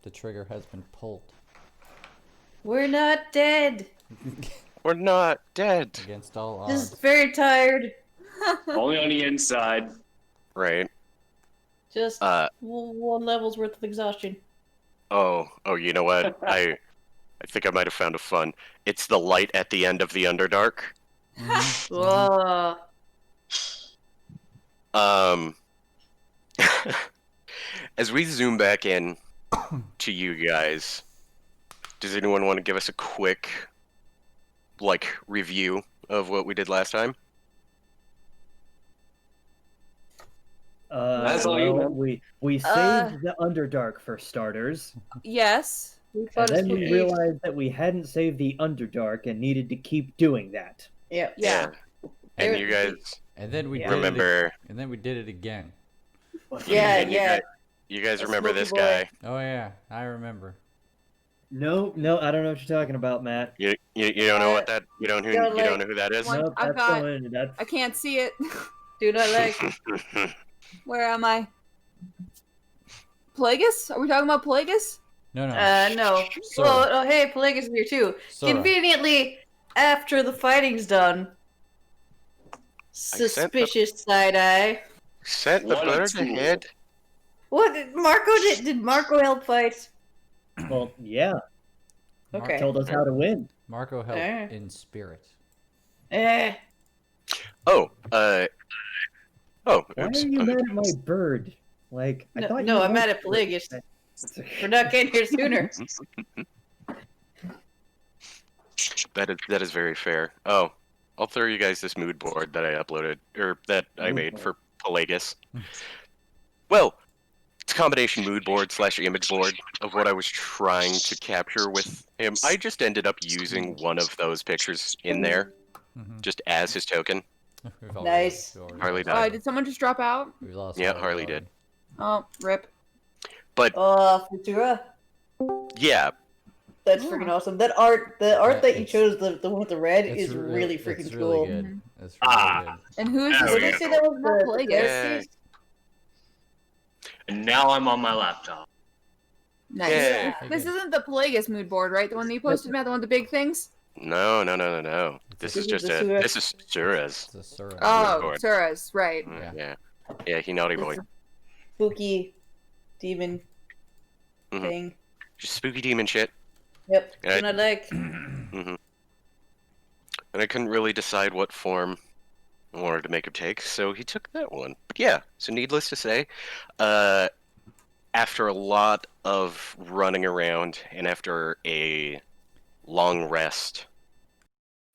The trigger has been pulled. We're not dead. We're not dead. Against all odds. Just very tired. Only on the inside. Right. Just one level's worth of exhaustion. Oh, you know what? I think I might have found a fun. It's the light at the end of the Underdark. Whoa. As we zoom back in to you guys, does anyone want to give us a quick, review of what we did last time? That's all you, man. We saved the Underdark for starters, Yes. and then we realized that we hadn't saved the Underdark and needed to keep doing that. Yeah. Yeah. And you guys And then we remember? and then we did it again. Yeah, and yeah. You guys The remember smoky this boy. guy? Oh yeah, I remember. No, I don't know what you're talking about, Matt. You don't know what that? You don't You're know who that is? One- Nope, I've that's got- going. That's I can't see it. Do not like. Where am I? Plagueis? Are we talking about Plagueis? No. No. Sora. Oh, hey, Plague is here too. Sora. Conveniently, after the fighting's done. sent the- Suspicious side eye. Sent the What a bird tool. ahead. What did Marco did Marco help fight? well, yeah. Okay. Told us how to win. Marco helped Eh. in spirit. Eh. Oh, Why oops. are you mad at my bird? Like, I thought you I'm liked mad at Pelagius for not getting here sooner. That is very fair. Oh, I'll throw you guys this mood board that I uploaded, or that I Mood made board. for Pelagus. Well, it's a combination mood board / image board of what I was trying to capture with him. I just ended up using one of those pictures in there, Mhm. just as his token. We've all- Nice. we've already Harley lost died. Did someone just drop out? We lost. Yeah, Harley Harley did. Oh, rip. But Futura. yeah, That's freaking awesome. The art that you it's- chose, the one with the red, It's is re- really it's freaking really cool. good. It's really Ah. And who is There this? we Did they go. say that was Not the Plagueis. Pharisees? And now I'm on my laptop. Nice. Yeah. This isn't the Plagueis mood board, right? The one that you posted, Matt? The one with the big things? no. This This is is just the a. Sura. This is Sura's. It's a Sura. Oh, board. Sura's, right. Yeah, he naughty boy. This spooky demon Mhm. thing. Just spooky demon shit. Yep. Yeah. And I like. And I couldn't really decide what form I wanted to make him take, so he took that one. But yeah, so needless to say, after a lot of running around and after a long rest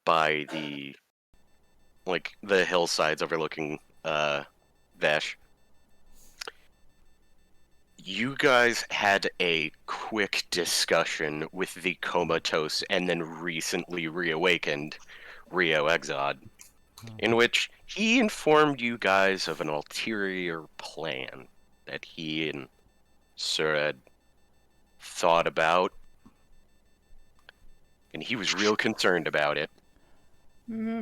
by the hillsides overlooking Vesh, you guys had a quick discussion with the comatose and then recently reawakened Rio Exod, in which he informed you guys of an ulterior plan that he and Surad thought about, and he was real concerned about it. Mm-hmm.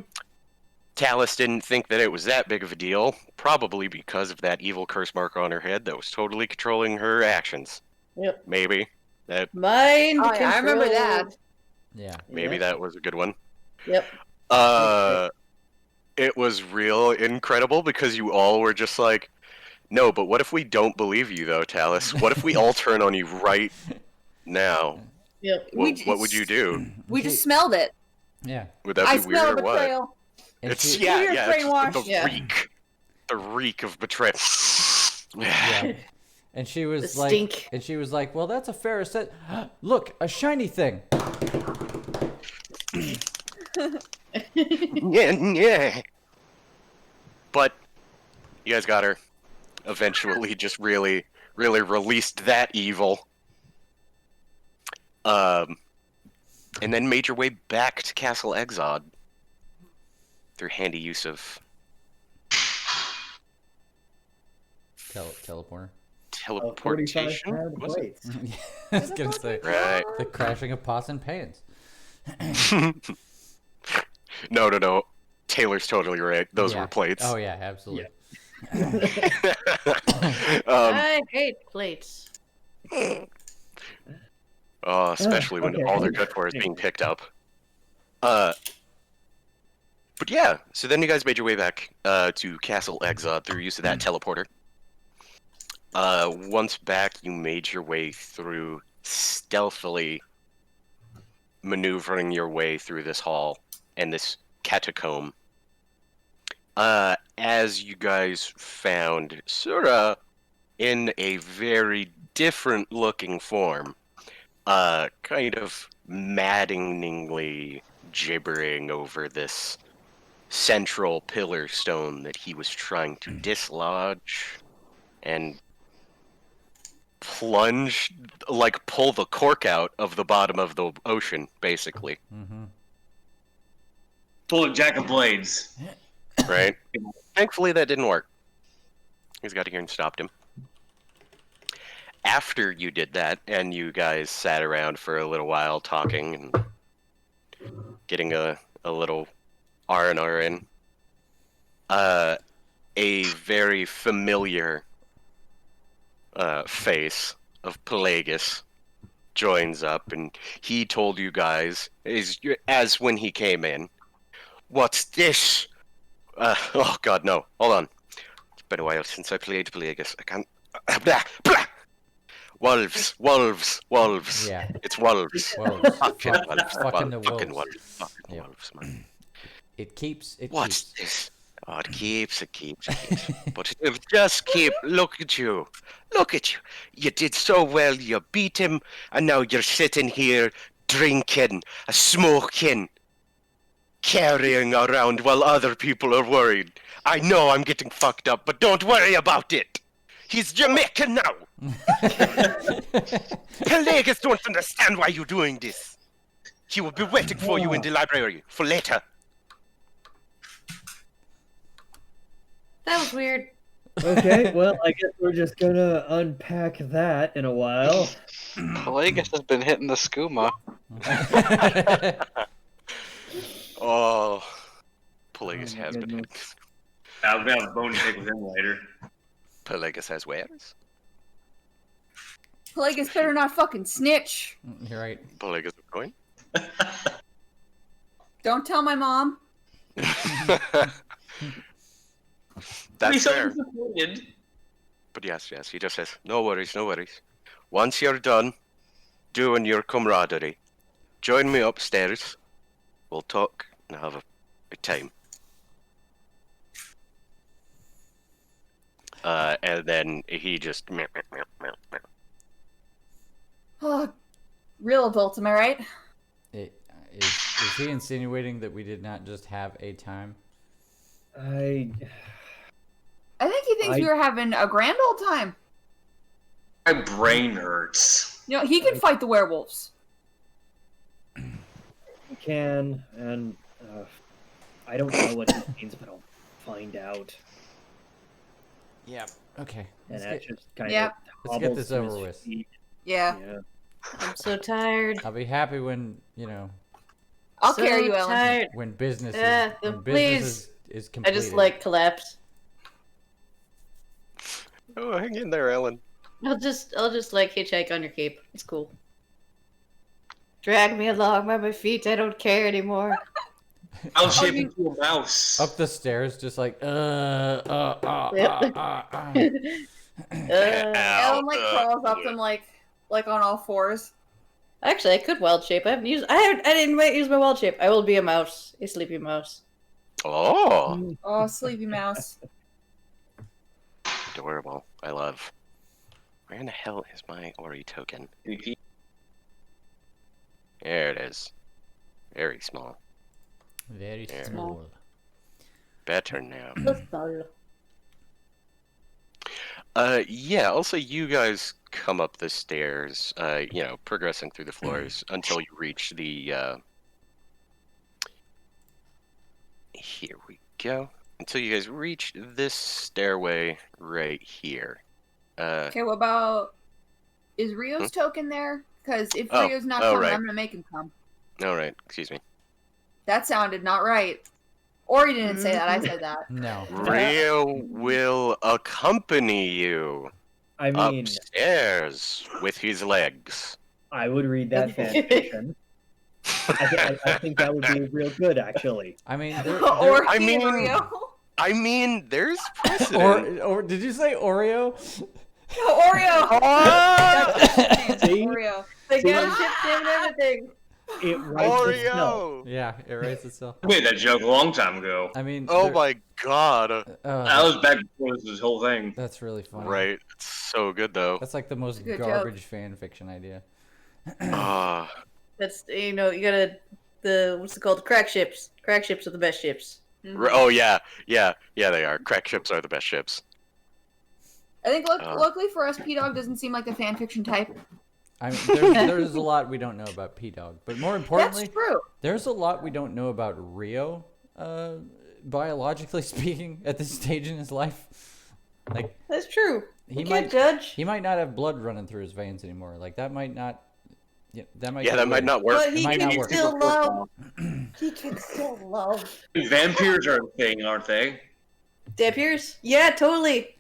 Talus didn't think that it was that big of a deal, probably because of that evil curse mark on her head that was totally controlling her actions. Yep. Maybe. Mind Oh, yeah, I remember control. that. Yeah. Maybe that was a good one. Yep. It was real incredible because you all were just like, no, but what if we don't believe you though, Talus? What if we all turn on you right now? Yep. What would you do? We just smelled it. Yeah. Would that I be smell weird or what? betrayal. And It's she- yeah, You're yeah, it's brainwashed. the Yeah. reek. The reek of betrayal. Yeah. And she was The like, stink. and she was like, well, that's a fair set. Look, a shiny thing. Yeah. But you guys got her. Eventually, just really released that evil. And then made your way back to Castle Exod through handy use of Teleporter. teleportation. 45-pound Was it? plates. I was gonna say Right. the crashing of pots and pans. No. Taylor's totally right. Those Yeah. were plates. Oh yeah, absolutely. Um, I hate plates. Especially when okay. all they're good for is being picked up. But yeah, so then you guys made your way back to Castle Exod through use of that teleporter. Once back, you made your way through, stealthily maneuvering your way through this hall and this catacomb. As you guys found Sura in a very different looking form, kind of maddeningly gibbering over this central pillar stone that he was trying to dislodge and plunge, like pull the cork out of the bottom of the ocean, basically. Mm-hmm. Full of Jack of Blades. Right? Thankfully, that didn't work. He's got here and stopped him. After you did that, and you guys sat around for a little while talking and getting a little R&R in, a very familiar face of Pelagus joins up, and he told you guys, as when he came in, "What's this?" Oh god, no. Hold on. It's been a while since I played Pelagus. I can't... Blah, blah. Wolves. Yeah. It's wolves. Wolves. Fucking wolves. Fucking the Fucking wolves. wolves. Fucking Yep. wolves, man. It keeps. What's this? Oh, it keeps. But it'll just keep. Look at you. Look at you. You did so well. You beat him, and now you're sitting here drinking, smoking, carrying around while other people are worried. I know I'm getting fucked up, but don't worry about it. He's Jamaican now. Pelagus don't understand why you're doing this. He will be waiting for you in the library for later. That was weird. Okay, well, I guess we're just gonna unpack that in a while. Pelagus has been hitting the skooma. Oh, Pelagus Oh my has been hit. goodness. I'll have a bone to pick with him later. Pelagus has wares. Pelagus better not fucking snitch. You're right. Pelagus is going. Don't tell my mom. That's He's so fair. disappointed. But yes, he just says, no worries. Once you're done doing your camaraderie, join me upstairs. We'll talk and have a time. And then he just... Oh, real adults, am I right? Is he insinuating that we did not just have a time? I I think he thinks we were having a grand old time. My brain hurts. You know, he can fight the werewolves. can, and I don't know what this means, but I'll find out. Yeah. Okay. And Let's that get, just kind Yeah. of let's get hobbles this to over his with. feet. Yeah. Yeah. I'm so tired. I'll be happy when, you know, I'll So carry you, Ellen. tired. when business Yeah, is, when please. business is I completed. just like collapse. Oh, hang in there, Ellen. I'll just like hitchhike on your cape. It's cool. Drag me along by my feet. I don't care anymore. I'll shape into a mouse. up the stairs, just like Yep. Ellen like crawls up them like on all fours. Actually, I could wild shape. I haven't used. I didn't use my wild shape. I will be a mouse, a sleepy mouse. Oh, Oh, sleepy mouse. adorable. I love. Where in the hell is my Ori token? There it is. Very small. very Yeah. small. Better now. Small. Yeah, also you guys come up the stairs, progressing through the floors until you reach the, here we go. Until you guys reach this stairway right here. Okay, what about is Rio's token there? Because if Oh, Rio's not oh, coming, right. I'm gonna make him come. Alright, excuse me. That sounded not right. Or he didn't say that. I said that. No. Rio will accompany you I mean, upstairs with his legs. I would read that fan fiction. I think that would be real good, actually. I mean, or I me and mean- Rio. I mean, there's precedent. or did you say Oreo? Oreo. See? Oreo. They See? got a ship name and everything. It writes itself. Oreo! Yeah, it writes itself. I made that joke a long time ago. I mean, Oh there- my god. That was back before this whole thing. that's really funny. Right. It's so good, though. That's like the most Good joke. garbage fan fiction idea. Ah. That's you gotta what's it called? Crack ships. Crack ships are the best ships. Oh, yeah. Yeah, they are. Crack ships are the best ships. I think luckily for us, P-Dog doesn't seem like the fan fiction type. I mean, there's a lot we don't know about P-Dog, but more importantly, That's true. there's a lot we don't know about Rio, biologically speaking, at this stage in his life. Like, That's true. he You can't might judge. he might not have blood running through his veins anymore. Like that might not. Yeah, that might. Yeah, be that might weird. not work. But he might can not work. still love. He can still love. Vampires are a thing, aren't they? Dampiers? Yeah, totally.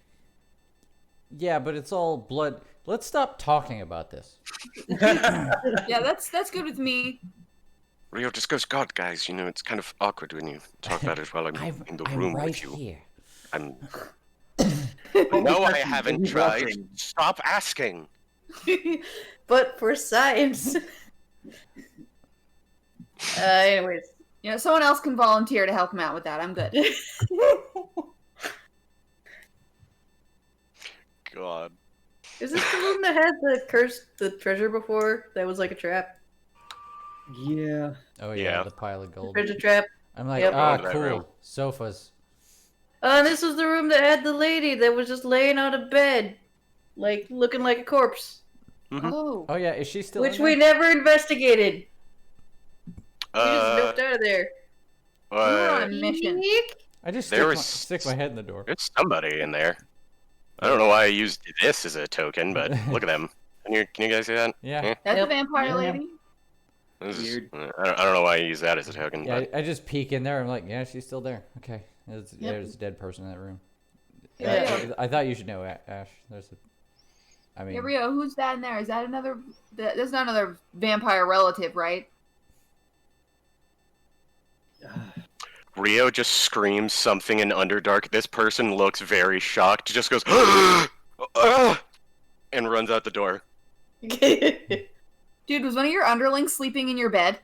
Yeah, but it's all blood. Let's stop talking about this. Yeah, that's good with me. Rio just goes, God, guys, it's kind of awkward when you talk about it while I'm in the room with you. here. I'm. No, I haven't Who's tried. watching? Stop asking. But for science. Anyways. Someone else can volunteer to help him out with that. I'm good. God. Is this the room that had the treasure before? That was like a trap. Yeah. Oh yeah, Yeah. the pile of gold. Treasure trap. I'm like, Yep. That cool. room. Sofas. And this was the room that had the lady that was just laying on a bed, like looking like a corpse, Oh. Oh yeah, is she still? which in we there? never investigated. We just Uh, noped out of there. We were on a uh, mission. I just There stick, was- stick my head in the door. there's somebody in there. I don't know why I used this as a token, but look at them. Can you guys see that? Yeah. That's Yep. a vampire Yeah. lady. This is- Weird. I don't know why I use that as a token. Yeah, But I just peek in there. I'm like, yeah, she's still there. Okay, Yep. there's a dead person in that room. Yeah. I thought you should know, Ash. I mean, Yeah, Rio, who's that in there? Is that another? That's not another vampire relative, right? Rio just screams something in Underdark. This person looks very shocked. Just goes, "Ah!" and runs out the door. Dude, was one of your underlings sleeping in your bed?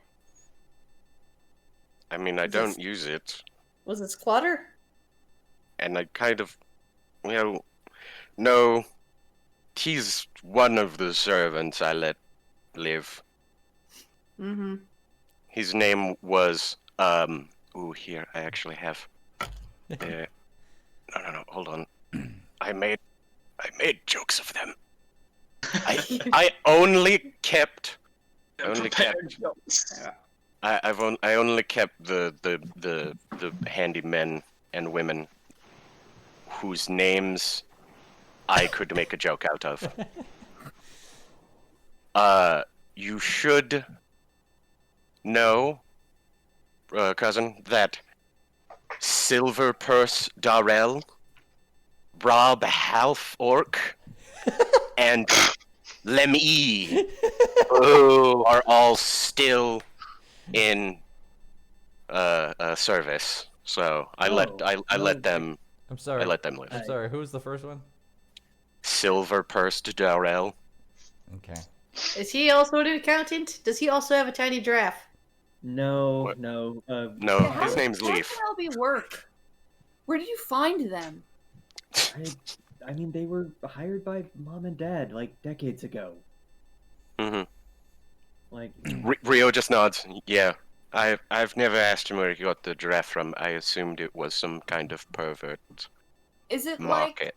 I mean, I don't use it, Was it Squatter? and I kind of, no. He's one of the servants I let live. Mm-hmm. His name was, here, I actually have, no, hold on. I made jokes of them. I only kept I only kept the handy men and women whose names I could make a joke out of. You should know, cousin, that Silver Purse Darrell, Rob Half Orc, and Lemmy are all still in service. So I let them I'm sorry. live. I'm sorry. Who was the first one? Silver Pursed Darrell. Okay. Is he also an accountant? Does he also have a tiny giraffe? No, What? no. No, Yeah, his name's How Leaf. the hell they work? Where did you find them? I mean, they were hired by mom and dad like decades ago. hmm Like, Rio just nods. Yeah, I've never asked him where he got the giraffe from. I assumed it was some kind of pervert Is it market.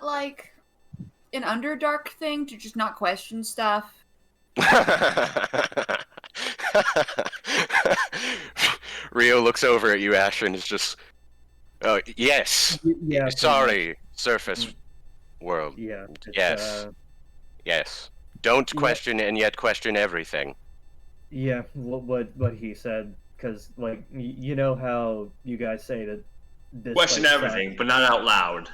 like an Underdark thing to just not question stuff? Rio looks over at you, Ash, and is just, oh, yes. yeah. Sorry, surface world. Yeah. it's, Yes. Yes. Don't question and yet question everything. Yeah, what he said, because like you know how you guys say that this Question place everything, sucks. but not out loud.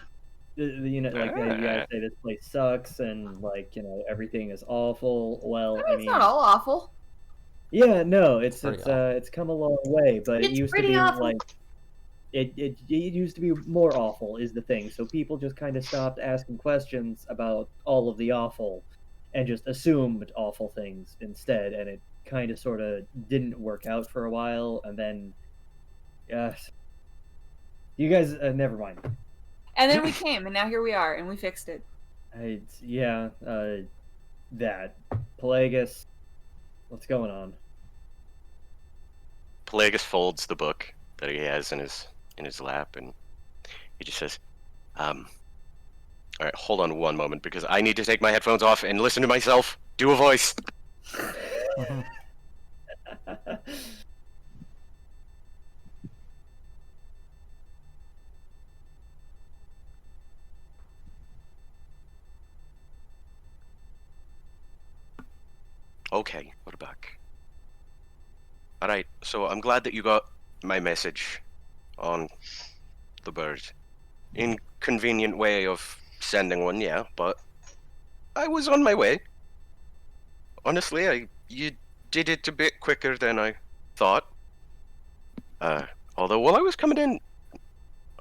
You know, like you guys say this place sucks and like everything is awful. Well, I It's mean, not all awful. yeah, no, it's Pretty awful. it's come a long way, but it It's used to pretty be awful. like it used to be more awful is the thing. So people just kind of stopped asking questions about all of the awful and just assumed awful things instead, and it kind of sort of didn't work out for a while, and then you guys never mind. And then we came, and now here we are, and we fixed it. That Pelagus, what's going on? Pelagus folds the book that he has in his lap, and he just says, "All right, hold on one moment, because I need to take my headphones off and listen to myself do a voice." Okay, we're back. Alright, so I'm glad that you got my message on the bird. Inconvenient way of sending one, yeah, but I was on my way. Honestly, you did it a bit quicker than I thought. Although while I was coming in,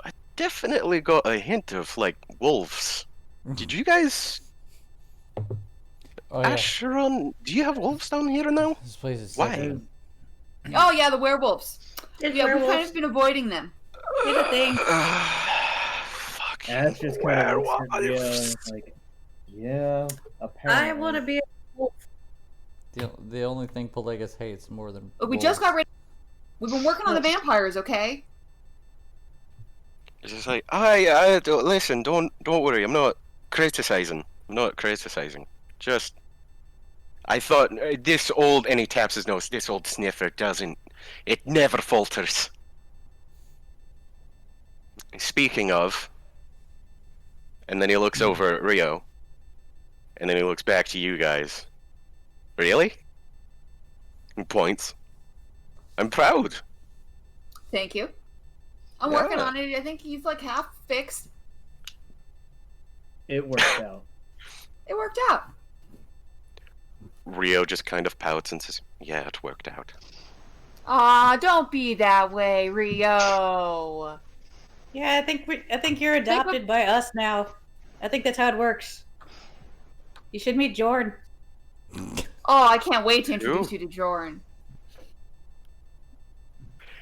I definitely got a hint of, like, wolves. Did you guys... Oh yeah, Asheron, do you have wolves down here now? this place is Why? sick. Oh yeah, the werewolves. It's Yeah, we've kind werewolves. of been avoiding them. Here's the thing. Fucking Ash just kind of looks at werewolves. Leo like, yeah, apparently. I want to be a wolf. The only thing Pelagus hates more than We just got wolves. rid. We've been working on the vampires, okay? It's just like, I don't listen. Don't worry. I'm not criticizing. Just, I thought this old, and he taps his nose. This old sniffer doesn't. It never falters. Speaking of, and then he looks over at Rio, and then he looks back to you guys. Really? He points. I'm proud. Thank you. I'm Yeah. working on it. I think he's like half fixed. It worked out. It worked out. Rio just kind of pouts and says, "Yeah, it worked out." Aw, don't be that way, Rio. Yeah, I think you're adopted by us now. I think that's how it works. You should meet Jordan. Oh, I can't wait to introduce you to Jordan.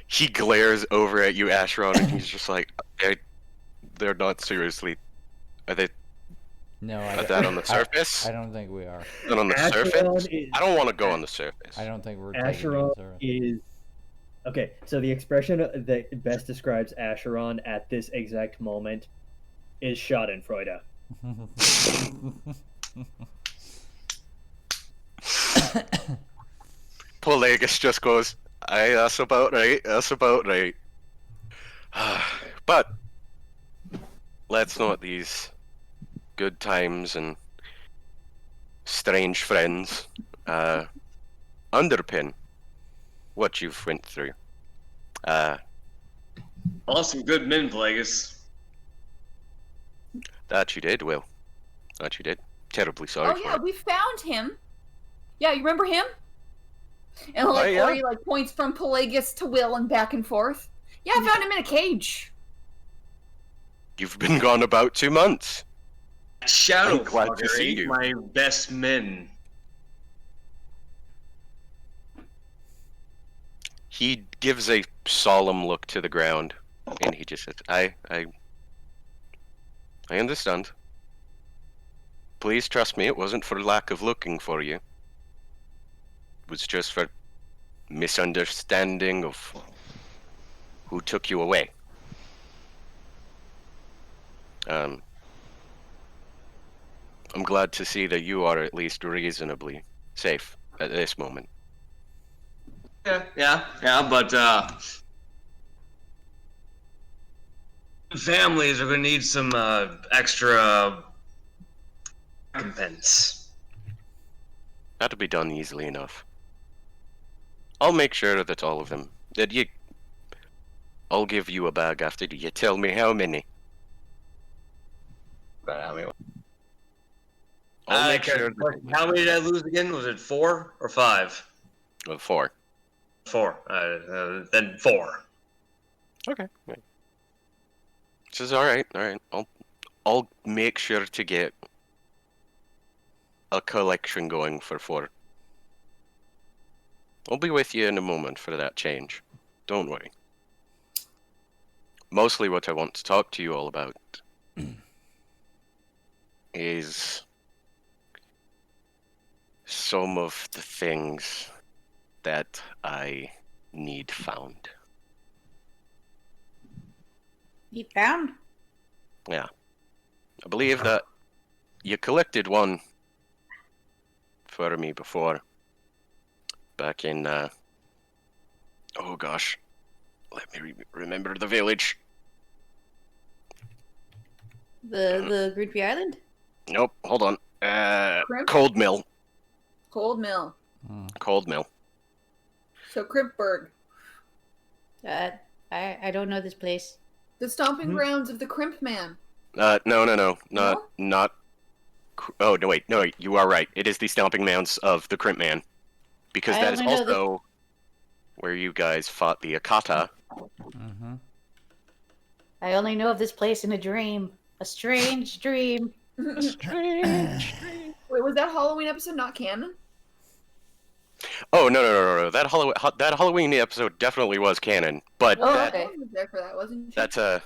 He glares over at you, Asheron, and he's just like, they're not seriously. Are they No, are that on the surface? I don't think we are. Not on the surface? Asheron I don't want to go on the surface. I don't think we're taking Asheron the surface. is okay. So the expression that best describes Asheron at this exact moment is Schadenfreude. Pelagus just goes, "Aye, that's about right. That's about right." But let's not these good times and strange friends underpin what you've went through. Lost some good men, Plagueis. That you did, Will. That you did. Terribly sorry Oh for yeah, it. we found him. Yeah, you remember him? And like yeah. Ori like points from Pelagus to Will and back and forth. Yeah, I found him in a cage. You've been gone about 2 months. Shadow I'm glad to see ate you. my best men. He gives a solemn look to the ground, and he just says, I understand. Please trust me, it wasn't for lack of looking for you. It was just for misunderstanding of who took you away. I'm glad to see that you are at least reasonably safe at this moment. Yeah, but families are gonna need some extra recompense. That'll be done easily enough. I'll make sure that all of them, I'll give you a bag after you tell me how many. How many? I'll make sure. How many did I lose again? Was it 4 or 5? 4. 4. Then 4. Okay. This is all right. All right. I'll make sure to get a collection going for 4. I'll be with you in a moment for that change. Don't worry. Mostly what I want to talk to you all about is some of the things that I need found. You found? Yeah. I believe that you collected one for me before. Back in, oh gosh. Let me remember the village. The Greenpea Island? Nope, hold on. Crimp? Cold Mill. Cold Mill. Cold Mill. So Crimpburg. I don't know this place. The stomping grounds of the Crimp Man. No. No? Not. Oh, no, wait. No, you are right. It is the stomping mounds of the Crimp Man. Because I that is only know also where you guys fought the Akata. Mm-hmm. I only know of this place in a dream. A strange dream. Strange. Wait, was that Halloween episode not canon? Oh, no. That Halloween episode definitely was canon. But Oh, that, okay. I was there for that, wasn't she? that's a...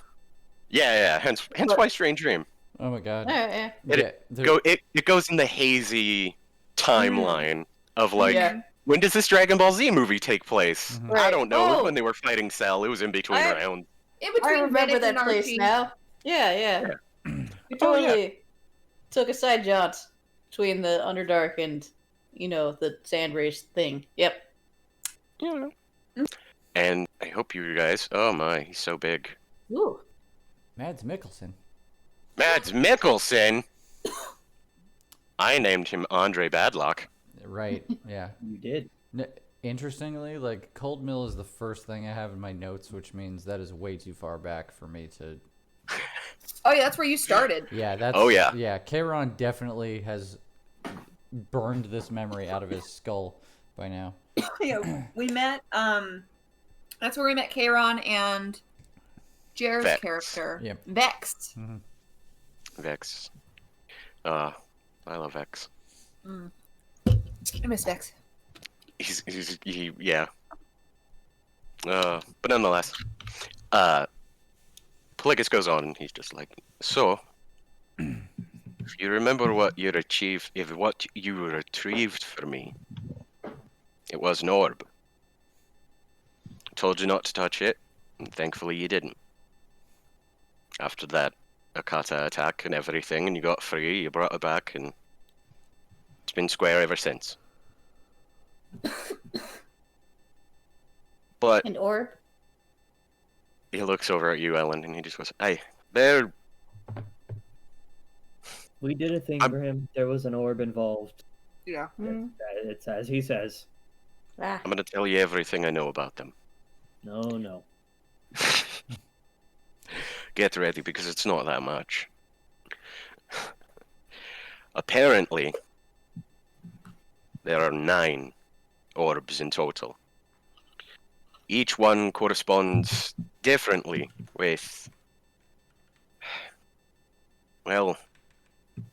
Yeah. Hence why Strange Dream. Oh my god. Yeah. It goes in the hazy timeline of like, Yeah. when does this Dragon Ball Z movie take place? Mhm. I don't know. It was Oh. when they were fighting Cell. It was in between I- rounds. In I between remember Vedic that and place Archie. now. Yeah. We Oh, yeah. totally took a side jaunt between the Underdark and, the Sand Race thing. Yep. Yeah. And I hope you guys. Oh my, he's so big. Ooh. Mads Mikkelsen. Mads Mikkelsen. I named him Andre Badlock. Right. Yeah. You did. Interestingly, like Cold Mill is the first thing I have in my notes, which means that is way too far back for me to. Oh yeah, that's where you started. Yeah, that's. Oh, yeah. Yeah, Kairon definitely has burned this memory out of his skull by now. Yeah, we met. That's where we met Kairon and Jared's Vex. character. Yep. Vex. Vex. I love Vex. I miss Vex. Yeah. But nonetheless, Pelagus goes on, and he's just like, so, if you remember what you retrieved for me, it was an orb. Told you not to touch it, and thankfully you didn't. After that Akata attack and everything, and you got free, you brought it back, and it's been square ever since. But An orb? he looks over at you, Ellen, and he just goes, "Hey, there." We did a thing I'm- for him. There was an orb involved. Yeah. It's as he says. Ah. I'm gonna tell you everything I know about them. No. Get ready, because it's not that much. Apparently, there are 9 orbs in total. Each one corresponds differently with... Well,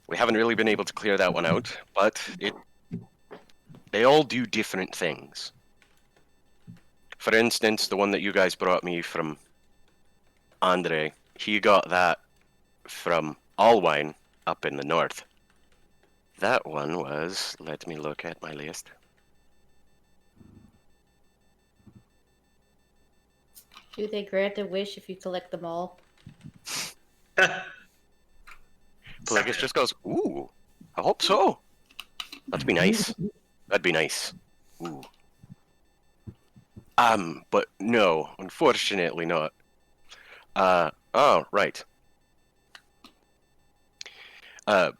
we haven't really been able to clear that one out, but they all do different things. For instance, the one that you guys brought me from Andre, he got that from Alwine up in the north. That one was... Let me look at my list. Do they grant a wish if you collect them all? Pelagus just goes, ooh, I hope so. That'd be nice. That'd be nice. Ooh. But no, unfortunately not. Oh, right. The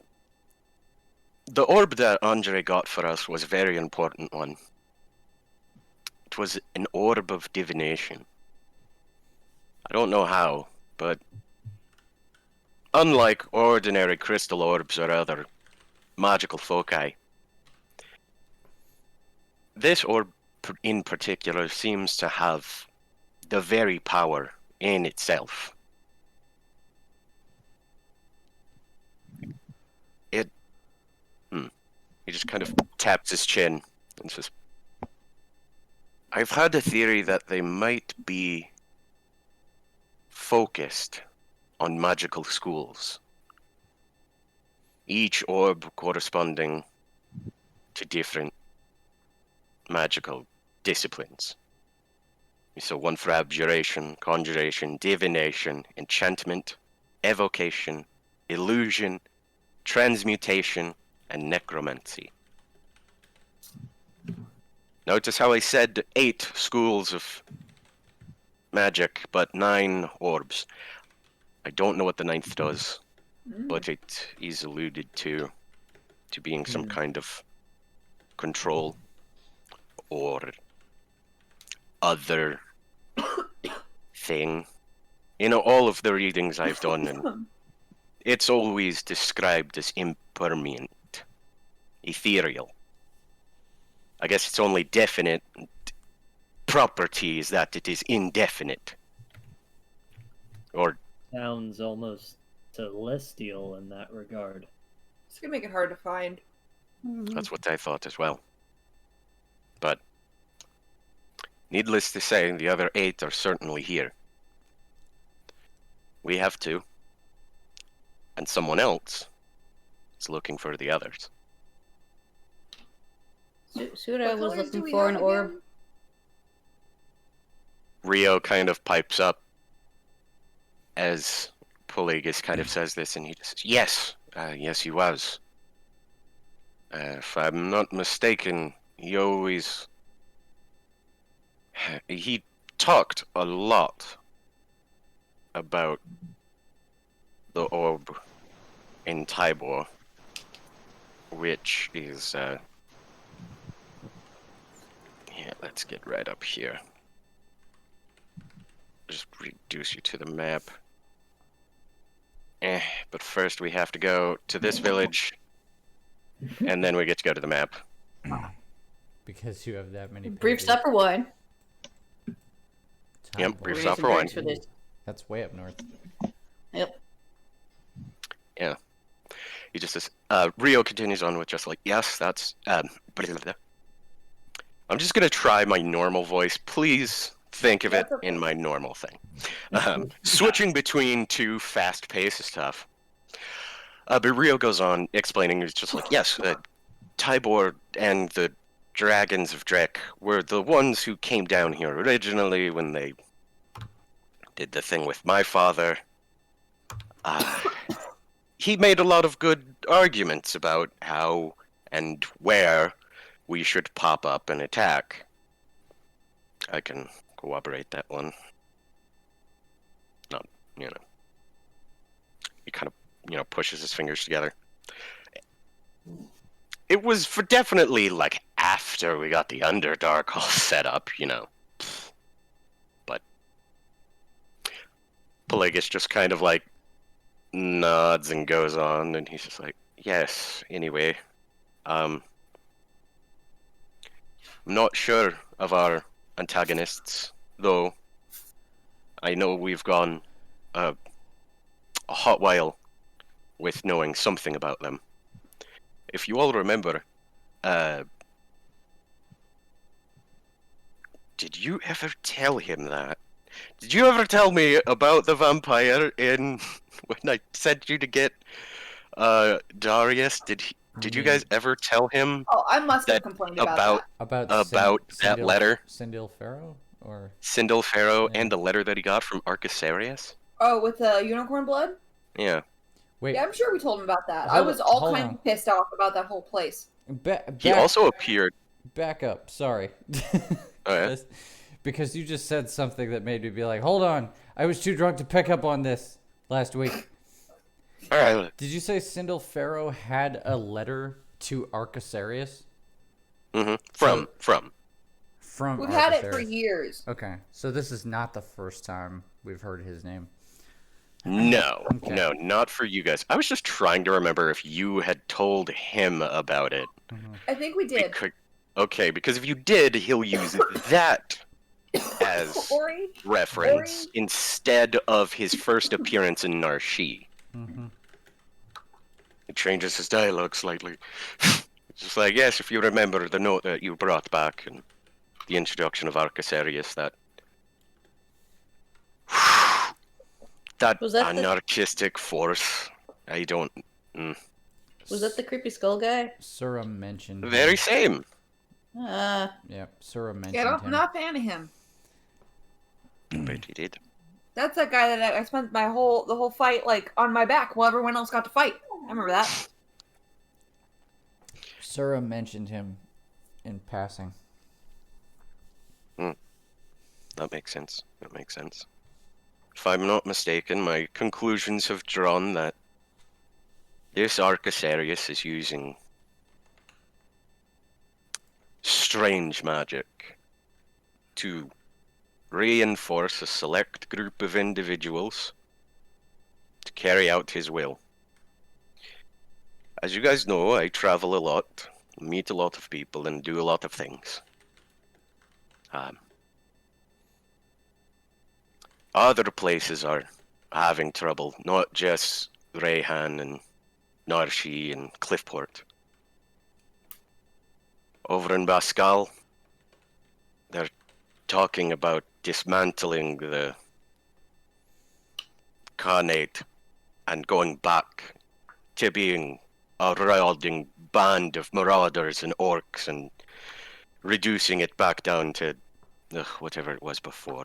orb that Andre got for us was a very important one. It was an orb of divination. I don't know how, but unlike ordinary crystal orbs or other magical foci, this orb in particular seems to have the very power in itself. He just kind of taps his chin and says, I've had a theory that they might be focused on magical schools. Each orb corresponding to different magical disciplines. So one for abjuration, conjuration, divination, enchantment, evocation, illusion, transmutation, and necromancy. Notice how I said 8 schools of magic, but 9 orbs. I don't know what the 9th does, but it is alluded to being some kind of control or other thing. You know, all of the readings I've done, and it's always described as impermanent, ethereal. I guess its only definite property is that it is indefinite. Or Sounds almost celestial in that regard. It's gonna make it hard to find. that's what I thought as well. But needless to say, the other 8 are certainly here. We have 2. And someone else is looking for the others. Suda What was colors do looking we for an have orb. again? Rio kind of pipes up as Polygus kind of says this, and he just says, yes, yes he was. If I'm not mistaken, he talked a lot about the orb in Tybor, which is, yeah, let's get right up here. Just reduce you to the map. But first we have to go to this village, and then we get to go to the map. Because you have that many Brief pages. stop for wine. Time Yep, board. brief We're stop using for wine. drinks for this. That's way up north. Yep. He just says, Rio continues on with just like, yes, that's, blah, blah, blah. I'm just gonna try my normal voice. Please think of it That's okay. in my normal thing. Switching between 2 fast-paced stuff. But Rio goes on explaining, it's just like, yes, Tybor and the Dragons of Drek were the ones who came down here originally when they did the thing with my father. He made a lot of good arguments about how and where we should pop up and attack. I can corroborate that one. Not, you know. He kind of, pushes his fingers together. It was for definitely, like, after we got the Underdark all set up, But Pelagus just kind of, like, nods and goes on, and he's just like, yes, anyway. I'm not sure of our antagonists, though. I know we've gone a hot while with knowing something about them. If you all remember, did you ever tell him that? Did you ever tell me about the vampire in when I sent you to get Darius? Did you guys ever tell him Oh, I must have That- complained about, about About that letter? Sindil Pharaoh? Or Sindel Pharaoh Yeah. and the letter that he got from Arcasarius? that. Oh, with the unicorn blood? Yeah. wait, Yeah, I'm sure we told him about that. I Hold- was all hold kind on. of pissed off about that whole place. He also appeared. back up. Sorry. Oh, yeah? Just- because you just said something that made me be like, hold on, I was too drunk to pick up on this last week. Alright. Did you say Sindel Pharaoh had a letter to Arcasarius? Mm-hmm. From. From We've had it for Arcasarius. years. Okay, so this is not the first time we've heard his name. No, Okay. no, not for you guys. I was just trying to remember if you had told him about it. I think we did. Okay, because if you did, he'll use that as Ori? reference instead of his first appearance in Narshi. Mm-hmm. It changes his dialogue slightly. It's just like, yes, if you remember the note that you brought back and the introduction of Arcasarius, that Was that the- anarchistic force. I don't. Was that the creepy skull guy? Sura mentioned. Very him. same. Yeah, Sura mentioned Yeah, I'm him. not a fan of him. But he did. That's that guy that I spent the whole fight like on my back while everyone else got to fight. I remember that. Sura mentioned him in passing. That makes sense. That makes sense. If I'm not mistaken, my conclusions have drawn that this Arcasarius is using strange magic to reinforce a select group of individuals to carry out his will. As you guys know, I travel a lot, meet a lot of people, and do a lot of things. Other places are having trouble, not just Rayhan and Narshi and Cliffport. Over in Bascal, they're talking about dismantling the Khanate and going back to being a routing band of marauders and orcs and reducing it back down to whatever it was before.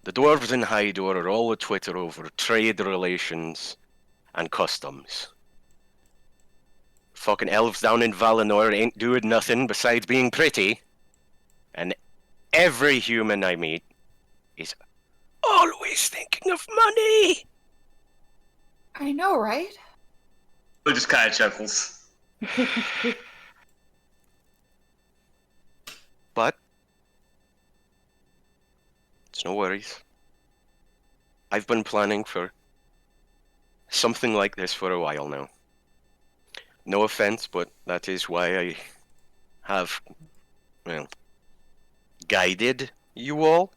The dwarves in Hydor are all a Twitter over trade relations and customs. Fucking elves down in Valinor ain't doing nothing besides being pretty. And every human I meet is always thinking of money. I know, right? It just kind of chuckles. But it's no worries. I've been planning for something like this for a while now. No offense, but that is why I have, well, guided you all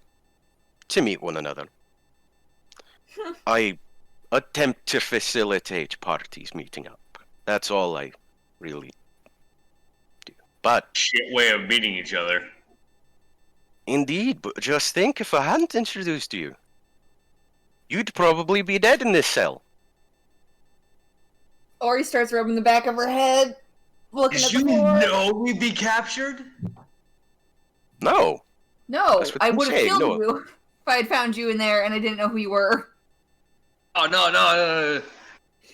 to meet one another. I attempt to facilitate parties meeting up. That's all I really do. But Shit way of meeting each other. indeed, but just think, if I hadn't introduced you, you'd probably be dead in this cell. Ori starts rubbing the back of her head, looking Did at you the floor. know we'd be captured? No. No, That's what I I'm would have saying, killed no. you if I had found you in there and I didn't know who you were. Oh, no.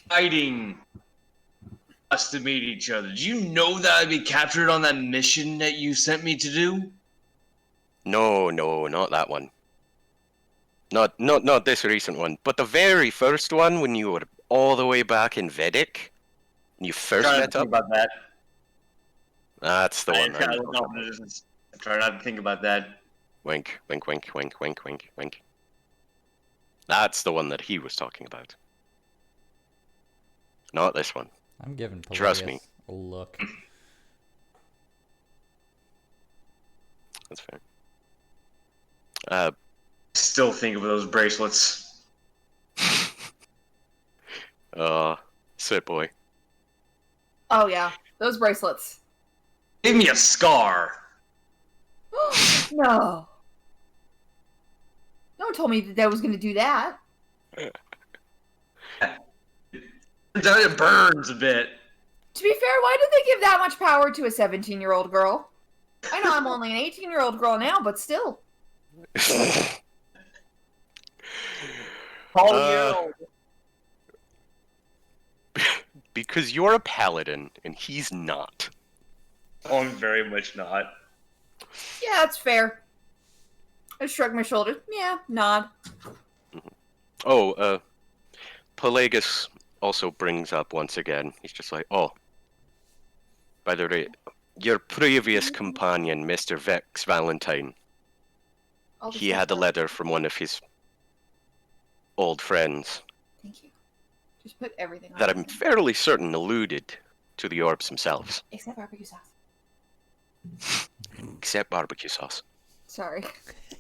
Fighting us to meet each other. Do you know that I'd be captured on that mission that you sent me to do? No, not that one. Not this recent one, but the very first one when you were all the way back in Vedic. When you first Try not met to think up. about that. That's the I one. try I'm to look talking off in about. the distance. Try not to think about that. Wink, wink, wink, wink, wink, wink, wink. That's the one that he was talking about. Not this one. I'm giving Trust me. Pelagius a look. That's fair. Still think of those bracelets. Sit boy. Oh yeah, those bracelets. Give me a scar. No. No one told me that I was going to do that. It burns a bit. To be fair, why did they give that much power to a 17-year-old girl? I know I'm only an 18-year-old girl now, but still. Because you're a paladin and he's not. Oh, I'm very much not. Yeah, that's fair. I shrug my shoulders. Yeah, nod. Oh, Pelagus also brings up once again. He's just like, oh, by the way, your previous companion, Mr. Vex Valentine, All the he had a stuff. letter from one of his old friends Thank you. Just put everything on that I'm everything. fairly certain alluded to the orbs themselves, Except barbecue sauce. except barbecue sauce. Sorry.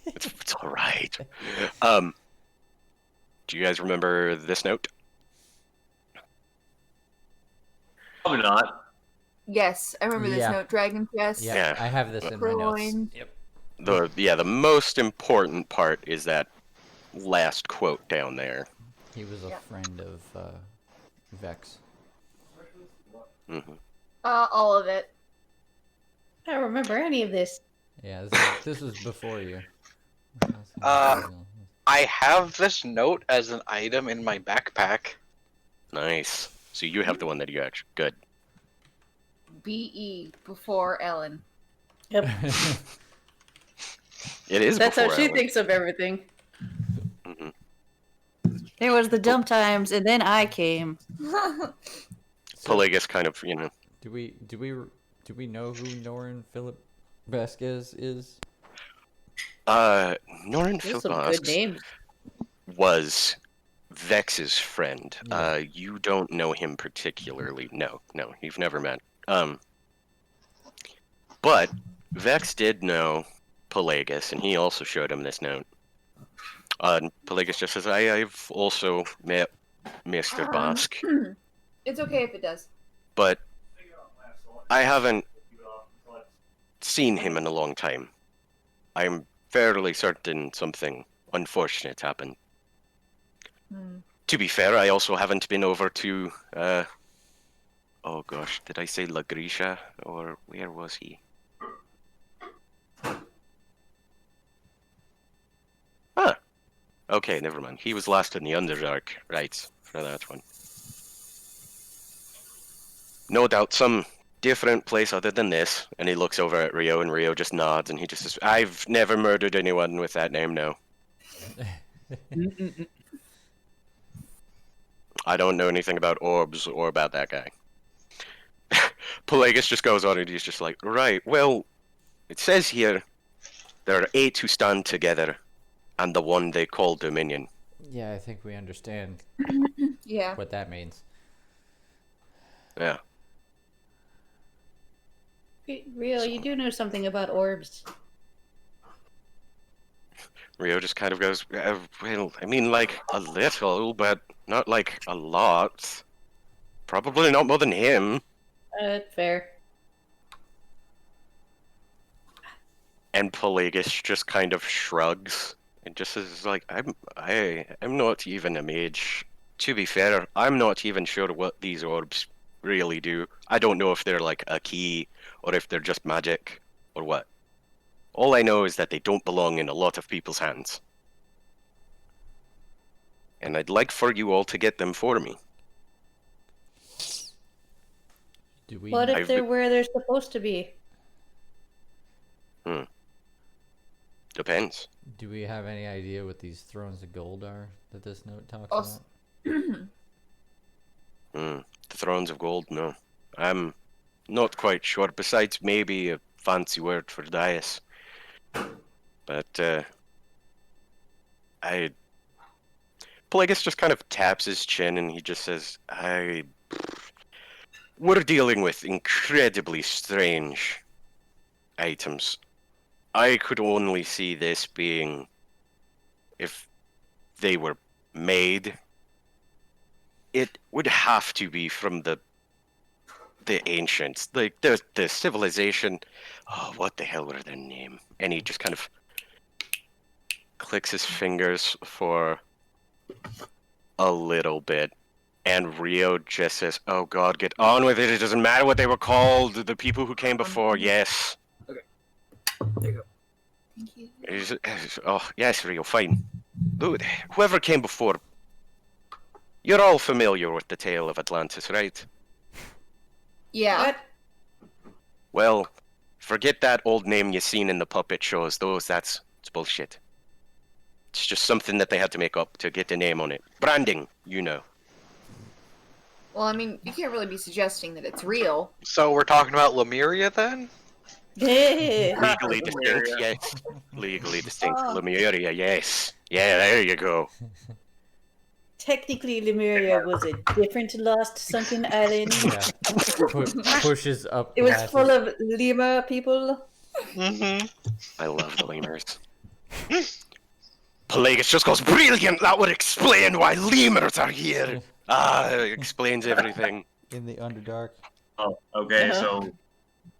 It's all right. Do you guys remember this note? Probably not. Yes, I remember this Yeah. note. Dragon chest. Yeah, Yeah. I have this in my notes. Purloin. Yep. The most important part is that last quote down there. He was a Yeah. friend of Vex. hmm All of it. I don't remember any of this. Yeah, this was before you. I have this note as an item in my backpack. Nice. So you have the one that you actually good. BE before Ellen. Yep. It is. That's how before she Ellen. thinks of everything. hmm There was the dump times, and then I came. So, Pelagus kind of, do we know who Norin Philip Vasquez is? Norin Those some good Philbosks names. was Vex's friend. Yeah. You don't know him particularly. No, you've never met. But Vex did know Pelagus, and he also showed him this note. And Pelagus just says, I've also met Mr. Bosk, It's okay if it does. but I haven't seen him in a long time. I'm fairly certain something unfortunate happened. To be fair, I also haven't been over to, oh gosh, did I say La Grisha? Or where was he? Huh. Okay, never mind. He was last in the Underdark. Right, for that one. No doubt some different place other than this. And he looks over at Rio, and Rio just nods, and he just says, I've never murdered anyone with that name, no. I don't know anything about orbs or about that guy. Pelagus just goes on and he's just like, right, well, it says here there are 8 who stand together and the one they call Dominion. Yeah, I think we understand Yeah. what that means. Yeah. Rio, you do know something about orbs. Rio just kind of goes, well, I mean, like, a little, but not like a lot. Probably not more than him. Fair. And Pelagus just kind of shrugs and just says, like, I'm not even a mage. To be fair, I'm not even sure what these orbs really do. I don't know if they're like a key or if they're just magic or what. All I know is that they don't belong in a lot of people's hands. And I'd like for you all to get them for me. Do we? What if I've they're been- where they're supposed to be? Depends. Do we have any idea what these thrones of gold are that this note talks Oh, about? The Thrones of Gold, no. I'm not quite sure, besides maybe a fancy word for dais. But, Pelagus just kind of taps his chin and he just says, we're dealing with incredibly strange items. I could only see this being if they were made. It would have to be from the ancients, like the civilization. Oh, what the hell were their name? And he just kind of clicks his fingers for a little bit, and Rio just says, "Oh God, get on with it. It doesn't matter what they were called. The people who came before, yes." Thank you. Oh yes, Rio, fine. Dude, whoever came before. You're all familiar with the tale of Atlantis, right? Yeah. What? Well, forget that old name you seen in the puppet shows. It's bullshit. It's just something that they had to make up to get a name on it. Branding, you know. Well, I mean, you can't really be suggesting that it's real. So we're talking about Lemuria then? Legally distinct, yes. Legally distinct. Oh. Lemuria, yes. Yeah, there you go. technically Lemuria was a different lost sunken island. Yeah. Pushes up. It was glasses. full of lemur people. Mm-hmm. I love the lemurs. Pelagus just goes, brilliant! That would explain why lemurs are here! It explains everything. in the Underdark. Oh, okay, Uh-huh. so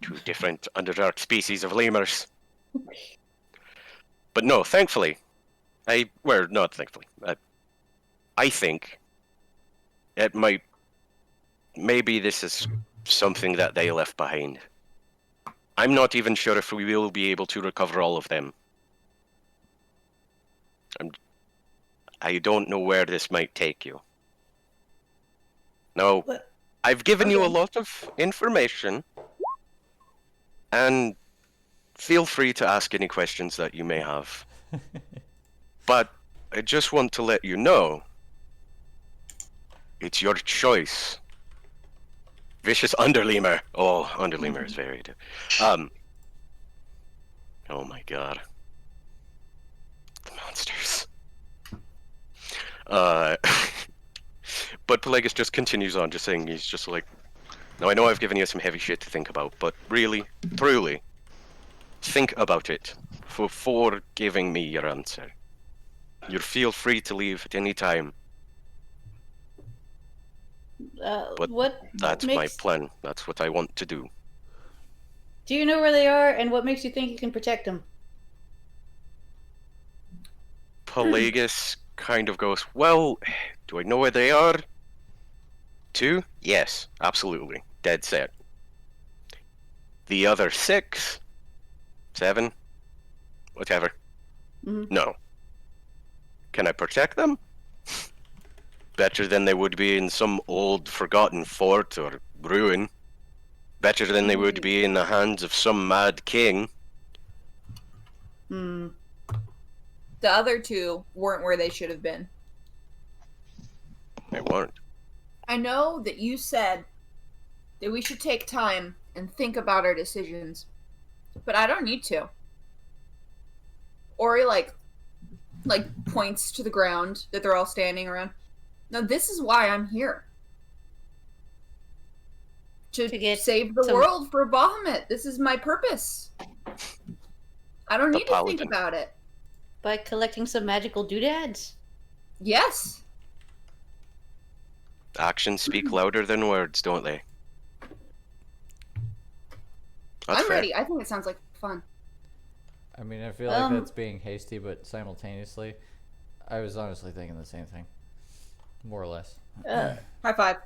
2 different Underdark species of lemurs. But no, thankfully, not thankfully. I think it maybe this is something that they left behind. I'm not even sure if we will be able to recover all of them. I don't know where this might take you. Now, What? I've given you a Okay. lot of information, and feel free to ask any questions that you may have. But I just want to let you know, it's your choice. Vicious Underlemur. Oh, Underlemur is very good. Oh my god. The monsters. But Pelagus just continues on, just saying, he's just like, now I know I've given you some heavy shit to think about, but really, truly, think about it before giving me your answer. You feel free to leave at any time. But What That's my makes? plan. That's what I want to do. Do you know where they are, and what makes you think you can protect them? Pelagus kind of goes, well, do I know where they are? 2? Yes, absolutely. Dead set. The other 6? 7? Whatever. Mhm. No. Can I protect them? Better than they would be in some old forgotten fort or ruin. Better than they would be in the hands of some mad king. Hmm. The other 2 weren't where they should have been. They weren't. I know that you said that we should take time and think about our decisions, but I don't need to. Ori like points to the ground that they're all standing around. Now this is why I'm here. To get save the some- world for Bahamut. This is my purpose. I don't The need to think paladin. about it. By collecting some magical doodads. Yes. Actions speak louder than words, don't they? That's I'm fair. ready. I think it sounds like fun. I mean, I feel like Um, that's being hasty, but simultaneously, I was honestly thinking the same thing. More or less. High five.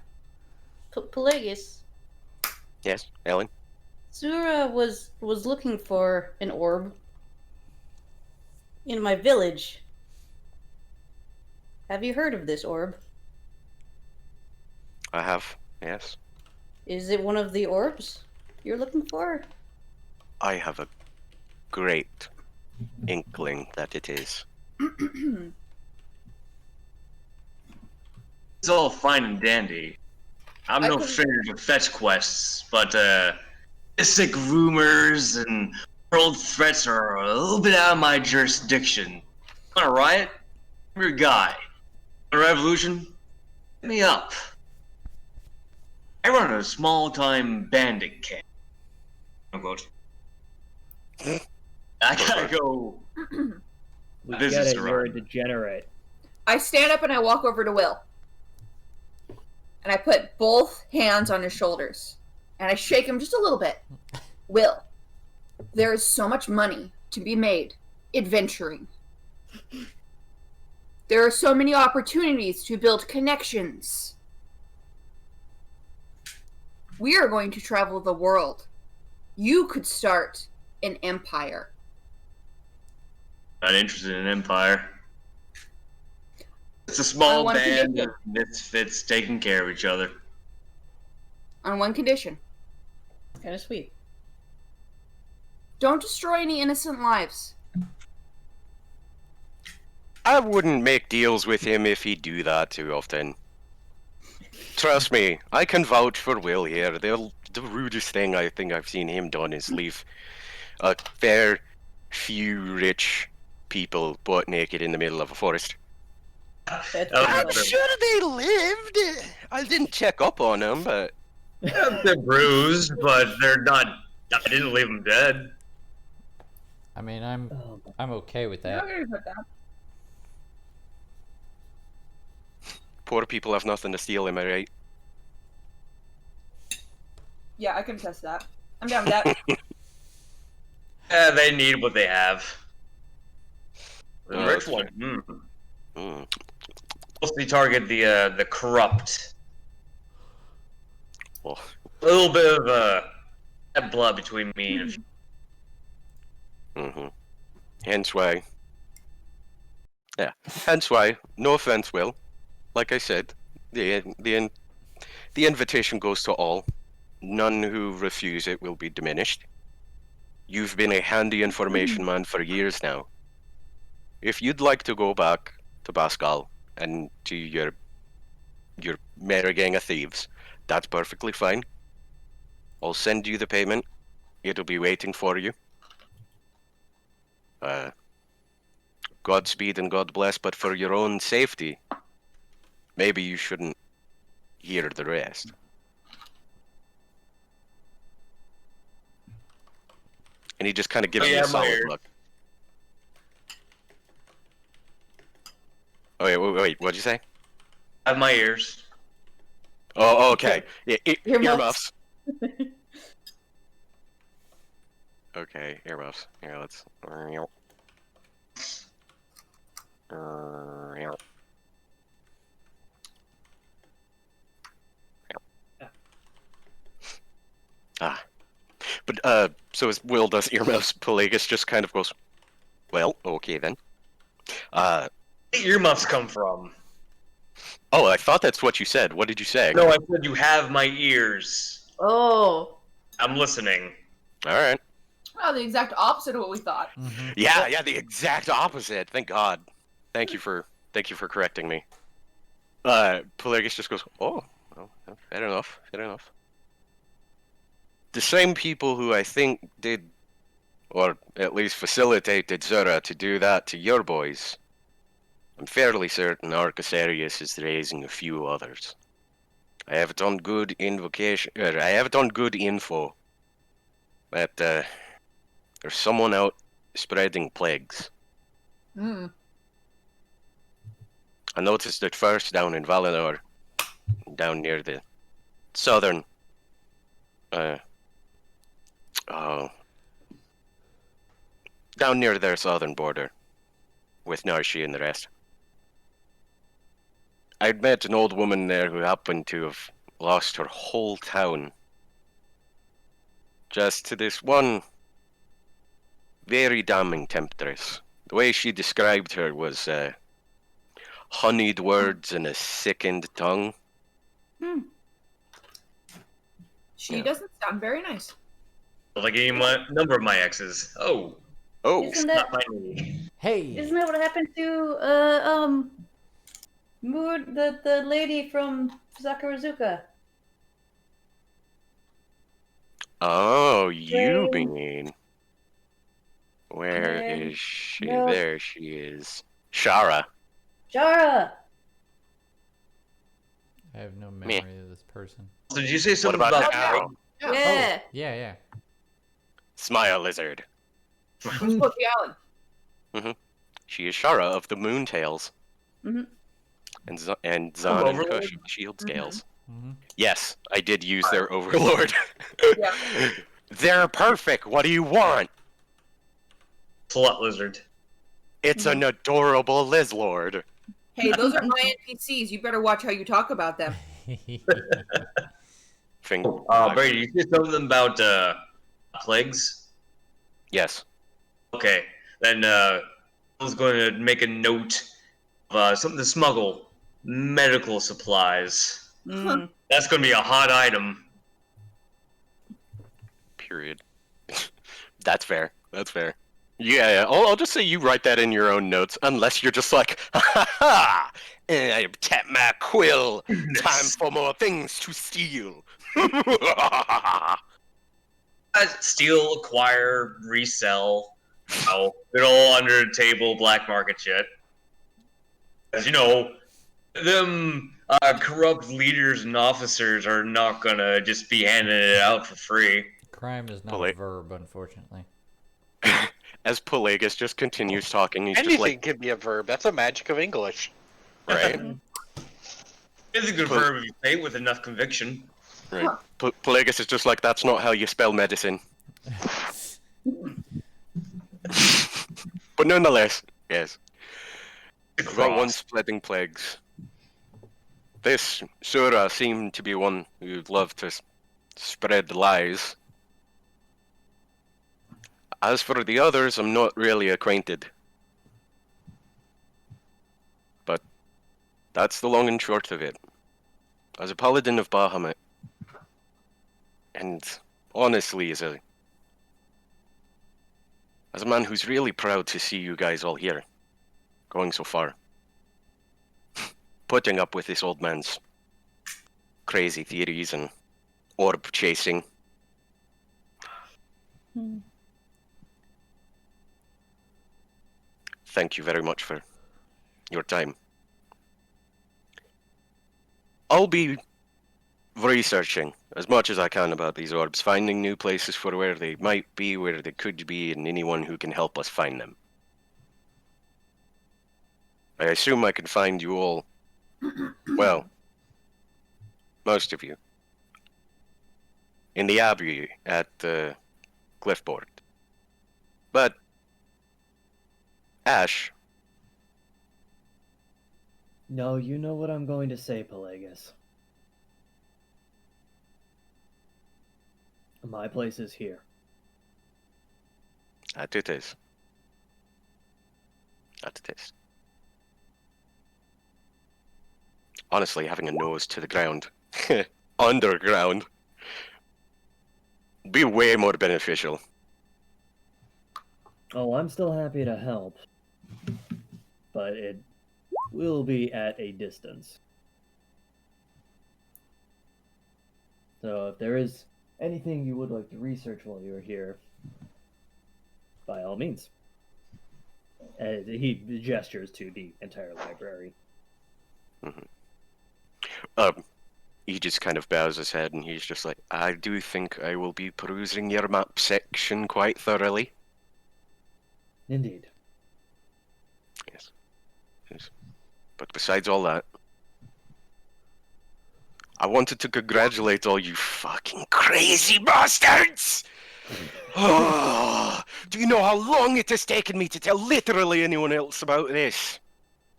Pelagus, Yes, Ellen? Zura was looking for an orb in my village. Have you heard of this orb? I have, yes. Is it one of the orbs you're looking for? I have a great inkling that it is. it's all fine and dandy. I'm I no can- stranger to fetch quests, but sick rumors and world threats are a little bit out of my jurisdiction. Want a riot? I'm your guy. Want a revolution? Hit me up. I run a small-time bandit camp. Unquote. I gotta go. We Business get it. You're a around. degenerate. I stand up and I walk over to Will. And I put both hands on his shoulders. And I shake him just a little bit. Will, there is so much money to be made adventuring. There are so many opportunities to build connections. We are going to travel the world. You could start an empire. Not interested in Empire. It's a On small one band condition. of misfits taking care of each other. On one condition. Kind of sweet. Don't destroy any innocent lives. I wouldn't make deals with him if he'd do that too often. Trust me, I can vouch for Will here. The rudest thing I think I've seen him done is leave a fair few rich people butt naked in the middle of a forest. That's Oh, I'm pretty funny. sure they lived. I didn't check up on them, but They're bruised, but they're not. I didn't leave them dead. I mean, Oh, I'm okay with that. poor people have nothing to steal. Am I right? Yeah, I can test that. I'm down with that. They need what they have. The Oh, rich that's one. Mm. Mostly target the corrupt. Well, A little bit of bad blood between me and. mm-hmm. Hence why. Yeah. Hence why. No offense, Will. Like I said, the invitation goes to all. None who refuse it will be diminished. You've been a handy information man for years now. If you'd like to go back to Bascal and to your merry gang of thieves, that's perfectly fine. I'll send you the payment. It'll be waiting for you. Godspeed and God bless, but for your own safety, maybe you shouldn't hear the rest. And he just kind of gives me Yeah, a my solid ear. look. Oh, wait, what'd you say? I have my ears. Oh, okay. Yeah, Earmuffs. earmuffs. Okay, earmuffs. Here, let's. Ah. But, so as Will does earmuffs, Pelagus just kind of goes, well, okay then. Where do earmuffs come from? Oh, I thought that's what you said. What did you say? No, I said you have my ears. Oh. I'm listening. Alright. Oh, the exact opposite of what we thought. Mm-hmm. Yeah, the exact opposite. Thank God. Thank you for correcting me. Pelagus just goes, oh, well, fair enough. The same people who I think did, or at least facilitated Zura to do that to your boys, I'm fairly certain Arcasarius is raising a few others. I have it on good info that there's someone out spreading plagues. Hmm. I noticed it first down in Valinor, down near the southern, down near their southern border, with Narshi and the rest. I'd met an old woman there who happened to have lost her whole town just to this one very damning temptress. The way she described her was honeyed words and a sickened tongue. She Yeah. doesn't sound very nice. Like any number of my exes. Oh, Oh, Isn't not that my knee. Hey. isn't that what happened to Mood, the lady from Sakurazuka? oh, you Wait. mean. Where Yeah. is she? No. There she is. Shara. Jara! I have no memory of this person. So did you say What something about about now? Yeah. Yeah. Smile Lizard. Who's Poppy Allen? She is Shara of the Moontails. Mhm. And Zahn and Overlord? Kush of the Shield Scales. Mm-hmm. Yes, I did use their Overlord. Yeah. They're perfect. What do you want? Slut lizard. It's an adorable Lizlord. Hey, those are my NPCs. You better watch how you talk about them. Brady, you said something about plagues? Yes. Okay, then I was going to make a note of something to smuggle. Medical supplies. Mm. That's going to be a hot item. Period. That's fair. Yeah. I'll just say you write that in your own notes, unless you're just like, ha ha! I tap my quill. Time for more things to steal. Steal, acquire, resell. Oh, good old under the table black market shit. As you know, them corrupt leaders and officers are not gonna just be handing it out for free. Crime is not Well, a verb, unfortunately. As Pelagus just continues talking, he's Anything just like, can be a verb. That's the magic of English. right? It's a good Well- verb if you say it with enough conviction. Right. Pelagus is just like, that's not how you spell medicine. But nonetheless, yes. The We've got one cross. spreading plagues. This Sura seemed to be one who'd love to spread lies. As for the others, I'm not really acquainted. But that's the long and short of it. As a paladin of Bahamut, and honestly, as a man who's really proud to see you guys all here, going so far, putting up with this old man's crazy theories and orb chasing. Thank you very much for your time. I'll be researching as much as I can about these orbs, finding new places for where they might be, where they could be, and anyone who can help us find them. I assume I can find you all, well, most of you, in the Abbey at Cliffboard. But, Ash, No, you know what I'm going to say, Pelagus. My place is here. that it is. That it is. Honestly, having a nose to the ground, underground, be way more beneficial. Oh, I'm still happy to help. But it will be at a distance. So if there is anything you would like to research while you're here, by all means. And he gestures to the entire library. He just kind of bows his head and he's just like, I do think I will be perusing your map section quite thoroughly. Indeed. Yes. Yes. But besides all that, I wanted to congratulate all you fucking crazy bastards! Oh, do you know how long it has taken me to tell literally anyone else about this?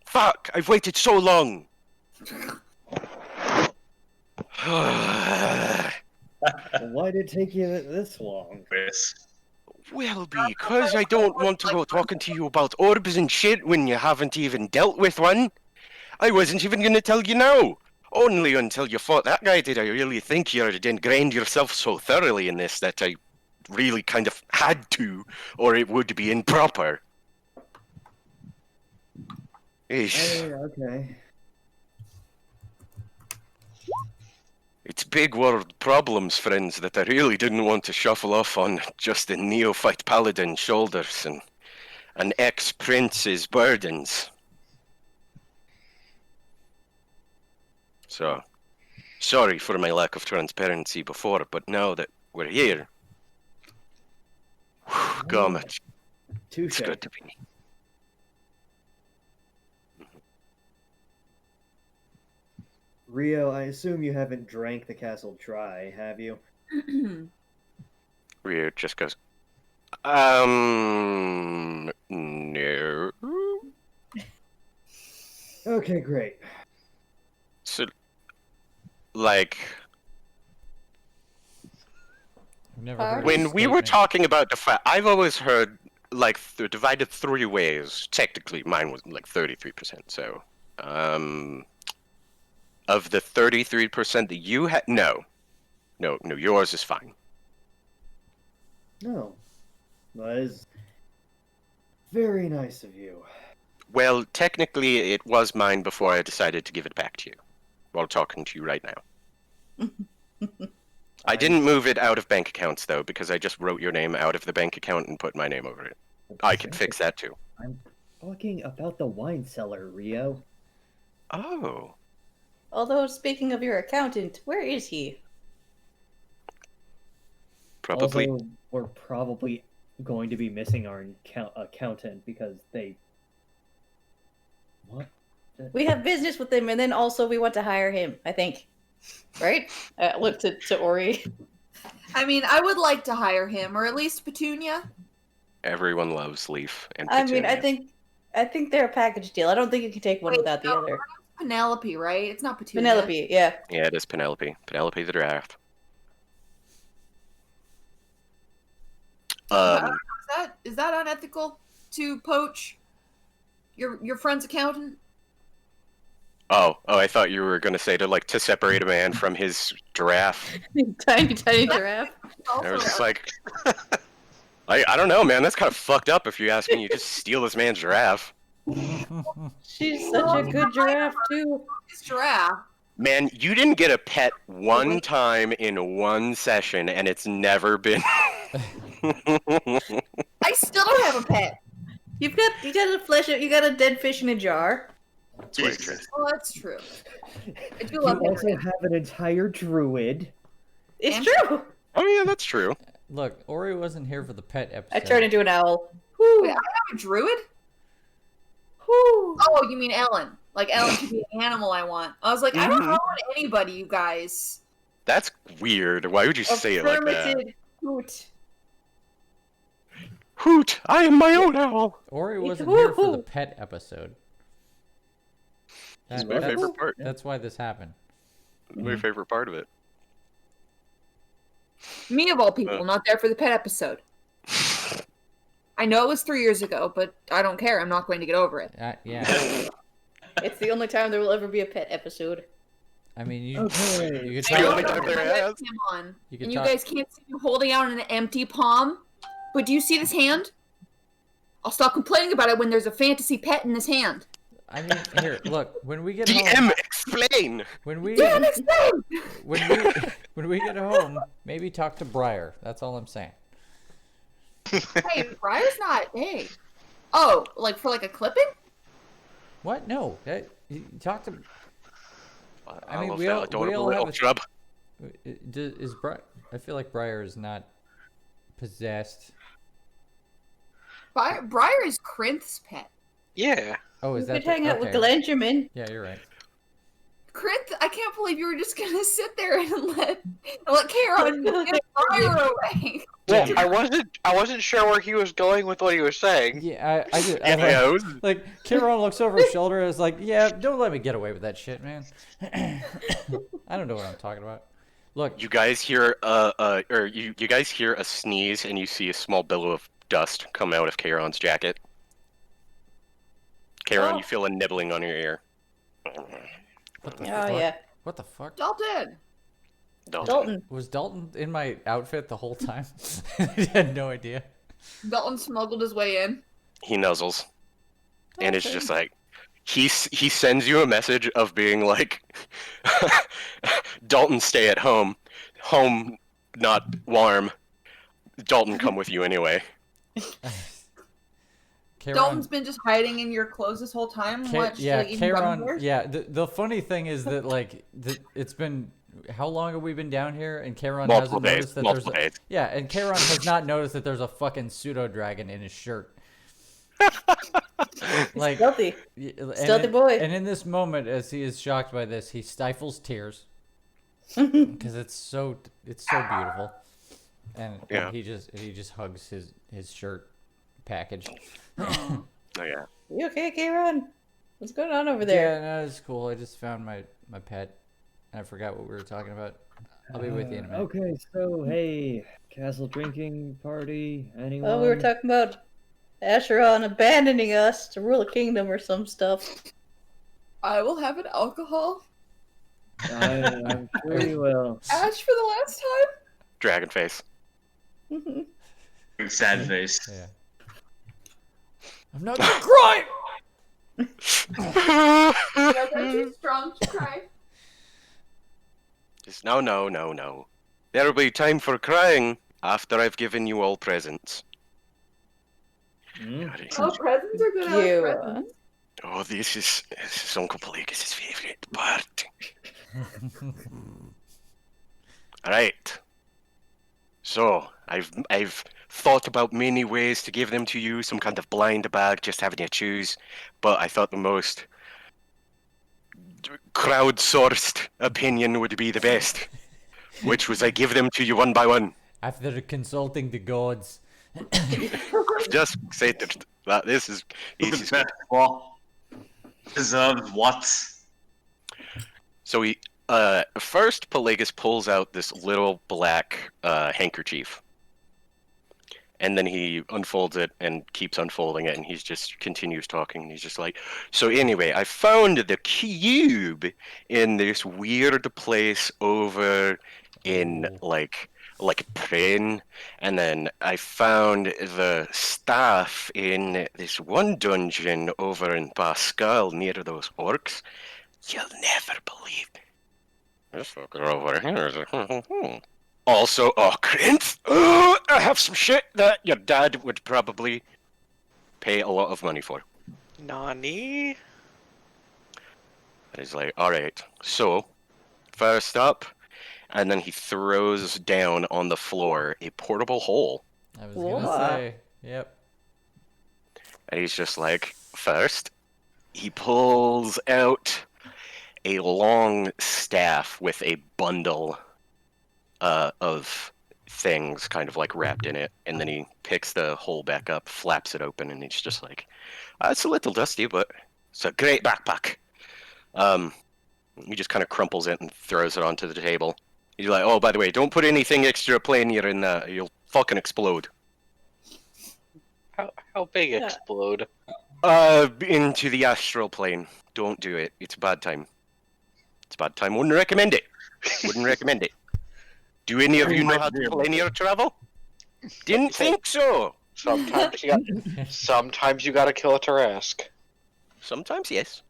Fuck, I've waited so long. Well, why did it take you this long? Chris. Well, because I don't want to go talking to you about orbs and shit when you haven't even dealt with one. I wasn't even going to tell you now. Only until you fought that guy did I really think you'd ingrained yourself so thoroughly in this that I really kind of had to, or it would be improper. Eesh. Okay. It's big world problems, friends, that I really didn't want to shuffle off on just a neophyte paladin's shoulders and an ex-prince's burdens. So, sorry for my lack of transparency before, but now that we're here, Gomet, Touche. it's good to be. Rio, I assume you haven't drank the castle dry, have you? Rio just goes, no. Okay, great. So, like, I've never When heard when this we were statement. talking about the fact, I've always heard, like, divided 3 ways. Technically, mine was, like, 33%, so, of the 33% that you had, no, yours is fine. No. That is very nice of you. Well, technically, it was mine before I decided to give it back to you, while talking to you right now. I didn't move it out of bank accounts, though, because I just wrote your name out of the bank account and put my name over it. I can fix that, too. I'm talking about the wine cellar, Rio. Oh. Although, speaking of your accountant, where is he? Probably. Also, we're probably going to be missing our accountant because they. What? We have business with him, and then also we want to hire him, I think. Right? Look to Ori. I mean, I would like to hire him, or at least Petunia. Everyone loves Leaf and I mean, Petunia. I think they're a package deal. I don't think you can take one Wait, without the no, other. Penelope, right? It's not Petunia. Penelope, yeah. Yeah, it is Penelope. Penelope the Draft. Is that unethical to poach your friend's accountant? Oh, I thought you were gonna say to separate a man from his giraffe. Tiny giraffe. I was just like, I don't know, man. That's kind of fucked up if you ask me. You just steal this man's giraffe. She's such a good giraffe, too. His giraffe. Man, you didn't get a pet one time in one session, and it's never been. I still don't have a pet. You got you got a dead fish in a jar. Jesus. Oh, that's true. I do You love also Henry. have an entire druid. It's And- true. Oh yeah, that's true. Look, Ori wasn't here for the pet episode. I turned into an owl. Whew. Wait, I have a druid? Whew. Oh, you mean Ellen. Like, Ellen could be an animal I want. I was like, I don't Mhm. own anybody, you guys. That's weird. Why would you say it like that? Affirmative hoot. Hoot! I am my own owl. Ori wasn't here for the Woohoo. pet episode. That's That- my that's, favorite part. that's why this happened. My favorite part of it. Me of all people, not there for the pet episode. I know it was 3 years ago, but I don't care. I'm not going to get over it. Yeah, It's the only time there will ever be a pet episode. I mean, you Okay. you could I know only talk, time I there have has. him on, You could and you talk- guys can't see me holding out an empty palm. But do you see this hand? I'll stop complaining about it when there's a fantasy pet in this hand. I mean, here, look. When we get home, DM, explain. when we Damn, explain! when we get home, maybe talk to Briar. That's all I'm saying. Hey, Briar's not. Hey. Oh, like for like a clipping? What? No. You talk to. I mean, love we that all- adorable we all little have a- shrub. Is Briar? I feel like Briar is not possessed. Briar is Krinth's pet. Yeah. Oh, We is could that hang out with okay. Galangerman. Yeah, you're right. Krinth, I can't believe you were just gonna sit there and let Charon get Briar away. Well, Yeah. I wasn't sure where he was going with what he was saying. Yeah, I just Yeah, it was- like Kieran looks over his shoulder and is like, "Yeah, don't let me get away with that shit, man." I don't know what I'm talking about. Look, You guys hear you guys hear a sneeze and you see a small billow of dust come out of Charon's jacket. Charon, Oh. you feel a nibbling on your ear. what the Oh, fuck? yeah. What the fuck? Dalton. Dalton. Was Dalton in my outfit the whole time? I had no idea. Dalton smuggled his way in. He nuzzles, and it's just like he sends you a message of being like, Dalton, stay at home, home not warm. Dalton, come with you anyway. Kieran, Dalton's been just hiding in your clothes this whole time. yeah, eating Kieran. gummy bears? Yeah, the funny thing is that like it's been how long have we been down here and Kieran Multiple hasn't days. noticed that Multiple there's days. yeah, and Kieran has not noticed that there's a fucking pseudo dragon in his shirt. Like Stealthy. and Stealthy boy. And in this moment, as he is shocked by this, he stifles tears because it's so beautiful, and Yeah. he just hugs his shirt package. Oh yeah. You okay, Kieran? What's going on over there? Yeah, no, it's cool. I just found my pet. I forgot what we were talking about. I'll be with you in a minute. Okay, so hey, castle drinking party. Anyone? Oh, we were talking about Acheron abandoning us to rule a kingdom or some stuff. I will have an alcohol. I'm sure you will. Ash for the last time. Dragon face. Sad face. Yeah. I'm not gonna cry. That's too strong to cry. Just no. There'll be time for crying after I've given you all presents. Hmm? God, Oh, presents are good. I like You, presents. Oh, this is Uncle Pelagus' favorite part. All right. So I've thought about many ways to give them to you, some kind of blind bag, just having you choose. But I thought the most crowdsourced opinion would be the best, which was I give them to you one by one. After consulting the gods. Just say that this is Who the easy. best well deserved what? So he first Pelagus pulls out this little black handkerchief. And then he unfolds it and keeps unfolding it, and he just continues talking. And he's just like, so anyway, I found the cube in this weird place over in like Prane, and then I found the staff in this one dungeon over in Pascal near those orcs. You'll never believe this fucker over here is a Also, Clint, I have some shit that your dad would probably pay a lot of money for. Nani? And he's like, alright, so, first up, and then he throws down on the floor a portable hole. I was gonna What? say, yep. And he's just like, first, he pulls out a long staff with a bundle of things kind of like wrapped in it, and then he picks the hole back up, flaps it open, and he's just like, it's a little dusty, but it's a great backpack. He just kind of crumples it and throws it onto the table. He's like, oh, by the way, don't put anything extra plane in there, you'll fucking explode. How big Yeah. explode? Into the astral plane. Don't do it. It's a bad time. It's a bad time. Wouldn't recommend it. Wouldn't recommend it. Do any of you know how to linear travel? Didn't think so. Sometimes you gotta kill a Tarask. Sometimes, yes.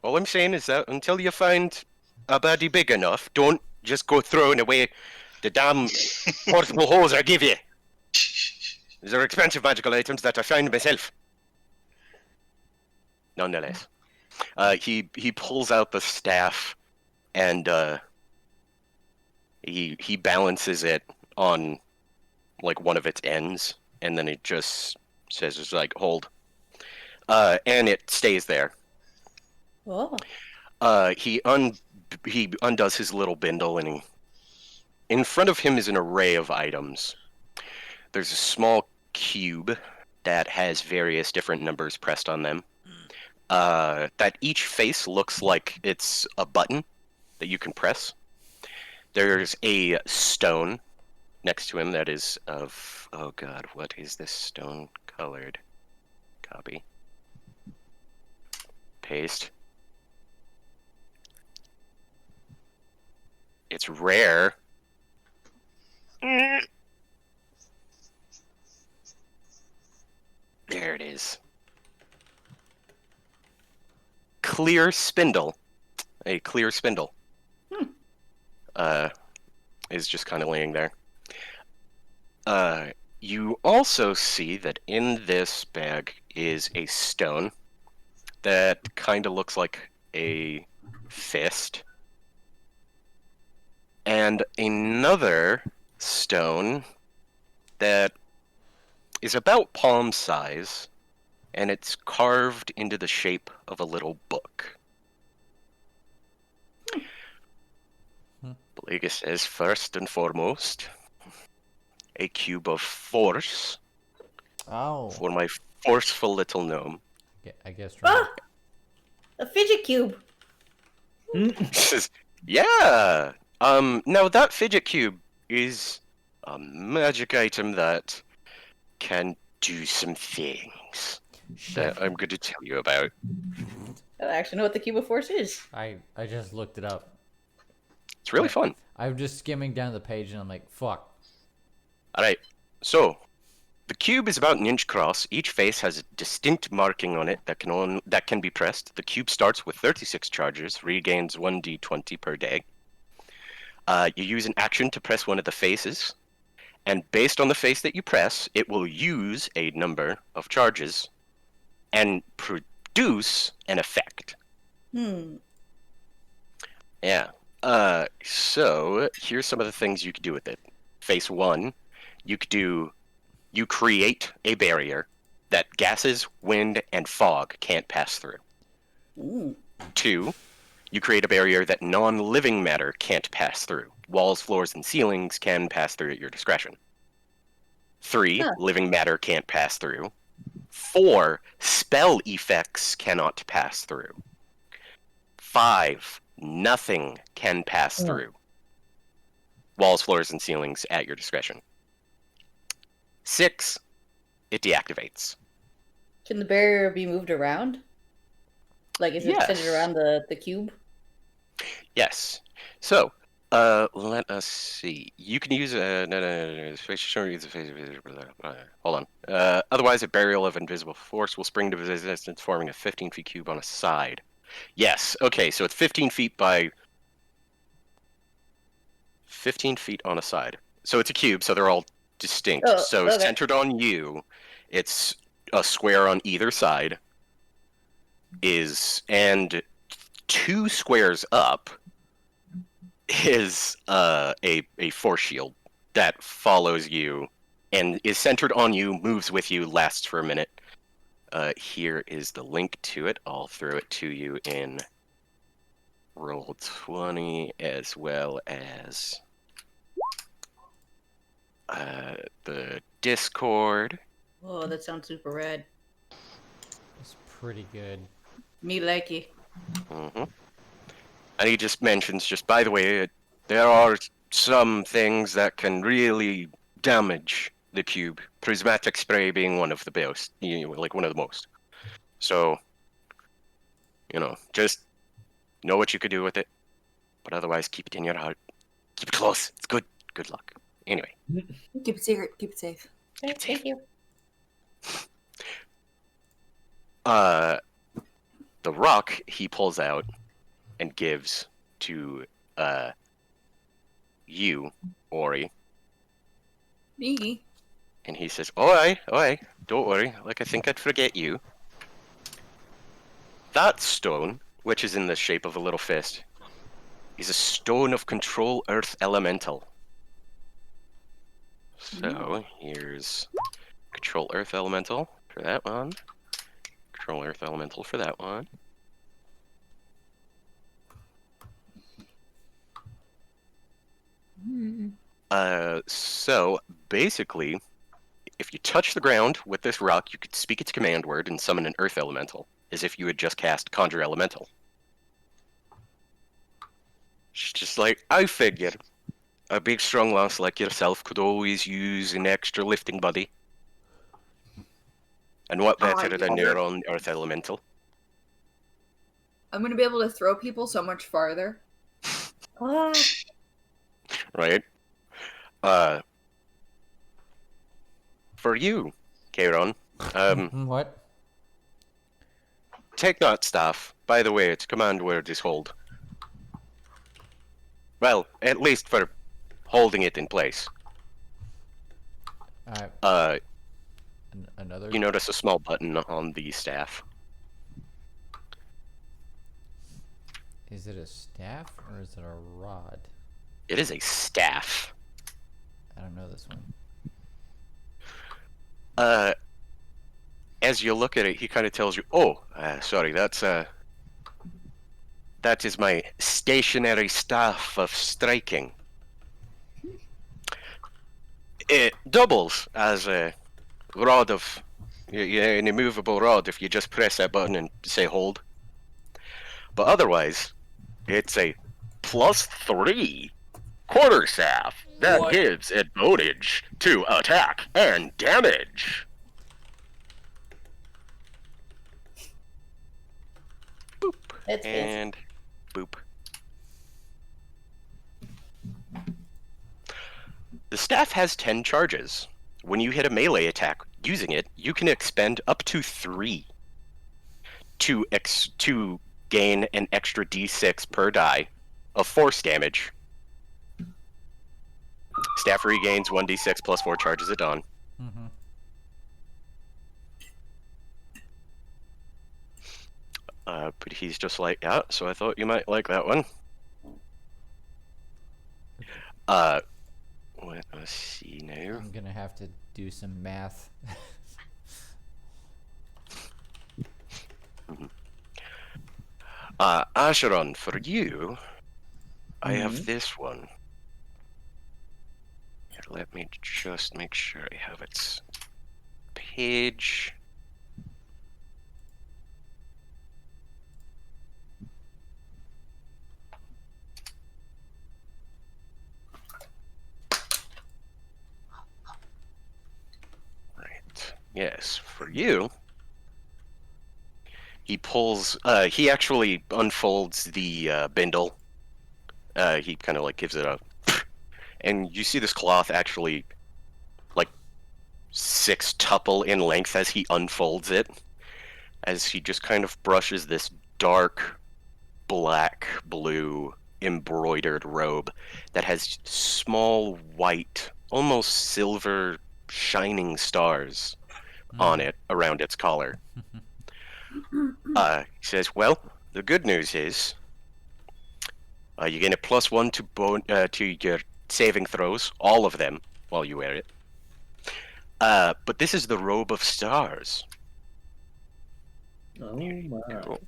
All I'm saying is that until you find a body big enough, don't just go throwing away the damn portable holes I give you. These are expensive magical items that I found myself. Nonetheless, he pulls out the staff and he balances it on like one of its ends, and then it just says, "It's like hold," and it stays there. Oh. He undoes his little bindle, and in front of him is an array of items. There's a small cube that has various different numbers pressed on them. That each face looks like it's a button that you can press. There's a stone next to him that is of, oh god, what is this stone colored? Copy. Paste. It's rare. There it is. Clear spindle. A clear spindle. Is just kind of laying there. You also see that in this bag is a stone that kind of looks like a fist. And another stone that is about palm size, and it's carved into the shape of a little book. Pelagus says, first and foremost, a cube of force Oh. for my forceful little gnome. I guess right. Ah! A fidget cube. Says, yeah. Now that fidget cube is a magic item that can do some things that I'm going to tell you about. I actually know what the cube of force is. I just looked it up. It's really fun. I'm just skimming down the page and I'm like, fuck. All right. So, the cube is about an inch across. Each face has a distinct marking on it that can be pressed. The cube starts with 36 charges, regains 1d20 per day. You use an action to press one of the faces, and based on the face that you press, it will use a number of charges and produce an effect. Hmm. Yeah. So here's some of the things you could do with it. Phase 1, you create a barrier that gases, wind, and fog can't pass through. Ooh. 2, you create a barrier that non-living matter can't pass through. Walls, floors, and ceilings can pass through at your discretion. 3, Huh. living matter can't pass through. 4, spell effects cannot pass through. 5, nothing can pass Oh. through. Walls, floors, and ceilings at your discretion. 6, it deactivates. Can the barrier be moved around? Like, is it Yes. centered around the cube? Yes. So, let us see. You can use hold on. Otherwise, a barrier of invisible force will spring to resistance, forming a 15 feet cube on a side. Yes. Okay. So it's 15 feet by 15 feet on a side. So it's a cube. So they're all distinct. Oh, so okay. centered on you, it's a square on either side. And 2 squares up is a force shield that follows you and is centered on you, moves with you, lasts for a minute. Here is the link to it. I'll throw it to you in Roll20 as well as the Discord. Oh, that sounds super rad. It's pretty good. Me likey. Mm-hmm. And he just mentions, just by the way, there are some things that can really damage the cube. Prismatic spray being one of the best, like one of the most. So, just know what you could do with it. But otherwise, keep it in your heart. Keep it close. It's good. Good luck. Anyway. Keep it secret. Keep it safe. Okay, thank you. The rock he pulls out and gives to you, Ori, Me. and he says, "Oi, don't worry. Like I think I'd forget you." That stone, which is in the shape of a little fist, is a stone of control earth elemental. So here's control earth elemental for that one. Control earth elemental for that one. So basically, if you touch the ground with this rock, you could speak its command word and summon an earth elemental, as if you had just cast conjure elemental. It's just like, I figured a big strong lass like yourself could always use an extra lifting buddy. And what better than your own earth elemental? I'm gonna be able to throw people so much farther. Ah, Right? For you, Kairon, What? take that staff. By the way, its command word is hold. Well, at least for holding it in place. Another. You notice a small button on the staff. Is it a staff or is it a rod? It is a staff. I don't know this one. As you look at it, he kind of tells you, "Oh, sorry, that is my stationary staff of striking. It doubles as a rod of, an immovable rod if you just press that button and say hold. But otherwise, it's a +3 quarterstaff that gives advantage to attack and damage." Boop. that's fancy. And boop. The staff has 10 charges. When you hit a melee attack using it, you can expend up to 3 to gain an extra d6 per die of force damage. Staff regains 1d6 plus 4 charges at dawn. Mm-hmm. But he's just like, yeah, so I thought you might like that one. Let's see now. I'm gonna have to do some math. Asheron, for you, I have Mhm. this one. Here, let me just make sure I have its page. Right. Yes, for you. He pulls. He actually unfolds the bindle. He kind of like gives it a, and you see this cloth actually, like, sextuple in length as he unfolds it, as he just kind of brushes this dark, black, blue embroidered robe that has small white, almost silver, shining stars on it around its collar. He says, "Well, the good news is, you gain a +1 to your saving throws, all of them, while you wear it. But this is the robe of stars. Oh my. Cool.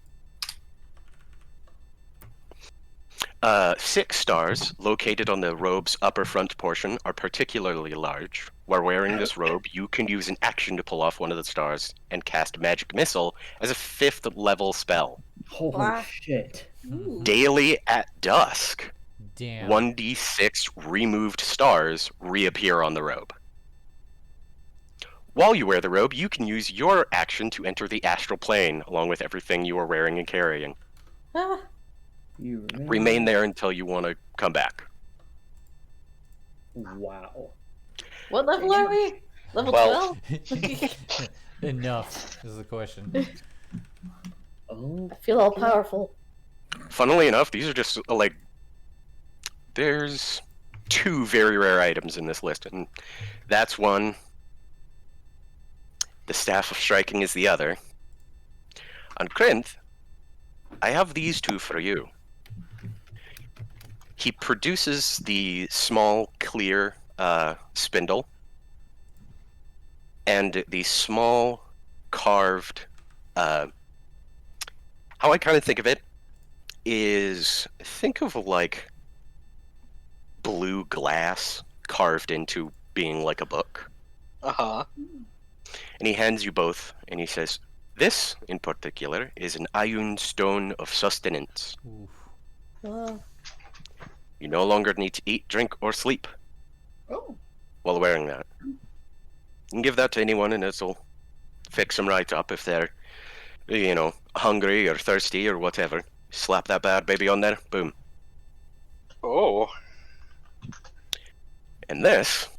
6 stars located on the robe's upper front portion are particularly large. While wearing this robe, you can use an action to pull off one of the stars and cast Magic Missile as a 5th level spell. Holy Wow. shit. Ooh. Daily at dusk, Damn. 1d6 removed stars reappear on the robe. While you wear the robe, you can use your action to enter the astral plane, along with everything you are wearing and carrying. Ah, You Remain there until you want to come back. Wow. what level are we? Level 12. 12? Enough is the question. Oh, I feel all powerful. Funnily enough, these are just, like, there's 2 very rare items in this list, and that's one. The Staff of Striking is the other. On Krinth, I have these 2 for you. He produces the small, clear spindle and the small, carved. How I kind of think of it is, think of like blue glass carved into being like a book. Uh-huh. And he hands you both, and he says, "This, in particular, is an Ioun Stone of Sustenance. Oof. Oh. You no longer need to eat, drink, or sleep Oh. while wearing that. You can give that to anyone, and it'll fix them right up if they're, hungry or thirsty or whatever. Slap that bad baby on there, boom. Oh. And this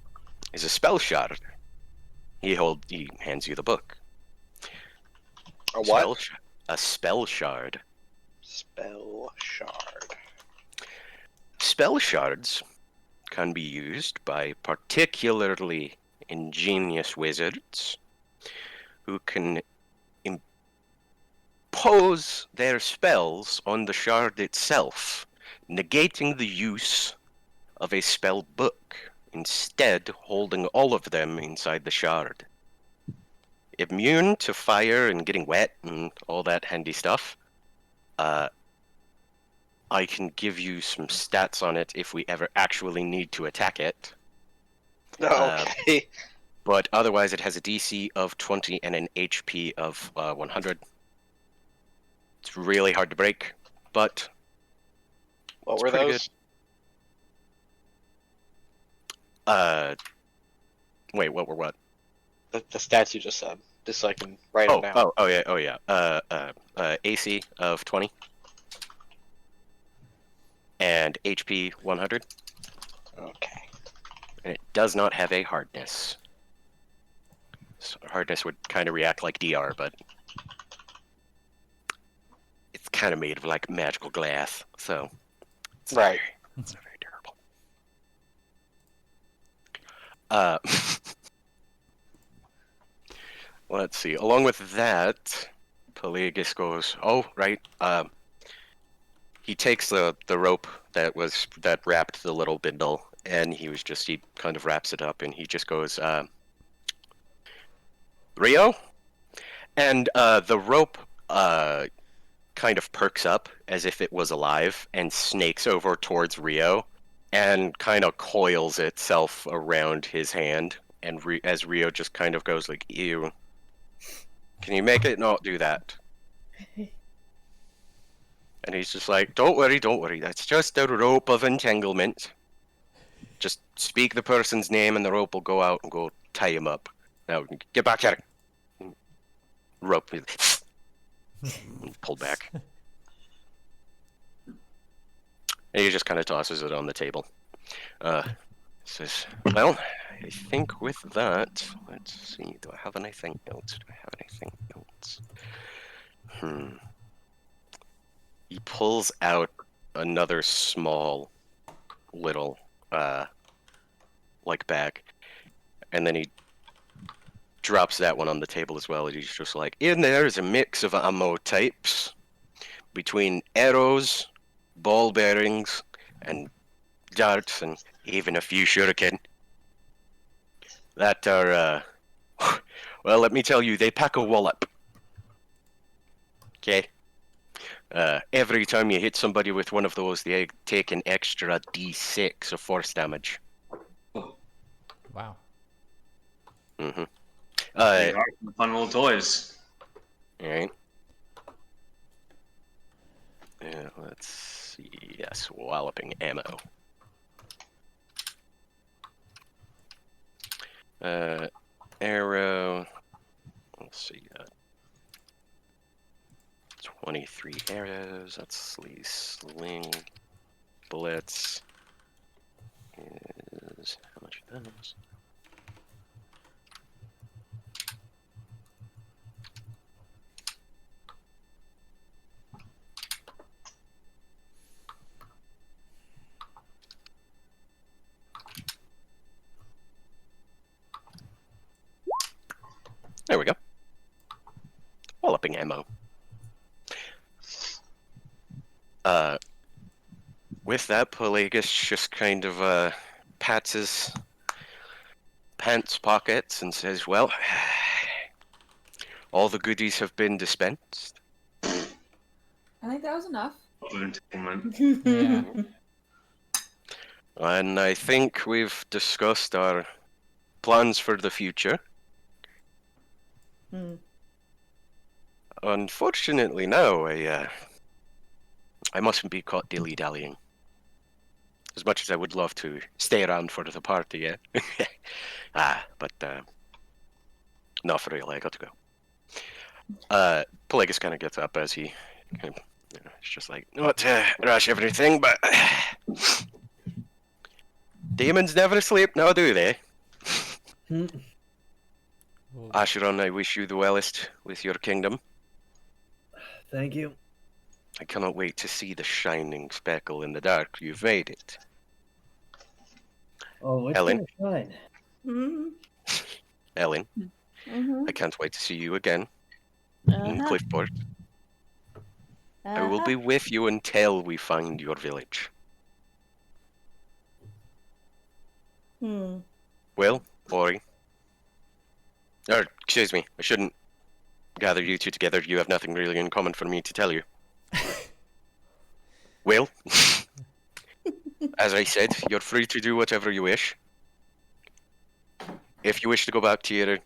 is a spell shard." He hands you the book. A what? A spell shard. Spell shard. Spell shards can be used by particularly ingenious wizards who can impose their spells on the shard itself, negating the use of a spell book, instead holding all of them inside the shard. Immune to fire and getting wet and all that handy stuff. I can give you some stats on it if we ever actually need to attack it. Okay. But otherwise, it has a DC of 20 and an HP of 100. It's really hard to break, but What it's were pretty those? wait, what were what? The stats you just said. Just so I can write them down. Oh yeah. AC of 20 and HP 100, Okay. and it does not have a hardness. So hardness would kind of react like DR, but it's kind of made of like magical glass, so it's not Right. it's not very durable. Let's see. Along with that, Pelagus goes, "Oh, right." He takes the rope that wrapped the little bindle, and he kind of wraps it up, and he just goes, "Rio," and the rope kind of perks up as if it was alive and snakes over towards Rio, and kind of coils itself around his hand, and as Rio just kind of goes like, "Ew, can you make it not do that?" And he's just like, don't worry, that's just a rope of entanglement. Just speak the person's name and the rope will go out and go tie him up. Now, get back here. Rope. Pull back. And he just kind of tosses it on the table. Says, well, I think with that, let's see, do I have anything else? He pulls out another small little like bag, and then he drops that one on the table as well, and he's just like, in there is a mix of ammo types between arrows, ball bearings, and darts, and even a few shuriken that are well, let me tell you, they pack a wallop. Okay. Every time you hit somebody with one of those, they take an extra D6 of force damage. Wow. Mm-hmm. They are fun little toys. Alright. Let's see. Yes, walloping ammo. Arrow. Let's see. 23 arrows. That's the sling. Bullets. Is how much of those? There we go. Walloping ammo. With that, Pelagus just kind of pats his pants pockets and says, well, all the goodies have been dispensed. I think that was enough. Yeah. And I think we've discussed our plans for the future. Unfortunately, now I mustn't be caught dilly-dallying. As much as I would love to stay around for the party, yeah. But not for real. I got to go. Pelagus kind of gets up as he kind of, it's just like, not to rush everything, but demons never sleep, now do they? Acheron, I wish you the wellest with your kingdom. Thank you. I cannot wait to see the shining speckle in the dark. You've made it. Oh, it's Ellen? gonna shine. Ellen, Mm-hmm. I can't wait to see you again in Cliffport. I will be with you until we find your village. Will, Ori. Or, excuse me, I shouldn't gather you two together. You have nothing really in common for me to tell you. Will, as I said, you're free to do whatever you wish. If you wish to go back to your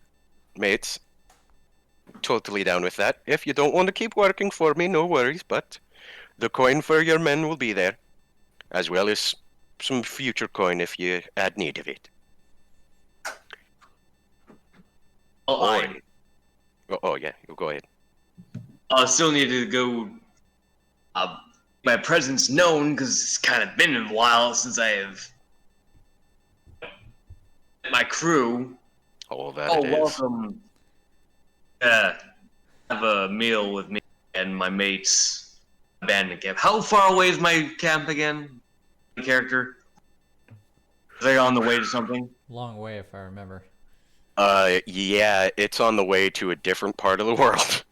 mates, totally down with that. If you don't want to keep working for me, no worries, but the coin for your men will be there, as well as some future coin if you had need of it. Well, Oh yeah, you go ahead. I still need to go. My presence known because it's kind of been a while since I have my crew. Oh, that it is. Welcome. Have a meal with me and my mates. Abandoned camp. How far away is my camp again? My character. Are they on the way to something? Long way, if I remember. Yeah, it's on the way to a different part of the world.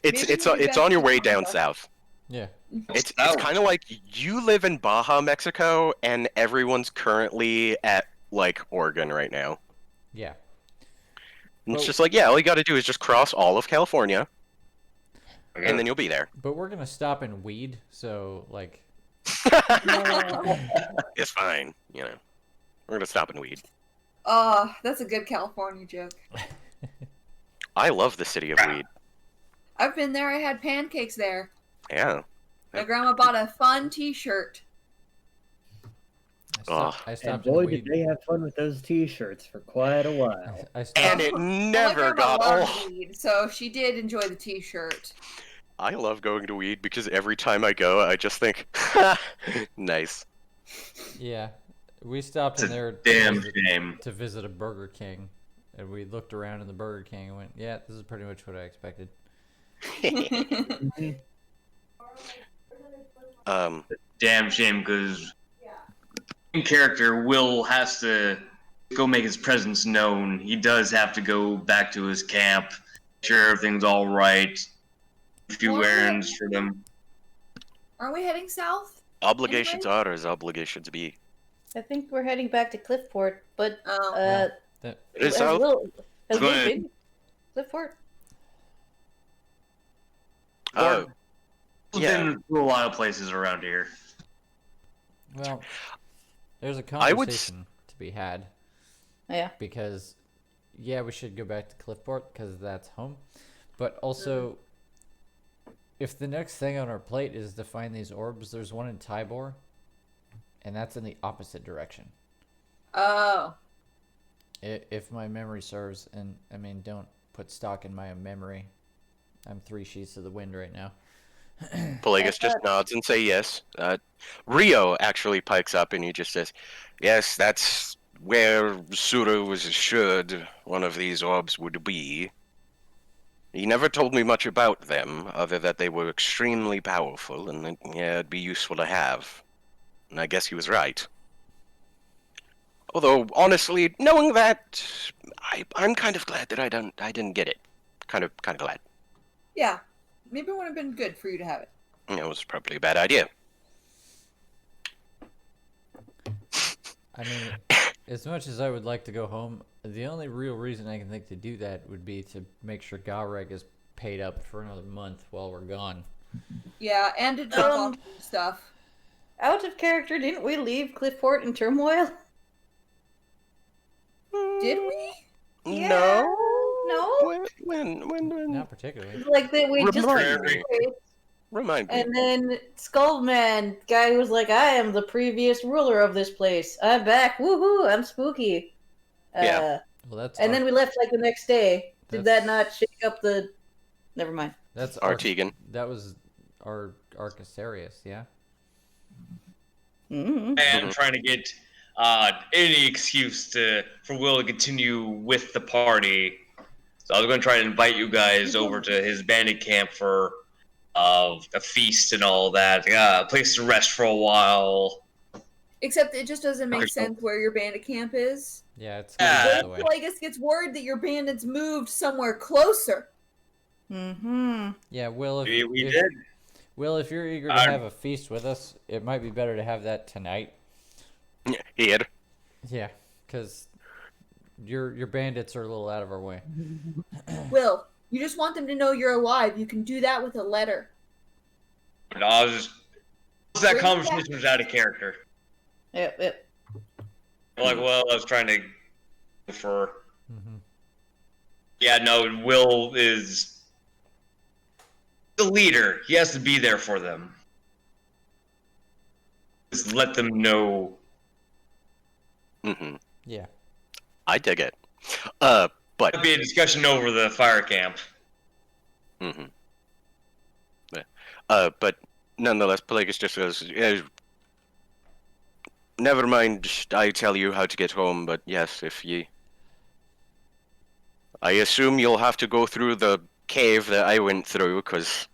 It's Maybe it's we do it's that on your to way Canada. down south. Yeah. It's South. kind of like you live in Baja, Mexico, and everyone's currently at like Oregon right now. Yeah. And it's Well- just like, yeah, all you got to do is just cross all of California, Okay. and then you'll be there. But we're gonna stop in Weed, so like, It's fine, you know. We're gonna stop in Weed. Oh, that's a good California joke. I love the city of Weed. I've been there. I had pancakes there. Yeah. My grandma bought a fun T-shirt. I And stopped in boy, Weed. did they have fun with those T-shirts for quite a while. I stopped. And it Well, my never grandma got loved old. weed, so she did enjoy the T-shirt. I love going to Weed because every time I go, I just think, nice. Yeah, we stopped It's in a there damn shame. to visit a Burger King, and we looked around in the Burger King and went, "Yeah, this is pretty much what I expected." Damn shame because in character Will has to go make his presence known. He does have to go back to his camp, sure everything's all right, a few Well, errands for them. Aren't we heading south? Obligations are as obligations be. I think we're heading back to Cliffport, but Oh. That, It is has south. Will Go ahead. been to Cliffport? Oh, We've yeah. been to a lot of places around here. well, there's a I would conversation to be had Yeah. because, yeah, we should go back to Cliffport because that's home, but also, if the next thing on our plate is to find these orbs, there's one in Tybor, and that's in the opposite direction. Oh. If my memory serves, and I mean, don't put stock in my memory. I'm 3 sheets to the wind right now. Pelagus just nods and say yes. Rio actually pikes up and he just says, "Yes, that's where Suru was assured one of these orbs would be. He never told me much about them, other that they were extremely powerful and that, yeah, it'd be useful to have. And I guess he was right. Although, honestly, knowing that, I'm kind of glad that I didn't get it. Kind of glad. Yeah. Maybe it would have been good for you to have it. It was probably a bad idea. I mean, as much as I would like to go home, the only real reason I can think to do that would be to make sure Galreg is paid up for another month while we're gone. Yeah, and to drop off stuff. Out of character, didn't we leave Cliffport in turmoil? Did we? Yeah. No. No? When? Not particularly. Like that we just Remind me. Remind me. and then Skullman guy was like, "I am the previous ruler of this place. I'm back. Woohoo! I'm spooky." Yeah. Well, that's And then we left like the next day. Did That's- that not shake up the? Never mind. that's Artegan. That was our Arcasarius, yeah. Mm-hmm. And trying to get any excuse for Will to continue with the party. So I was going to try to invite you guys over to his bandit camp for a feast and all that. A place to rest for a while. Except it just doesn't make Okay. sense where your bandit camp is. Yeah, it's Yeah. the way. Plagueis gets word that your bandits moved somewhere closer. Mm-hmm. Yeah, Will, if, We if, did. Will, if you're eager to I- have a feast with us, it might be better to have that tonight. He had. Yeah, because your bandits are a little out of our way. Will, you just want them to know you're alive. You can do that with a letter. But I was just. That Bring conversation was out of character. Yep. Like, well, I was trying to. For. Hmm. Yeah, no, Will is. The leader. He has to be there for them. Just let them know. Mm-hmm. Yeah. I dig it. But. There'll be a discussion over the fire camp. Mm-hmm. But nonetheless, Pelagus just says, "Never mind. I tell you how to get home. But yes, if ye, I assume you'll have to go through the cave that I went through, cause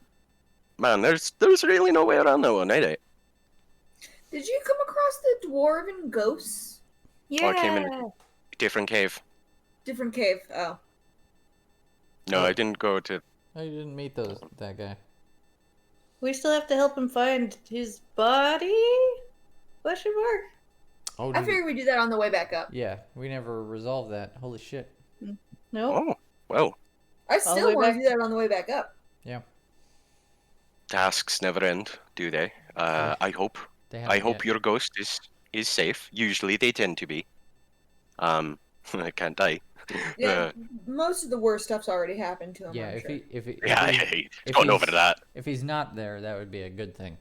man, there's really no way around that one, eh? Did you come across the dwarven ghosts? I came in- Different cave. Different cave. Oh. No, I didn't go to Oh, you didn't meet that guy. We still have to help him find his body? Question mark? Oh, I figured we'd do that on the way back up. yeah, we never resolved that. Holy shit. Nope. Oh, well, I the still way want to back. do that on the way back up. Yeah. tasks never end, do they? I hope. They I haven't hope yet. your ghost is safe. Usually they tend to be. I can't die. Yeah, most of the worst stuff's already happened to him. Yeah, I'm if sure. he if he Yeah, if, he, he's if gone he's- over that. if he's not there, that would be a good thing.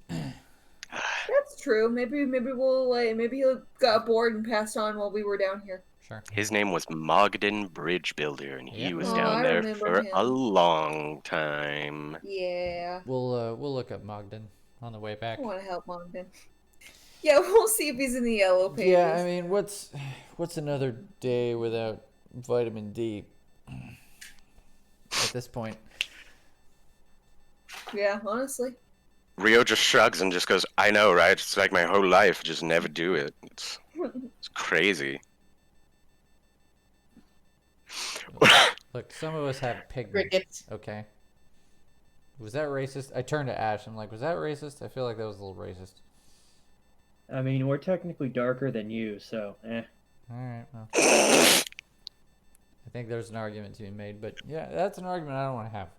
That's true. Maybe we'll maybe he got bored and passed on while we were down here. Sure. His name was Mogden Bridge Builder, and he Yeah. was Oh, down I there remember for him. a long time. Yeah, We'll look up Mogden on the way I back. want to help Moncton. Yeah, we'll see if he's in the yellow pages. Yeah, I mean, what's another day without vitamin D? At this point. Yeah, honestly. Rio just shrugs and just goes, "I know, right? It's like my whole life. Just never do it. It's crazy." Look, some of us have pig. Crickets. Okay. Was that racist? I turned to Ash. I'm like, was that racist? I feel like that was a little racist. I mean, we're technically darker than you, so All right. Well, I think there's an argument to be made, but yeah, that's an argument I don't want to have.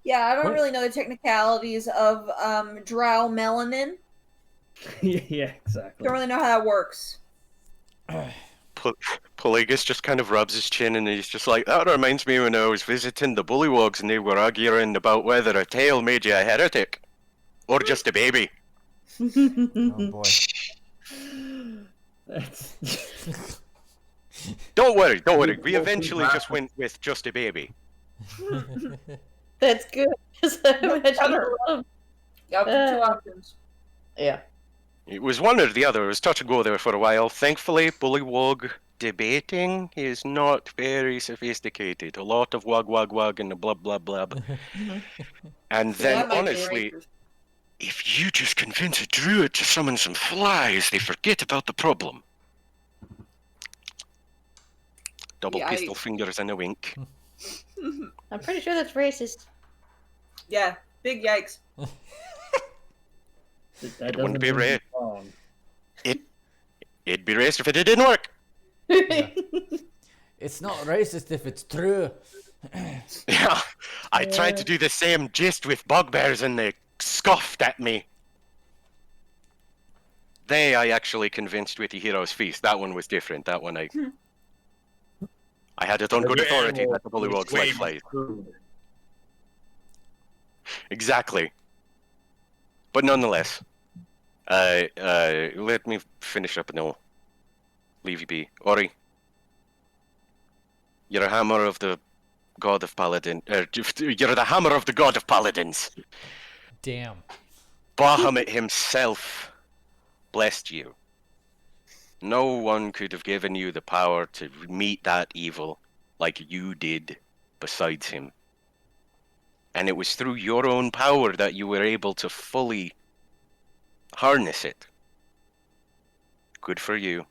Yeah, I don't What? really know the technicalities of drow melanin. yeah, exactly. Don't really know how that works. Polygus just kind of rubs his chin and he's just like, "That reminds me when I was visiting the Bullywogs and they were arguing about whether a tail made you a heretic or just a baby." Oh boy. That's Don't worry. We Well, eventually wow. just went with just a baby. That's good. 'cause I imagine a lot of- Yeah, two options. Yeah. It was one or the other. It was touch and go there for a while. Thankfully, Bullywog debating is not very sophisticated. A lot of wag and blub blub blub. And then, That might be honestly, racist. if you just convince a druid to summon some flies, they forget about the problem. Double Yikes. pistol fingers and a wink. I'm pretty sure that's racist. Yeah, big yikes. that It wouldn't doesn't be mean rare. you're wrong. It'd be racist if it didn't work. It's not racist if it's true. Yeah, I tried to do the same just with bugbears and they scoffed at me. I actually convinced with the Hero's Feast. That one was different. That one I had it on good authority that the Bullywogs like flies. Exactly. But nonetheless, let me finish up and I'll leave you be. Ori, you're a hammer of the god of paladin. You're the hammer of the god of paladins. Damn. Bahamut himself blessed you. No one could have given you the power to meet that evil like you did besides him. And it was through your own power that you were able to fully harness it. Good for you.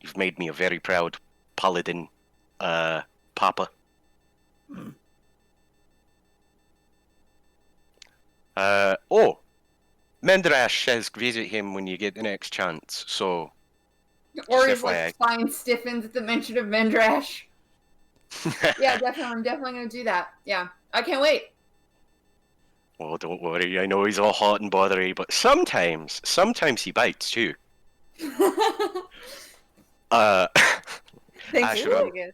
You've made me a very proud paladin, papa. Mendrash says visit him when you get the next chance, so... Or Just his like spine stiffens at the mention of Mendrash. Yeah, definitely. I'm definitely gonna do that. Yeah, I can't wait. Well, don't worry, I know he's all hot and bothery, but sometimes he bites too. Thanks, Asheron. I guess.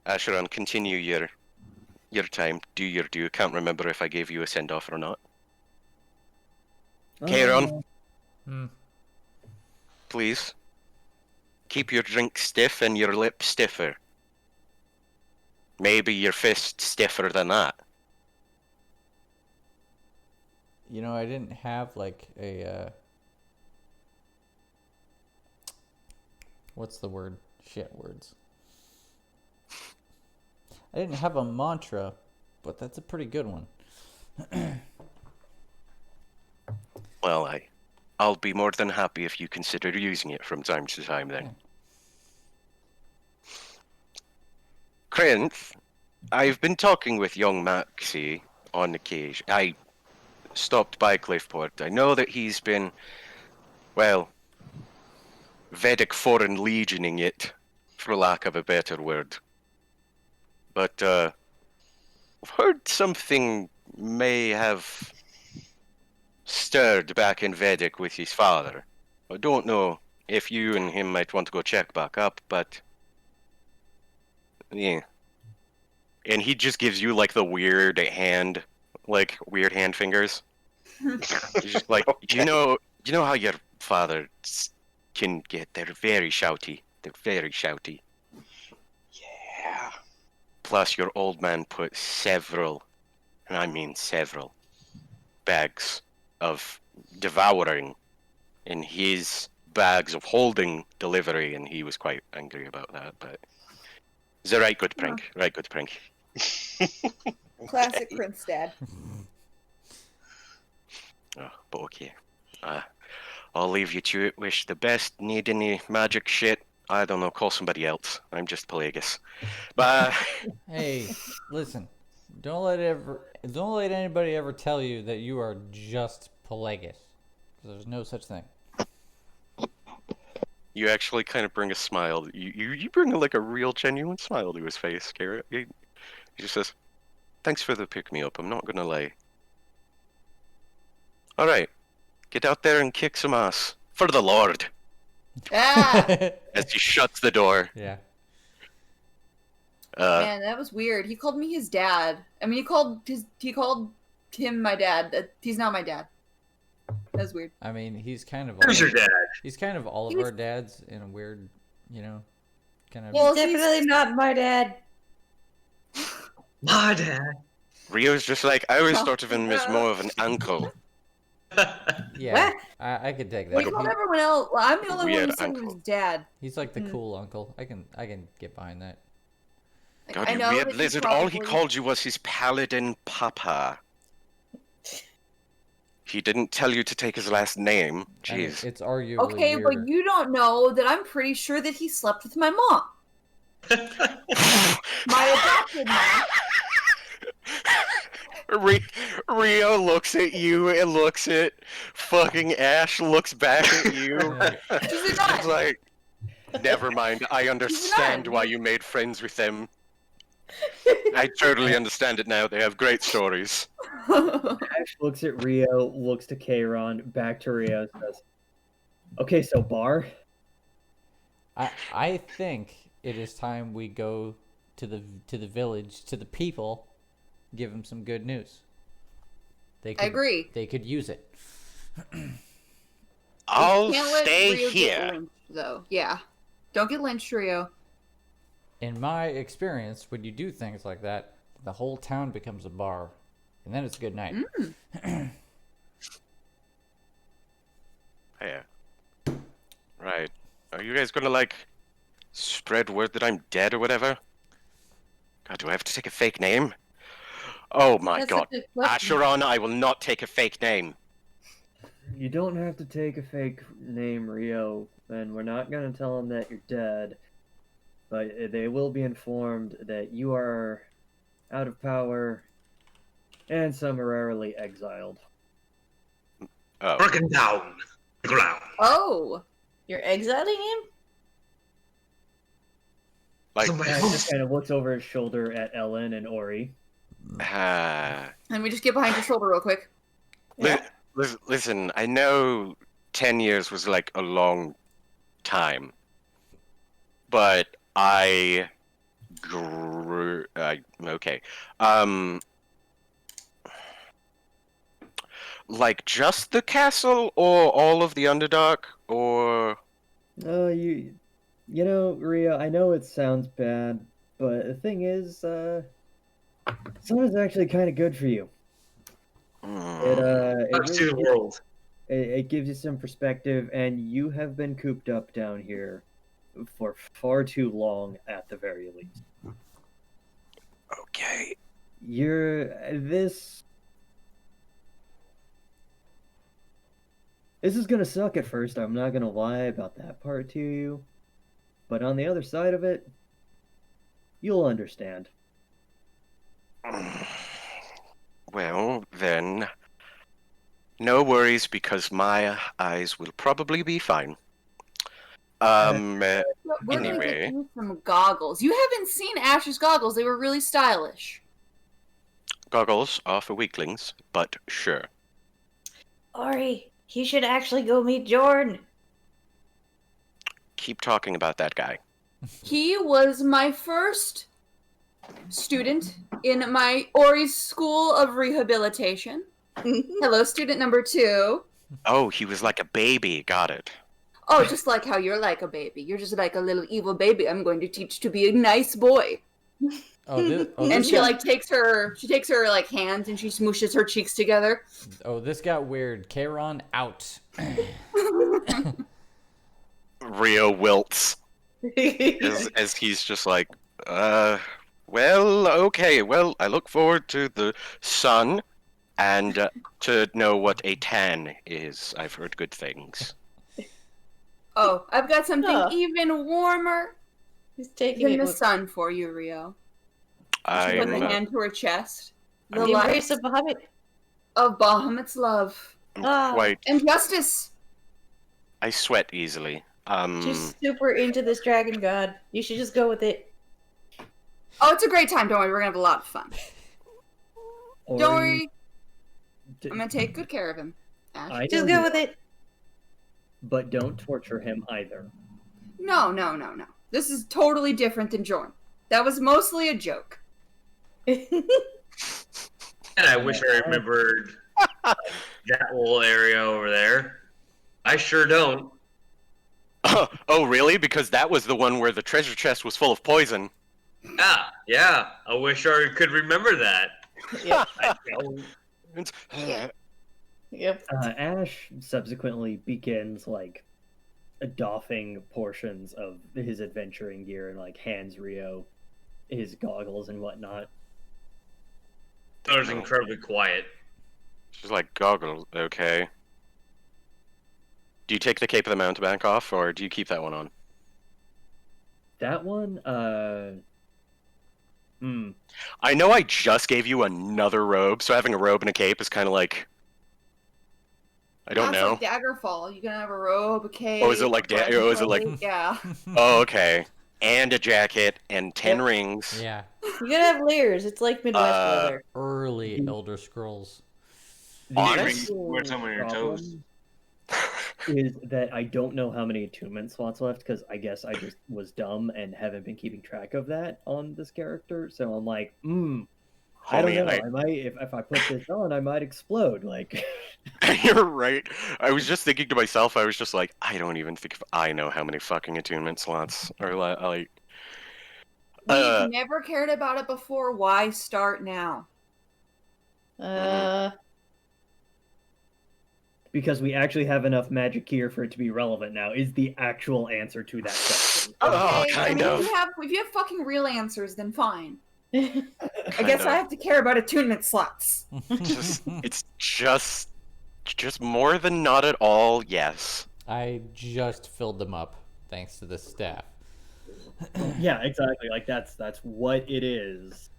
Asheron, continue your time. Do your due. Can't remember if I gave you a send off or not. Kieran, Hmm. please. Keep your drink stiff and your lip stiffer. Maybe your fist stiffer than that. You know, I didn't have like a what's the word? Shit words. I didn't have a mantra, but that's a pretty good one. Well, I'll be more than happy if you consider using it from time to time then. Crinth, I've been talking with young Maxie on occasion. I stopped by Cliffport. I know that he's been, well, Vedic Foreign Legioning it, for lack of a better word. But, I've heard something may have stirred back in Vedic with his father. I don't know if you and him might want to go check back up, but... Yeah. And he just gives you, like, the weird hand, like, weird hand fingers. He's just like, you know how your father can get, they're very shouty. They're very shouty. Yeah. Plus, your old man put several, and I mean several, bags of devouring in his bags of holding delivery, and he was quite angry about that, but it's a right good prank. Right good prank. Classic Prince Dad. Oh, but okay. I'll leave you to it. Wish the best. Need any magic shit? I don't know. Call somebody else. I'm just Pelagus. But Hey, listen. Don't let anybody ever tell you that you are just Pelagus. 'Cause there's no such thing. you actually kind of bring a smile. You bring like a real genuine smile to his face, Garrett. He just says, "Thanks for the pick me up. I'm not gonna lie." All right, get out there and kick some ass for the Lord. Ah, As he shuts the door. Yeah. man, that was weird. He called me his dad. I mean, he called him my dad. He's not my dad. That's weird. I mean, he's kind of Who's your dad? he's kind of all He of was- our dads in a weird, kind of. Well, Definitely not my dad. My dad. Rio's just like, I always Oh. thought of him as more of an uncle. Yeah, What? I could take that. We called everyone else. Well, I'm the only one Weird who said he was uncle. his dad. He's like the Hmm. cool uncle. I can get behind that. Like, God, I you know weird that lizard. All he probably- called you was his paladin papa. He didn't tell you to take his last name. I mean, Jeez. it's arguably Okay, weirder. but you don't know that I'm pretty sure that he slept with my mom. My adopted mom. Rio looks at you and looks at fucking Ash, looks back at you. Yeah. She's a nun. It's like, never mind. I understand nun. why you made friends with them. I totally understand it now. They have great stories. Ash looks at Rio, looks to Kairon, back to Rio, says, "Okay, so Bar, I think it is time we go to the village, to the people, give them some good news. They could, I agree. They could use it. I'll Can't let stay Rio get here. lynched, though. Yeah. Don't get lynched, Rio. In my experience, when you do things like that, the whole town becomes a bar, and then it's a good night. Yeah. Right. Are you guys gonna like spread word that I'm dead or whatever? God, do I have to take a fake name? Oh my That's god. a good question. Asheron, I will not take a fake name. you don't have to take a fake name, Rio, and we're not gonna tell them that you're dead, but they will be informed that you are out of power and summarily exiled." Oh. Broken down. The ground. Oh. You're exiling him? Like, Somebody Ash else. just kind of looks over his shoulder at Ellen and Ori. Let me just get behind your shoulder real quick. Listen, I know 10 years was like a long time, but I grew. Okay. Like just the castle or all of the Underdark or. You know, Rio, I know it sounds bad, but the thing is, some is actually kind of good for you. It Up to the really world. it gives you some perspective, and you have been cooped up down here for far too long, at the very least. Okay. This is gonna suck at first. I'm not gonna lie about that part to you, but on the other side of it, you'll understand. Well, then, no worries because my eyes will probably be fine. We're gonna Anyway. get you some goggles. You haven't seen Ash's goggles. They were really stylish. Goggles are for weaklings, but sure. Ori, he should actually go meet Jordan. Keep talking about that guy. He was my first student in my Ori's School of Rehabilitation. Hello, student number 2. Oh, he was like a baby. Got it. Oh, just like how you're like a baby. You're just like a little evil baby. I'm going to teach to be a nice boy. Oh, And she like takes her like hands and she smooshes her cheeks together. this got weird. Kairon out. Rio wilts as he's just like, well, okay. Well, I look forward to the sun and to know what a tan is. I've heard good things. Oh, I've got something Oh. even warmer He's taking than it the with sun for you, Rio. She puts a I'm hand to her chest. The the light embrace of Bahamut. of Bahamut's love Oh. quite. and justice. I sweat easily. She's super into this dragon god. You should just go with it. Oh, it's a great time. Don't worry, we're gonna have a lot of fun. Don't worry, I'm gonna take good care of him. Ash. I Just know go you with are, it. but don't torture him either. No. This is totally different than Jorn. That was mostly a joke. And I wish I remembered that little area over there. I sure don't. Oh, really? Because that was the one where the treasure chest was full of poison. Yeah. I wish I could remember that. Yep. I don't. Yep. Ash subsequently begins like doffing portions of his adventuring gear and like hands Rio his goggles and whatnot. That was incredibly quiet. She's like, goggles, okay. Do you take the Cape of the Mountebank off, or do you keep that one on? That one, I know I just gave you another robe, so having a robe and a cape is kind of like... I don't know. It's like Daggerfall. You can have a robe, a cape. Oh, is it like oh, is it like... Yeah. Oh, okay. And a jacket, and 10 rings. Yeah. You gotta have layers. It's like Midwest weather. Early Elder Scrolls. the Honest? actual Wear some on your toes. problem is that I don't know how many attunement slots left because I guess I just was dumb and haven't been keeping track of that on this character. So I'm like, I don't know. I might if I put this on, I might explode. Like, You're right. I was just thinking to myself, I was just like, I don't even think if I know how many fucking attunement slots are like... We've never cared about it before. Why start now? because we actually have enough magic here for it to be relevant now is the actual answer to that question. Oh, Okay, kind I mean, of. if you have fucking real answers, then fine. I Kind guess of. I have to care about attunement slots. It's just more than not at all, yes. I just filled them up thanks to the staff. Yeah, exactly. Like that's what it is,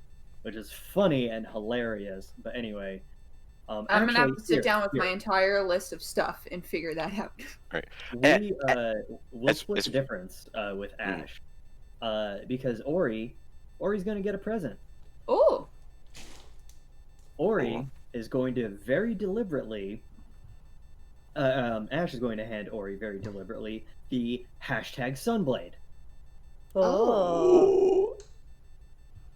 which is funny and hilarious. But anyway, I'm gonna have actually, to sit here, down with here. my entire list of stuff and figure that out. We'll as- split as- the difference with Ash, because Ori's gonna get a present. Oh, Ori is going to very deliberately. Ash is going to hand Ori very deliberately the hashtag Sunblade. Oh.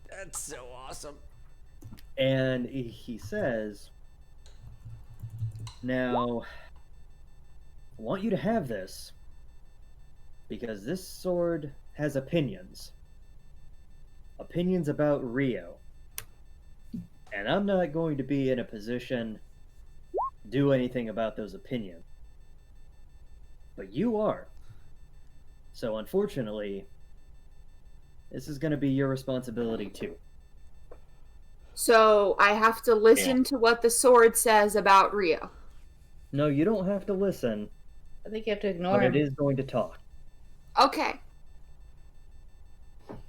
That's so awesome. And he says, now, I want you to have this because this sword has opinions. Opinions about Rio. And I'm not going to be in a position to do anything about those opinions. But you are. So unfortunately, this is going to be your responsibility too. so I have to listen to what the sword says about Rio. No, you don't have to listen, I think you have to ignore but him. it is going to talk. Okay.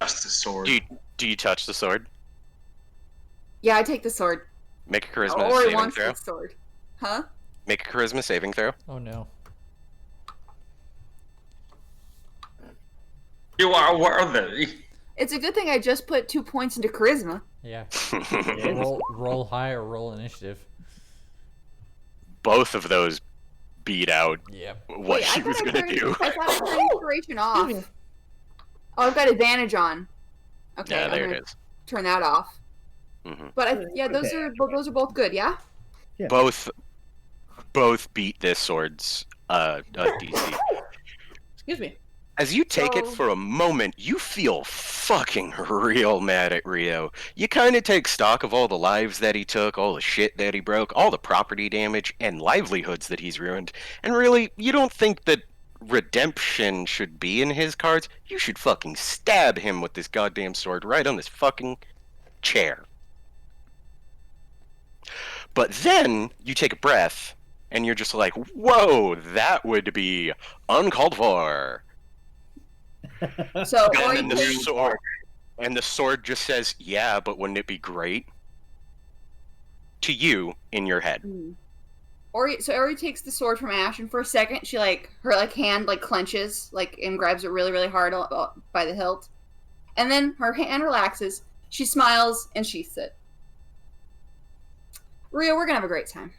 Just the sword. Do you touch the sword? Yeah, I take the sword. Make a charisma Ori saving wants throw. the sword. Huh? Make a charisma saving throw. Oh no. You are worthy. It's a good thing I just put 2 points into charisma. Yeah. Yeah. Roll high or roll initiative. Both of those beat out Yeah. what Wait, she I was thought gonna do. I thought I turned inspiration off. Oh, I've got advantage on. Okay, Yeah, I'm there gonna it is. turn that off. Mhm. But those Okay. are both good. Yeah. Both beat this sword's DC. Excuse me. As you take it So- for a moment, you feel fucking real mad at Rio. You kind of take stock of all the lives that he took, all the shit that he broke, all the property damage and livelihoods that he's ruined, and really, you don't think that redemption should be in his cards. You should fucking stab him with this goddamn sword right on this fucking chair. But then you take a breath and you're just like, whoa, that would be uncalled for. So And Ori then the takes, sword, and the sword just says, "Yeah, but wouldn't it be great?" To you in your head. Ori takes the sword from Ash, and for a second, she her hand clenches and grabs it really really hard by the hilt, and then her hand relaxes. She smiles and sheaths it. Rio, we're gonna have a great time.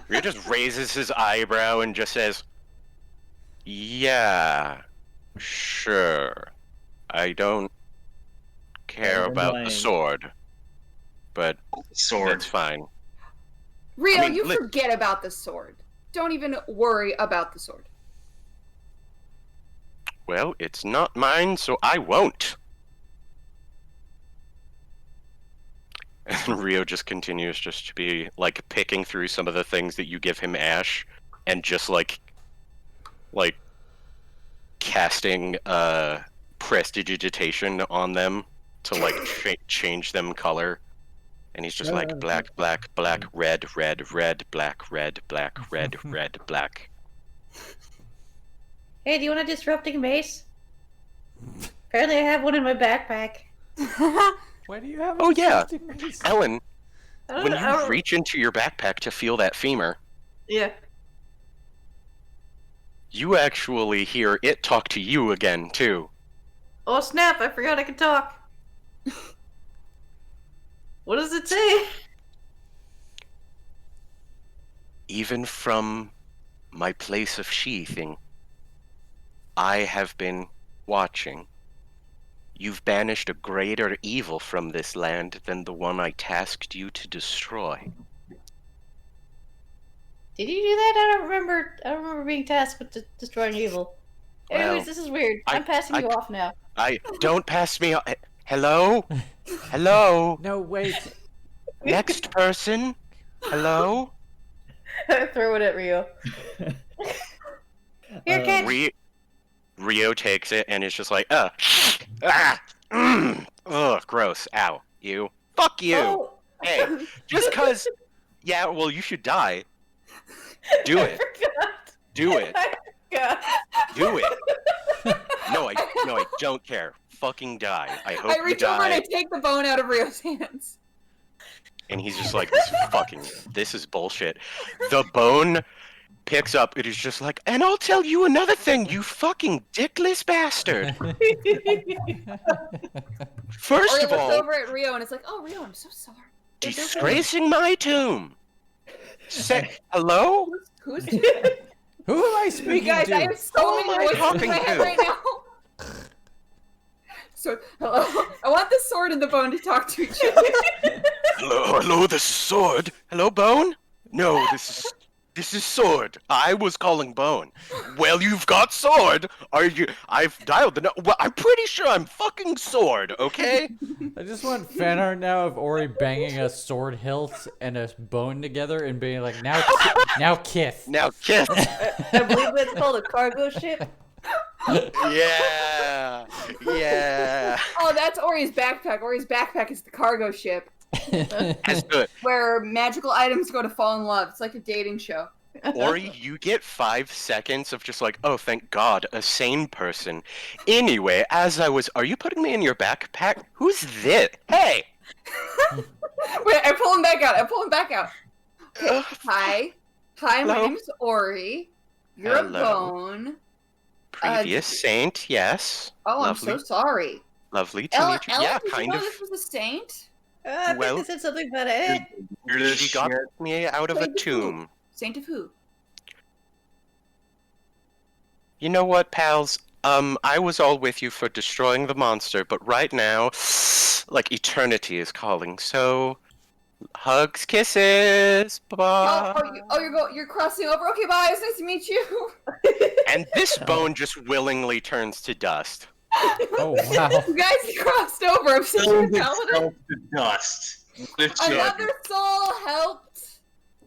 Rio just raises his eyebrow and just says, "Yeah, sure. I don't care I'm about lying. the sword, but Sword. that's fine." Rio, I mean, you li- forget about the sword. Don't even worry about the sword. Well, it's not mine, so I won't. And Rio just continues just to be picking through some of the things that you give him, Ash, and just like casting prestidigitation on them to change them color. And he's just like black, black, black, red, red, red, black, red, black, red, red, black. Hey, do you want a disrupting mace? Apparently, I have one in my backpack. Why do you have? Oh, a yeah. disgusting mace? Ellen, I don't when know, I you don't- reach into your backpack to feel that femur, Yeah. you actually hear it talk to you again, too. Oh snap! I forgot I could talk. What does it say? Even from my place of sheathing, I have been watching. You've banished a greater evil from this land than the one I tasked you to destroy. Did you do that? I don't remember. I don't remember being tasked with destroying evil. Anyways, Well, this is weird. I'm passing I- you off now. Don't pass me. Hello? Hello? No, wait. Next person? Hello? Throw it at Rio. Here, kid. Rio takes it and is just like, ugh, gross, ow, you, fuck you. Oh. Hey, just cause, yeah, well, you should die. Do it, I forgot. do it, I forgot. do it. No, I don't care. Fucking die. I hope I you reach over and I die. take the bone out of Rio's hands. And he's just like, this is bullshit. The bone picks up, it is just like, and I'll tell you another thing, you fucking dickless bastard. First Ori of looks all, over at Rio and it's like, oh, Rio, I'm so sorry. disgracing my tomb. Hello? Who's Who am I You speaking guys, to? I have so Who am I many voices in talking my head to? right now. So, hello. I want the sword and the bone to talk to each other. Hello, this is Sword. Hello, Bone? No, this is Sword. I was calling Bone. Well, you've got Sword. I've dialed the well, I'm pretty sure I'm fucking Sword, okay? I just want fan art now of Ori banging a sword hilt and a bone together and being like, now kiss. Now kiss. I believe it's called a cargo ship. Yeah. Yeah. Oh, that's Ori's backpack. Ori's backpack is the cargo ship That's good. where magical items go to fall in love. It's like a dating show. Ori, you get 5 seconds of just like, oh, thank God, a sane person. Anyway, are you putting me in your backpack? Who's this? Hey! Wait, I pull him back out. Okay, hi, my Hello. name is Ori. You're a Hello. bone. Previous saint, yes. Oh, Lovely. I'm so sorry. Lovely to Ellen, meet you. Ellen, Yeah, did you kind know of. this was a saint? I Well- think they said something about it. Weirdest She got shit. me out of a Wait, who? tomb. Saint of who? You know what, pals? I was all with you for destroying the monster, but right now, like, eternity is calling, so... Hugs, kisses, bye-bye. You're crossing over. Okay, bye. It's nice to meet you. And this bone just willingly turns to dust. Oh wow. You guys crossed over. I'm such a Sold paladin. itself to dust. What a shit. Another soul helped.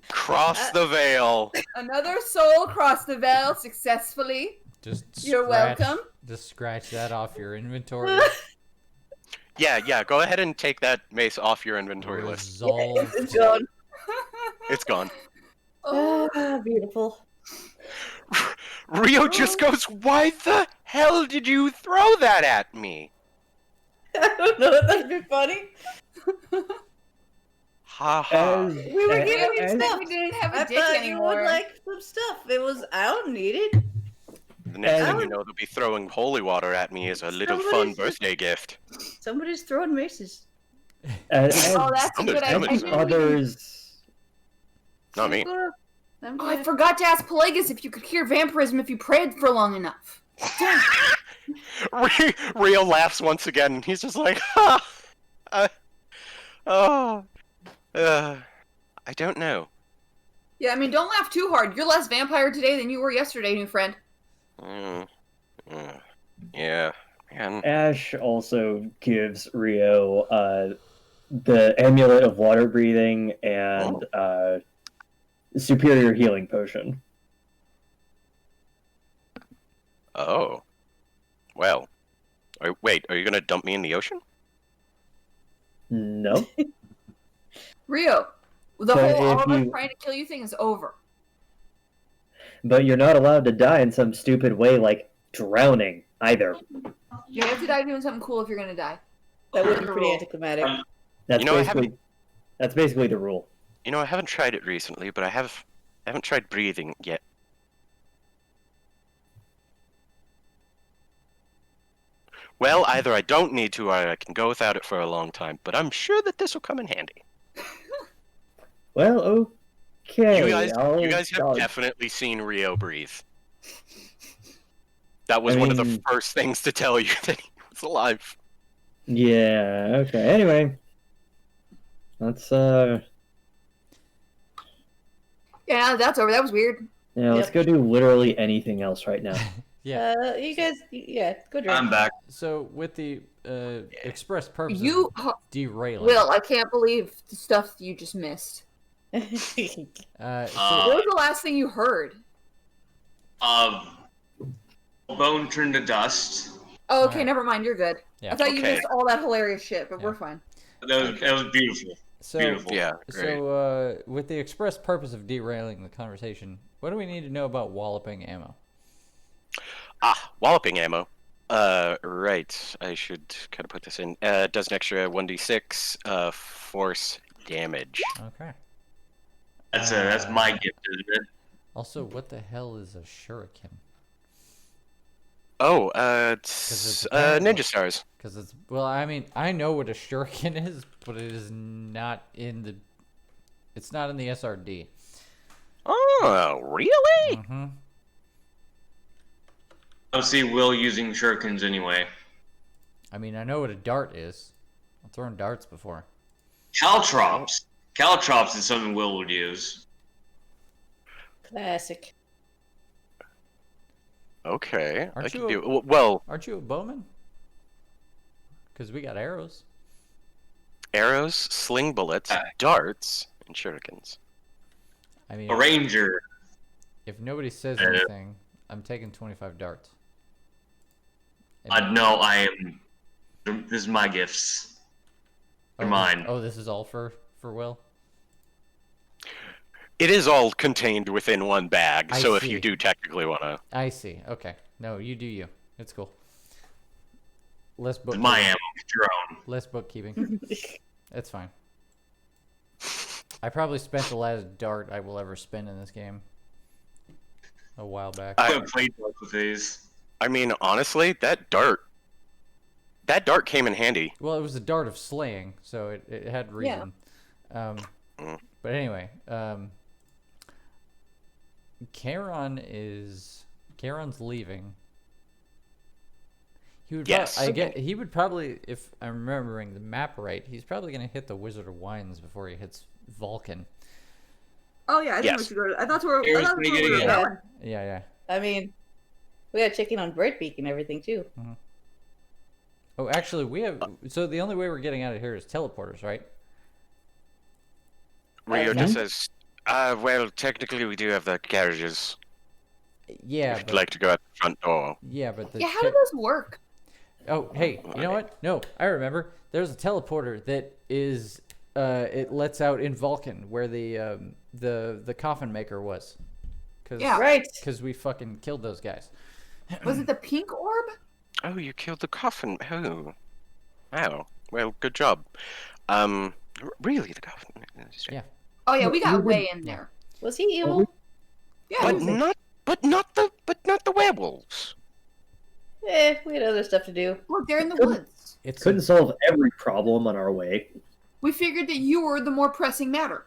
Cross the veil. Another soul crossed the veil successfully. Just You're scratch- welcome. Just scratch that off your inventory. Yeah, go ahead and take that mace off your inventory list. Resolve. It's gone. It's gone. Oh, Ah, beautiful. Rio just goes, why the hell did you throw that at me? I don't know. That'd be funny. Ha ha. As, We were as- giving you as- stuff. we didn't have I a dick thought anymore. you would like some stuff. It was. I don't need it. The next thing Oh. you know, they'll be throwing holy water at me as a little fun Somebody's- birthday gift. Somebody's throwing maces. as Oh, that's a good Somebody's idea. coming, so- others. Not me. I'm Oh, I good. forgot to ask Pelagus if you could cure vampirism if you prayed for long enough. Rio laughs once again, and he's just like, ha! I don't know. Yeah, I mean, don't laugh too hard. You're less vampire today than you were yesterday, new friend. Yeah, man. Ash also gives Rio the amulet of water breathing and superior healing potion. Oh. Well. Wait, are you gonna dump me in the ocean? No. Rio, the So whole all if of us you- trying to kill you thing is over. But you're not allowed to die in some stupid way like drowning either. You have to die doing something cool if you're gonna die. That would be pretty anticlimactic. That's You know, I basically the rule. You know, I haven't tried it recently, but I haven't tried breathing yet. Well, either I don't need to or I can go without it for a long time, but I'm sure that this will come in handy. Well, okay. You guys have I'll- definitely seen Rio breathe. That was one of the mean- first things to tell you that he was alive. Yeah, okay. Anyway. Let's Yeah, now that that's over. That was weird. let's go do literally anything else right now. Yeah. You guys. Yeah, go drink. I'm back. So with the express purpose You, of derailing. Will, I can't believe the stuff you just missed. So, What was the last thing you heard? Bone turned to dust. Oh, okay, Alright. never mind. You're good. Yeah. I thought you Okay. missed all that hilarious shit, but Yeah. we're fine. That was beautiful. so Beautiful. Yeah, great. So, with the express purpose of derailing the conversation, what do we need to know about walloping ammo? Walloping ammo. Right. I should kind of put this in. Does an extra 1d6 force damage. Okay. That's my gift, isn't it? Also, what the hell is a shuriken? Oh, 'Cause it's it's apparently- ninja stars. Because it's well, I mean, I know what a shuriken is, but it is not in the. It's not in the SRD. Oh, really? Mm-hmm. I don't see Will using shurikens anyway. I mean, I know what a dart is. I've thrown darts before. Caltrops. Caltrops is something Will would use. Classic. Okay, I Aren't can you a- do. Well, Aren't you a bowman? Because we got arrows. arrows, sling bullets, darts, and shurikens. I mean, A ranger. if nobody says anything, I'm taking 25 darts. And- No, I am. This is my gifts. They're mine. Oh, this is all for Will. It is all contained within one bag, I so if see. you do technically want to. I see. Okay. No, you do you. It's cool. Less It's bookkeeping. my ammo. It's your own. Less bookkeeping. It's fine. I probably spent the last dart I will ever spend in this game a while back. I haven't played both of these. I mean, honestly, that dart came in handy. Well, it was a dart of slaying, so it had reason. Mm. But anyway, Charon's leaving. He would Yes. he would probably, if I'm remembering the map right, he's probably gonna hit the Wizard of Wines before he hits Vulcan. Oh yeah, I think we Yes. should go. I thought we were. Here's I thought me we were getting going. Yeah. I mean, we got chicken on Bird Beak and everything too. Oh, actually, we have. So the only way we're getting out of here is teleporters, right? Rio Okay. just says, well, technically we do have the carriages. Yeah, If you'd but like to go out the front door. yeah, but the Yeah, how do those work? Oh, hey, you know what? No, I remember. There's a teleporter that is it lets out in Vulcan where the coffin maker was. Yeah. Right. Cuz we fucking killed those guys. Was it the pink orb? Oh, you killed the coffin. Oh. Wow. Well, good job. Really, the coffin? Yeah. Oh yeah, we got We way in there. Was he evil? Yeah. But not the werewolves. We had other stuff to do. Look, they're in the woods. It's Couldn't solve every problem on our way. We figured that you were the more pressing matter.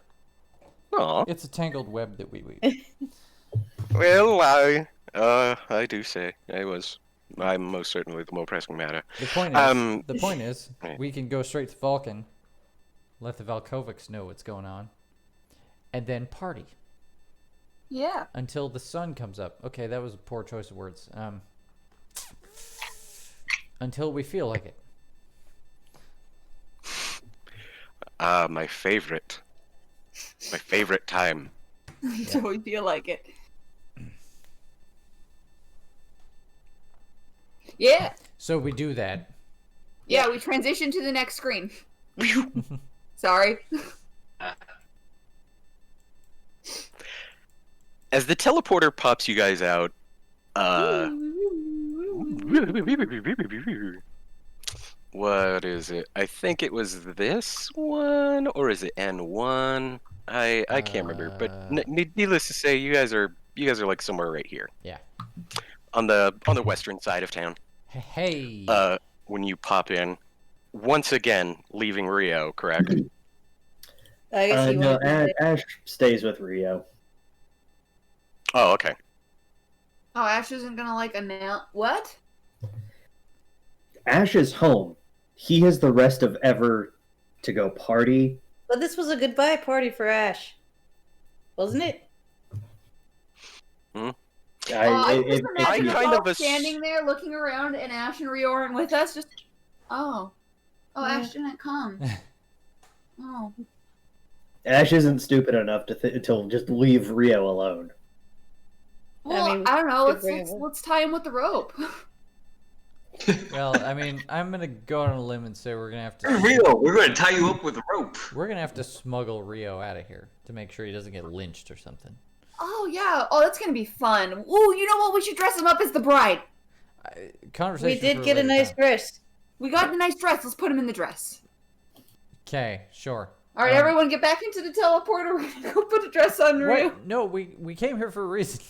Aw. it's a tangled web that we weave. Well, I do say I'm most certainly the more pressing matter. The point is, Right. we can go straight to Vulcan, let the Valkovics know what's going on, and then party Yeah. until the sun comes up. Okay, that was a poor choice of words. Until we feel like it. My favorite time. Until we feel like it. Yeah. So we do that. Yeah, we transition to the next screen. Sorry. As the teleporter pops you guys out, what is it? I think it was this one, or is it N1? I can't remember, but needless to say, you guys are like somewhere right here. Yeah. On the western side of town. Hey. When you pop in, once again leaving Rio, correct? I guess you No, wanted to say- Ash stays with Rio. Oh, okay. Oh, Ash isn't gonna like announce what? Ash is home. He has the rest of Ever to go party. But this was a goodbye party for Ash, wasn't it? I It- just it- imagine us kind all of ass- standing there looking around and Ash and Rio aren't with us. Just oh, Ash didn't come. Oh, Ash isn't stupid enough to just leave Rio alone. well, I, mean, don't know. could bring it with- Let's tie him with the rope. Well, I mean, I'm gonna go on a limb and say we're gonna have to. Rio, we're going to tie you up with a rope. We're gonna have to smuggle Rio out of here to make sure he doesn't get lynched or something. Oh yeah. Oh, that's gonna be fun. Ooh, you know what? We should dress him up as the bride. Conversation. We did get a nice dress. We got a nice dress. Let's put him in the dress. Okay, sure. All right, everyone, get back into the teleporter. We're gonna go put a dress on Rio. What? No, we came here for a reason.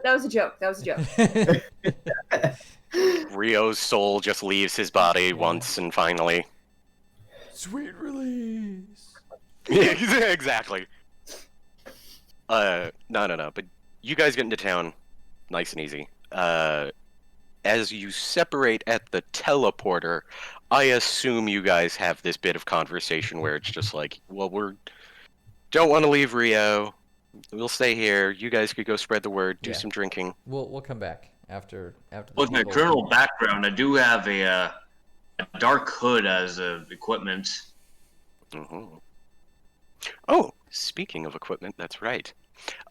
That was a joke. That was a joke. Rio's soul just leaves his body once and finally. Sweet release. Yeah, exactly. No. But you guys get into town, nice and easy. As you separate at the teleporter, I assume you guys have this bit of conversation where it's just like, well, don't want to leave Rio. We'll stay here. You guys could go spread the word, do Yeah. some drinking. We'll come back after the With my people- criminal background, I do have a dark hood as equipment. Mhm. Oh, speaking of equipment, that's right.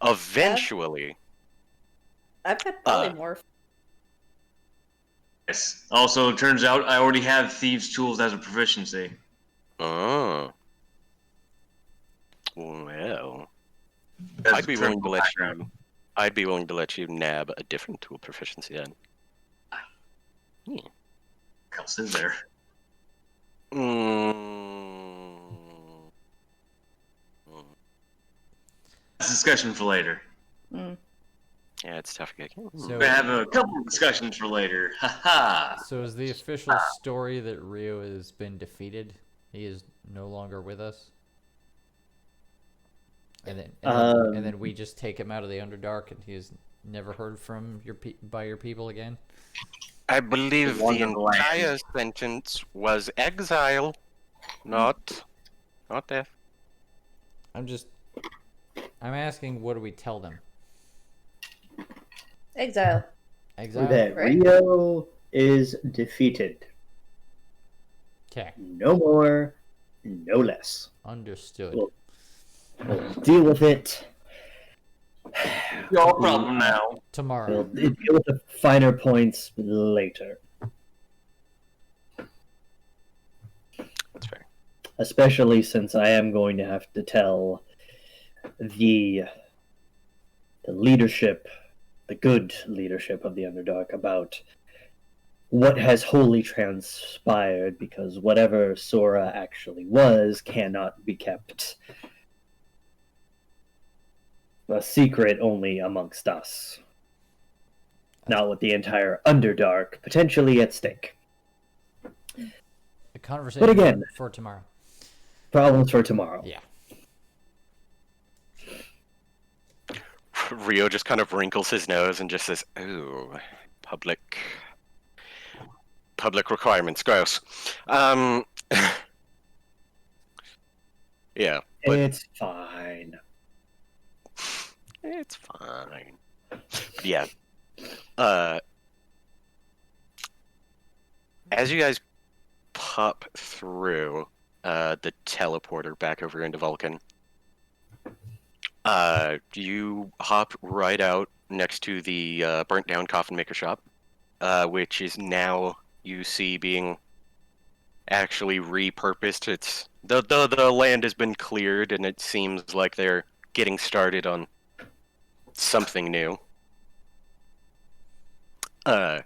Eventually, I've got polymorph. Yes. Also, it turns out I already have thieves' tools as a proficiency. oh, well, As I'd be willing to criminal let background. you. I'd be willing to let you nab a different tool proficiency then. What else is there? Mm. discussion for later. Mm. Yeah, it's tough. So, We're gonna have a couple of discussions for later. Haha. so is the official story that Rio has been defeated? He is no longer with us? And then we just take him out of the Underdark and he is never heard from by your people again? I believe the Wonderland. entire sentence was exile, not death. I'm asking, what do we tell them? Exile. Exile? That Right. Rio is defeated. Okay, No more, no less. understood. Well, We'll deal with it. Your problem now. Tomorrow. We'll deal with the finer points later. That's fair. Especially since I am going to have to tell the leadership, the good leadership of the Underdark, about what has wholly transpired, because whatever Sora actually was cannot be kept a secret only amongst us. Not with the entire Underdark potentially at stake. A conversation But again- for tomorrow. Problems for tomorrow. Yeah. Rio just kind of wrinkles his nose and just says, "Ooh, public requirements, gross." Yeah, but It's fine. it's fine. Yeah. As you guys pop through the teleporter back over into Vulcan, you hop right out next to the burnt down coffin maker shop, which is now, you see, being actually repurposed. It's the land has been cleared and it seems like they're getting started on something new. But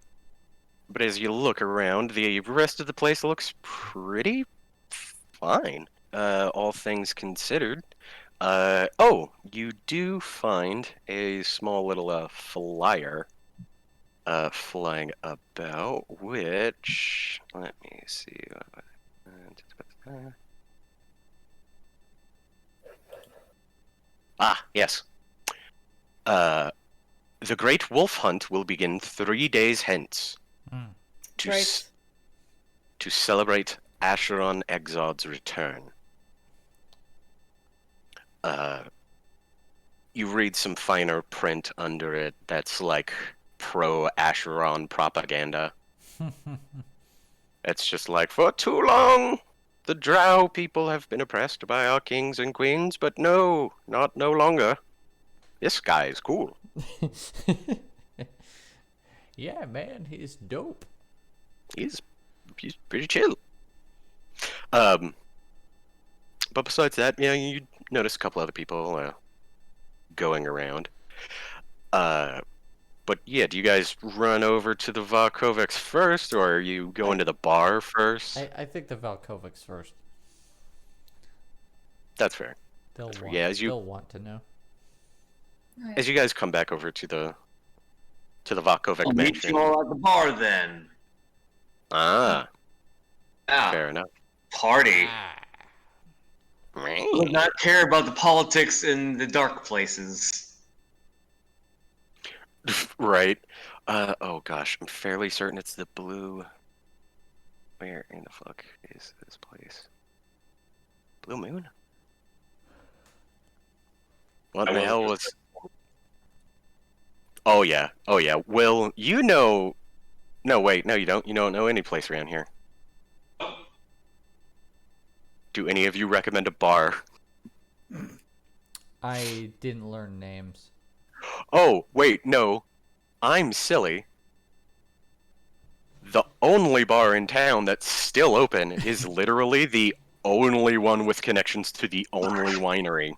as you look around, the rest of the place looks pretty fine, all things considered. Oh, you do find a small little flyer flying about, which, let me see. Ah, yes. The Great Wolf Hunt will begin 3 days hence Mm. to Right. to celebrate Acheron Exod's return. You read some finer print under it that's like pro-Acheron propaganda. It's just like, for too long, the Drow people have been oppressed by our kings and queens, but no, not no longer. This guy is cool. Yeah, man, he's dope. He's pretty chill. But besides that, yeah, you notice a couple other people going around. But yeah, do you guys run over to the Varkovics first, or are you going to the bar first? I think the Valkovics first. That's fair. They'll That's fair. want, Yeah, as they'll want to know. As you guys come back over to the Varkovic I'll meet mansion. you all at the bar then. Ah, Ah, fair enough. party. Ah. Would not care about the politics in the dark places. Right. Oh gosh, I'm fairly certain it's the blue. Where in the fuck is this place? Blue Moon? What I the will hell just- was? Oh yeah. Will, you know? No, wait, no, you don't. You don't know any place around here. Do any of you recommend a bar? I didn't learn names. Oh, wait, no. I'm silly. The only bar in town that's still open is literally the only one with connections to the only winery.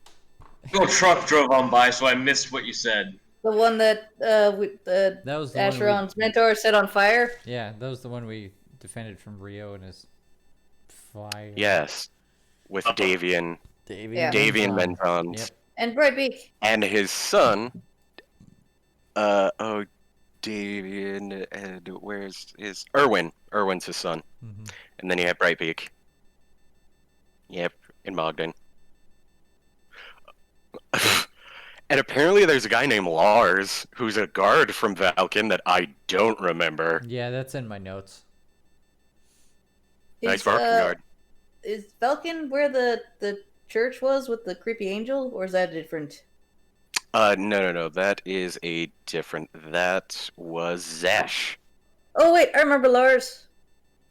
Your truck drove on by, so I missed what you said. The one that the That was the one Acheron's mentor set on fire. Yeah, that was the one we defended from Rio and his fire. Yes. With Davian. Davian. Yeah. Davian Menton. Mentons. Yep. And Brightbeak. and his son. Davian, and where's his Erwin? Erwin's his son, Mhm. and then you have Brightbeak. Yep, in Mogden. And apparently, there's a guy named Lars who's a guard from Valken that I don't remember. Yeah, that's in my notes. Nice Is, Valken guard. Is Falcon where the church was with the creepy angel, or is that different? No. That is a different. That was Zesh. Oh wait, I remember Lars.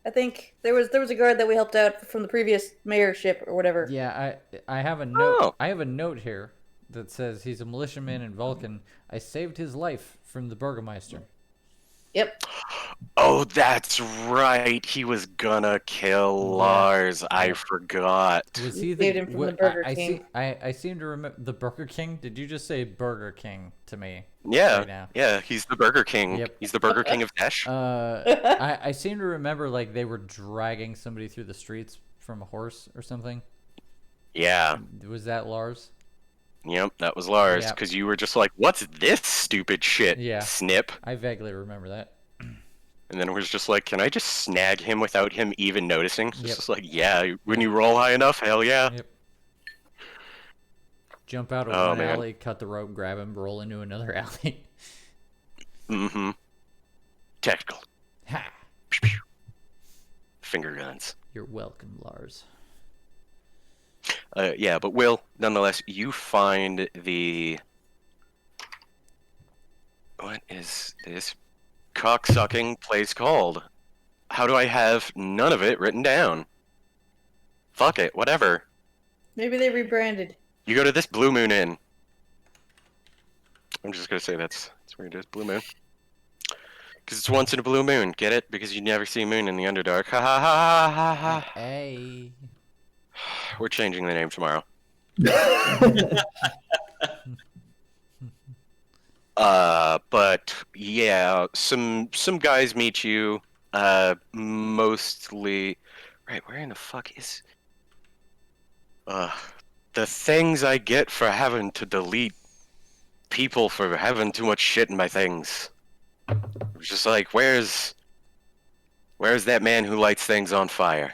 I think there was a guard that we helped out from the previous mayorship or whatever. Yeah, I have a note. Oh. I have a note here that says he's a militiaman in Vulcan. I saved his life from the Burgermeister. Yep. Oh, that's right. He was gonna kill Lars. I forgot. Was You he saved him from the what- Burger I King. I seem to remember the Burger King. Did you just say Burger King to me? Yeah, Right now. yeah. He's the Burger King. Yep. He's the Burger King of Zesh. I seem to remember like they were dragging somebody through the streets from a horse or something. Yeah. Was that Lars? Yep, that was Lars. Yep. Because you were just like, "What's this stupid shit?" Yeah. Snip. I vaguely remember that. And then it was just like, "Can I just snag him without him even noticing?" It's Yep. just like, "Yeah, when you roll high enough, hell yeah." Yep. Jump out of Oh, one man. alley, cut the rope, grab him, roll into another alley. Mm-hmm. Tactical. Ha! Pew, pew. Finger guns. You're welcome, Lars. Yeah, but Will, nonetheless, you find the... What is this cocksucking place called? How do I have none of it written down? Fuck it, whatever. Maybe they rebranded. You go to this Blue Moon Inn. I'm just gonna say that's where it is, Blue Moon. Because it's once in a blue moon, get it? Because you never see moon in the Underdark. Ha ha ha ha ha. Hey. We're changing the name tomorrow. But yeah, some guys meet you. Mostly, right? Where in the fuck is? The things I get for having to delete people for having too much shit in my things. It's just like, where's that man who lights things on fire?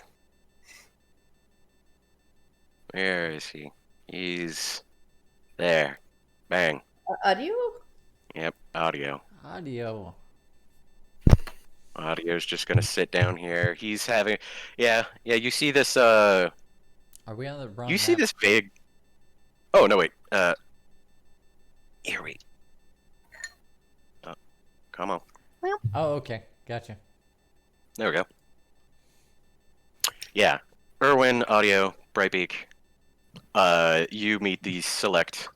Where is he? He's there. Bang. Audio? Yep, audio. Audio. Audio's just gonna sit down here. He's having, yeah. You see this? Are we on the wrong You see map? this big? Oh no, wait. Here we. Oh, come on. Oh, okay. Gotcha. There we go. Yeah, Erwin, audio, Brightbeak. You meet these select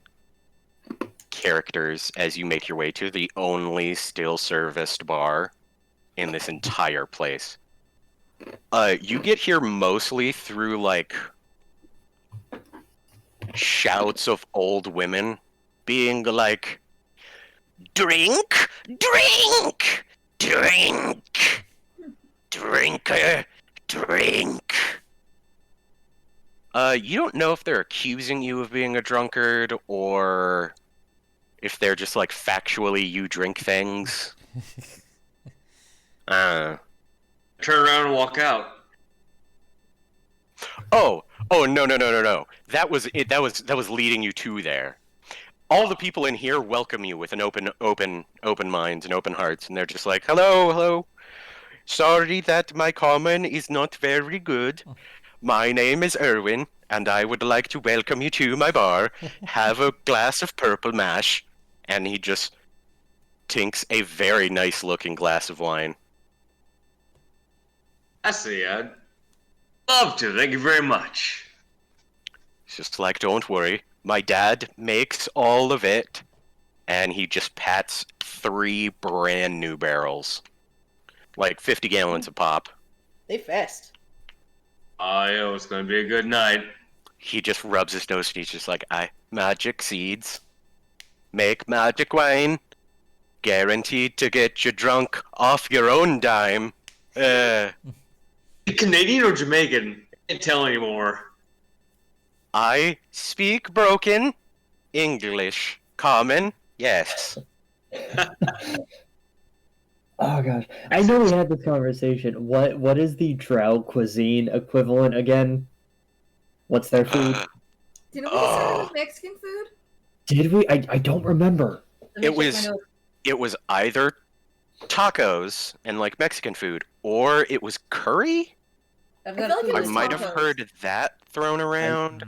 characters as you make your way to the only still serviced bar in this entire place. You get here mostly through like shouts of old women being like, "Drink, drink, drink, drinker, drink." You don't know if they're accusing you of being a drunkard or if they're just like factually you drink things. Turn around and walk out. Oh, no. That was it. That was leading you to there. All the people in here welcome you with an open minds and open hearts, and they're just like, hello. Sorry that my common is not very good. My name is Erwin, and I would like to welcome you to my bar. Have a glass of purple mash. And he just tinks a very nice looking glass of wine. I see. I'd love to. Thank you very much. It's just like, don't worry. My dad makes all of it. And he just pats 3 brand new barrels. Like 50 gallons a pop. They fast. Oh, it's gonna be a good night. He just rubs his nose and he's just like, magic seeds. Make magic wine. Guaranteed to get you drunk off your own dime. Canadian or Jamaican? Can't tell anymore. I speak broken. English. Common? Yes. Oh gosh, I know we had this conversation. What is the Drow cuisine equivalent again? What's their food? Didn't we decide it was Oh. Mexican food? Did we? I don't remember. Let me It check my was- notes. It was either tacos and like Mexican food, or it was curry? I've I got feel like it food. I was might have tacos. heard that thrown around.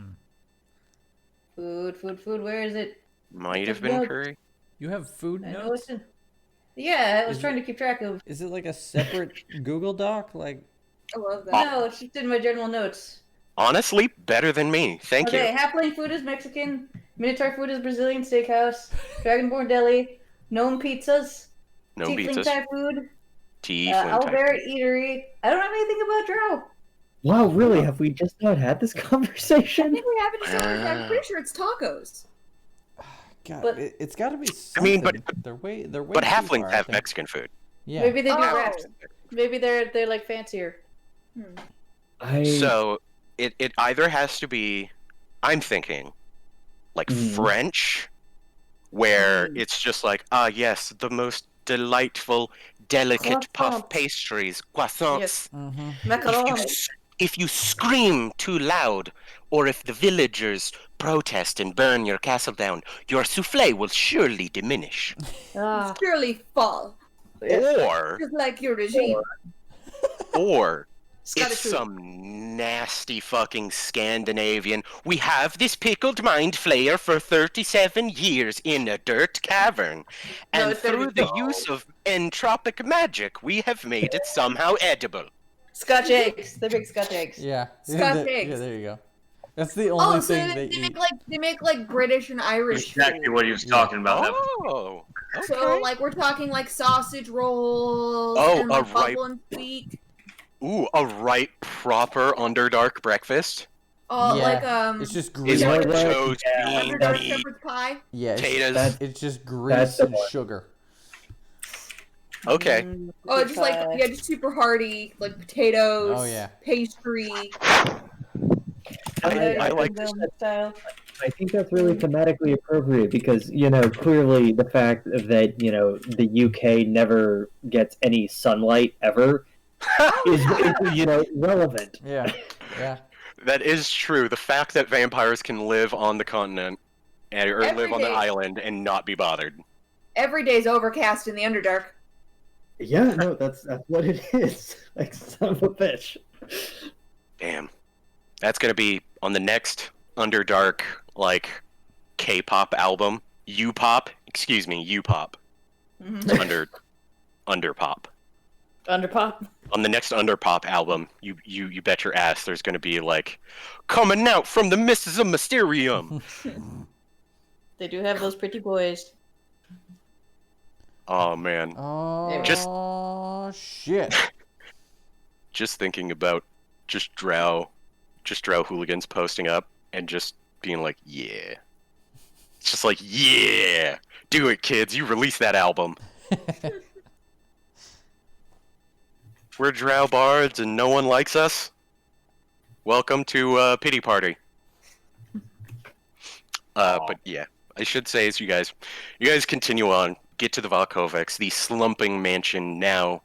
Food. Where is it? Might have Took been notes. curry. You have food I know notes? it's in. Yeah, I was Is trying to keep track of. Is it like a separate Google Doc? Like, I love that. No, it's just in my general notes. Honestly, better than me. Thank Okay, you. halfling food is Mexican. Minotaur food is Brazilian steakhouse. Dragonborn deli. Gnome pizzas. No Tiefling pizzas. Thai food. Tiefling type. Owlbear eatery. I don't know anything about Drow. Wow, really? Have we just not had this I conversation? think we haven't decided. I'm pretty sure it's tacos. God, But- it's got to be I something. mean, they're way But too halflings far, I have think. Mexican food. Yeah. Maybe they do Oh. wraps. Maybe they're like fancier. So it either has to be, I'm thinking, like French, where it's just like, ah yes, the most delightful, delicate puff Croissants. pastries, croissants. Yes. Mm-hmm. If you, Macarons. if you scream too loud, or if the villagers protest and burn your castle down, your souffle will surely diminish. Ah, Surely fall, Or, just like your regime. or Scottish it's food. some nasty fucking Scandinavian. We have this pickled mind flayer for 37 years in a dirt cavern. No, And it's gonna through be the use of entropic magic, we have made it somehow edible. Scotch eggs. They're big Scotch eggs. Yeah. Scotch Yeah, eggs. there you go. That's the only Oh, so thing they they make eat. they make like British and Irish Exactly food. what he was Yeah. talking about. Oh, okay. So like we're talking like sausage rolls Oh, and like a ripe- bubble and sweet. Ooh, a right proper Underdark breakfast. Oh, Yeah, like It's just Is grease. know like what? toast, Yeah, bean, Underdark meat, shepherd's pie. Yeah, potatoes. it's just that's grease the and one. sugar. Okay. Oh, just like yeah, just super hearty, like potatoes. Oh, yeah. Pastry. I like style. I think that's really thematically appropriate because, clearly the fact that, the UK never gets any sunlight ever is, relevant. Yeah, yeah. That is true. The fact that vampires can live on the continent or Every live on the day. island and not be bothered. Every day's overcast in the Underdark. Yeah, no, that's what it is. Like, son of a bitch. Damn. That's gonna be on the next Underdark, like, K-pop album. U-pop? Excuse me, U-pop. Mhm. Underpop. Underpop. On the next Underpop album, you bet your ass there's gonna be, like, coming out from the mists of Mysterium. They do have those pretty boys. Oh, man. Oh, Just- shit. Just thinking about just drow hooligans posting up and just being like, yeah. It's just like, yeah, do it, kids. You release that album. We're drow bards and no one likes us. Welcome to Pity Party. But yeah, I should say as you guys continue on, get to the Volkovics, the slumping mansion now,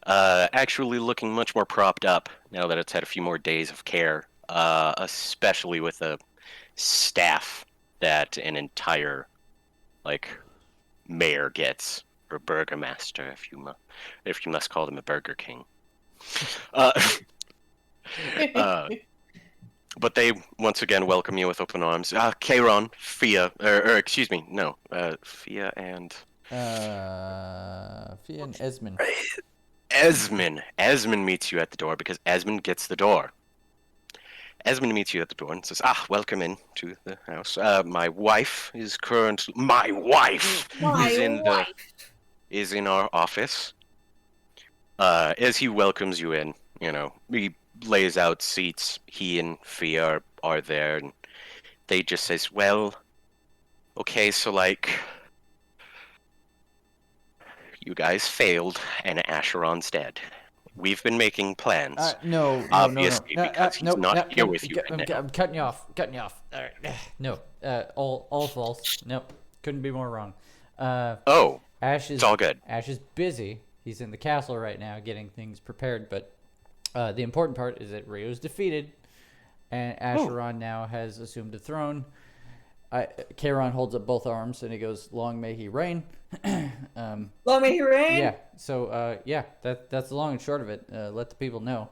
actually looking much more propped up now that it's had a few more days of care, especially with the staff that an entire, like, mayor gets, or burgomaster, if you must call them a Burger King. But they once again welcome you with open arms. Kairon, Fia, or excuse me, no, Fia and Fia and Esmond. Esmond. Esmond meets you at the door because Esmond gets the door. Esmond meets you at the door and says, welcome in to the house. My wife is My is in our office. As he welcomes you in, he lays out seats. He and Fia are there, and they just says, well, okay, so like, you guys failed, and Acheron's dead. we've been making plans. No, Obviously, no. because he's no, not no, here no, with you right now. I'm cutting you off. Cutting you off. All right. No. All false. Nope. Couldn't be more wrong. Oh, Ash is it's all good. Ash is busy. He's in the castle right now, getting things prepared. But the important part is that Rio's defeated, and Acheron now has assumed the throne. Charon holds up both arms and he goes, "Long may he reign." Long may he reign. Yeah. So that's the long and short of it. Let the people know.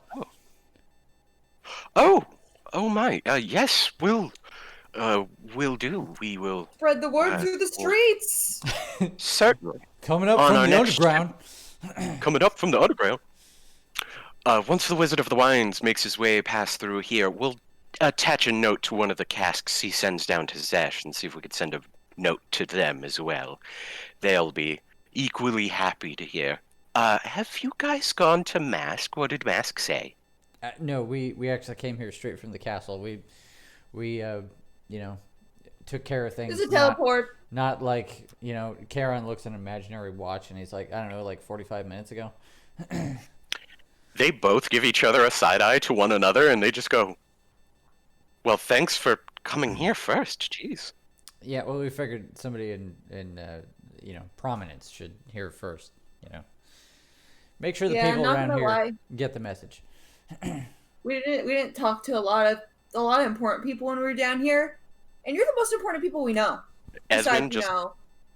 Oh my. Yes, we'll do. We will Spread the word through the well- streets. certainly. Coming up On from our the next underground. Coming up from the underground. Once the Wizard of the Wines makes his way past through here, we'll attach a note to one of the casks he sends down to Zesh and see if we could send a note to them as well. They'll be equally happy to hear. Have you guys gone to Mask? What did Mask say? No, we actually came here straight from the castle. We took care of things. There's a teleport. Not like, Charon looks at an imaginary watch and he's like, I don't know, like 45 minutes ago. They both give each other a side eye to one another, and they just go, "Well, thanks for coming here first." Jeez. Yeah, well, we figured somebody in prominence should hear it first. Make sure the Yeah, people not around gonna here lie. get the message. We didn't talk to a lot of important people when we were down here, and you're the most important people we know. Esmond Besides, just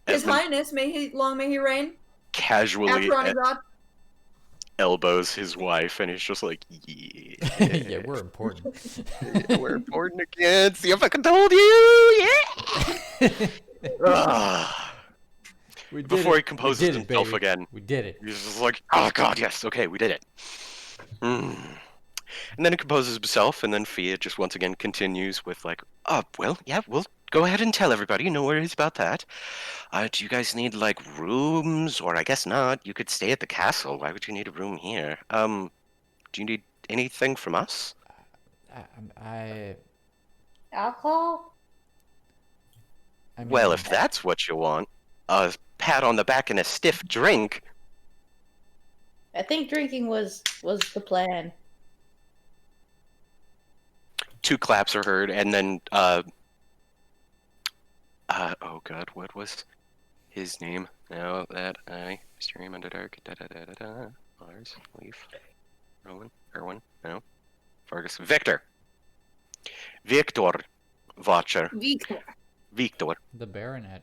His Esmond Highness, long may he reign. casually Acheron is God. elbows his wife, and he's just like, "Yeah, Yeah, we're important. we're important again. See if I can told you, yeah." Ah. We did Before it. he composes We did it, himself baby. again. We did it. He's just like, "Oh God, yes, okay, we did it." And then he composes himself, and then Fia just once again continues with like, well, yeah, we'll go ahead and tell everybody. No worries about that. Do you guys need like rooms, or I guess not? You could stay at the castle. Why would you need a room here? Do you need anything from us? I Alcohol? mean, Well, if that's what you want, a pat on the back and a stiff drink. I think drinking was the plan. 2 claps are heard, and then oh God, what was his name? Now that I stream under dark, Lars, Leaf, Rowan, Erwin, no, Fergus, Victor Watcher, Victor. the baronet.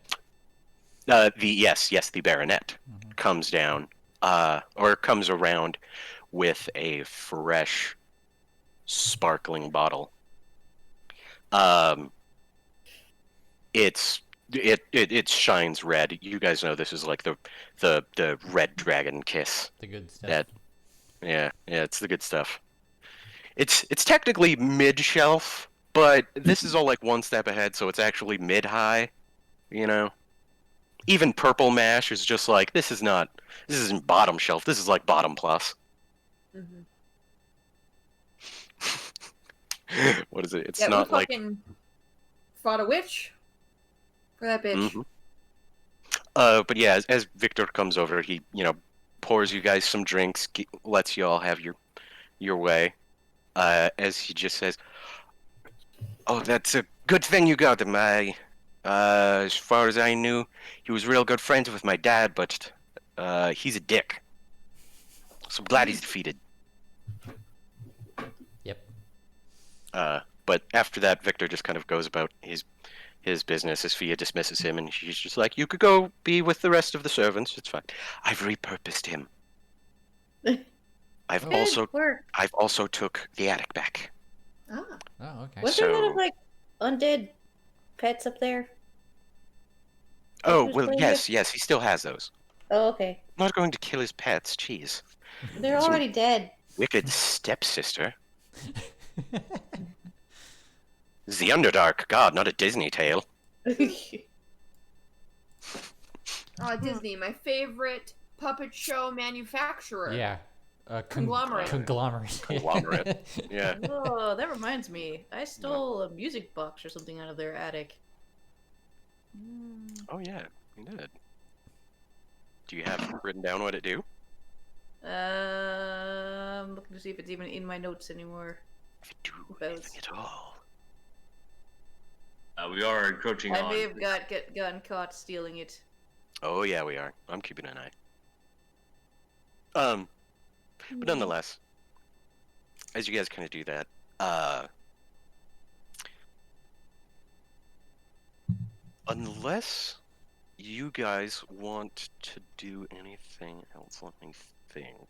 The baronet comes down, or comes around with a fresh, sparkling bottle. It shines red. You guys know this is like the red dragon kiss. The good stuff. Yeah, it's the good stuff. It's technically mid shelf, but this is all like one step ahead, so it's actually mid high. Even Purple Mash is just like, this isn't bottom shelf. This is like bottom plus. Mm-hmm. What is it? It's Yeah, not we like. fucking fought a witch for that bitch. Mhm. But yeah, as Victor comes over, he pours you guys some drinks, lets you all have your way. As he just says, "Oh, that's a good thing you got him. As far as I knew, he was real good friends with my dad, but he's a dick. So I'm glad he's defeated." Yep. But after that, Victor just kind of goes about his business as Fia dismisses him, and she's just like, "You could go be with the rest of the servants. It's fine. I've repurposed him. I've Work. also took the attic back." Ah. Oh, okay. Was there a lot So- of like undead pets up there? Oh, Who's well, playing yes, he still has those. Oh, okay. I'm not going to kill his pets. Jeez, They're already dead. wicked stepsister. The Underdark. God, not a Disney tale. Oh, Disney, my favorite puppet show manufacturer. Yeah. Conglomerate. Conglomerate. Conglomerate. Yeah. Oh, that reminds me. I stole a music box or something out of their attic. Oh yeah, you did. Do you have written down what it do? Looking to see if it's even in my notes anymore. If you do Both. anything at all. We are encroaching I on. may have gotten caught stealing it. Oh yeah, we are. I'm keeping an eye. But nonetheless, as you guys kind of do that, unless you guys want to do anything else, let me think.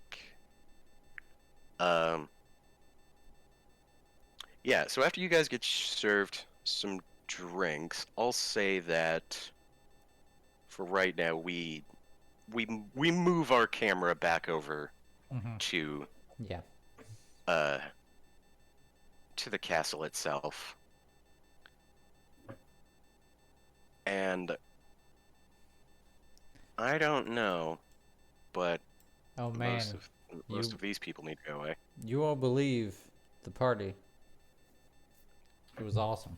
Yeah, so after you guys get served some drinks, I'll say that for right now we move our camera back over Mm-hmm. to Yeah. to the castle itself. And I don't know, but Oh man, most of these people need to go away. you won't believe the party. It was awesome.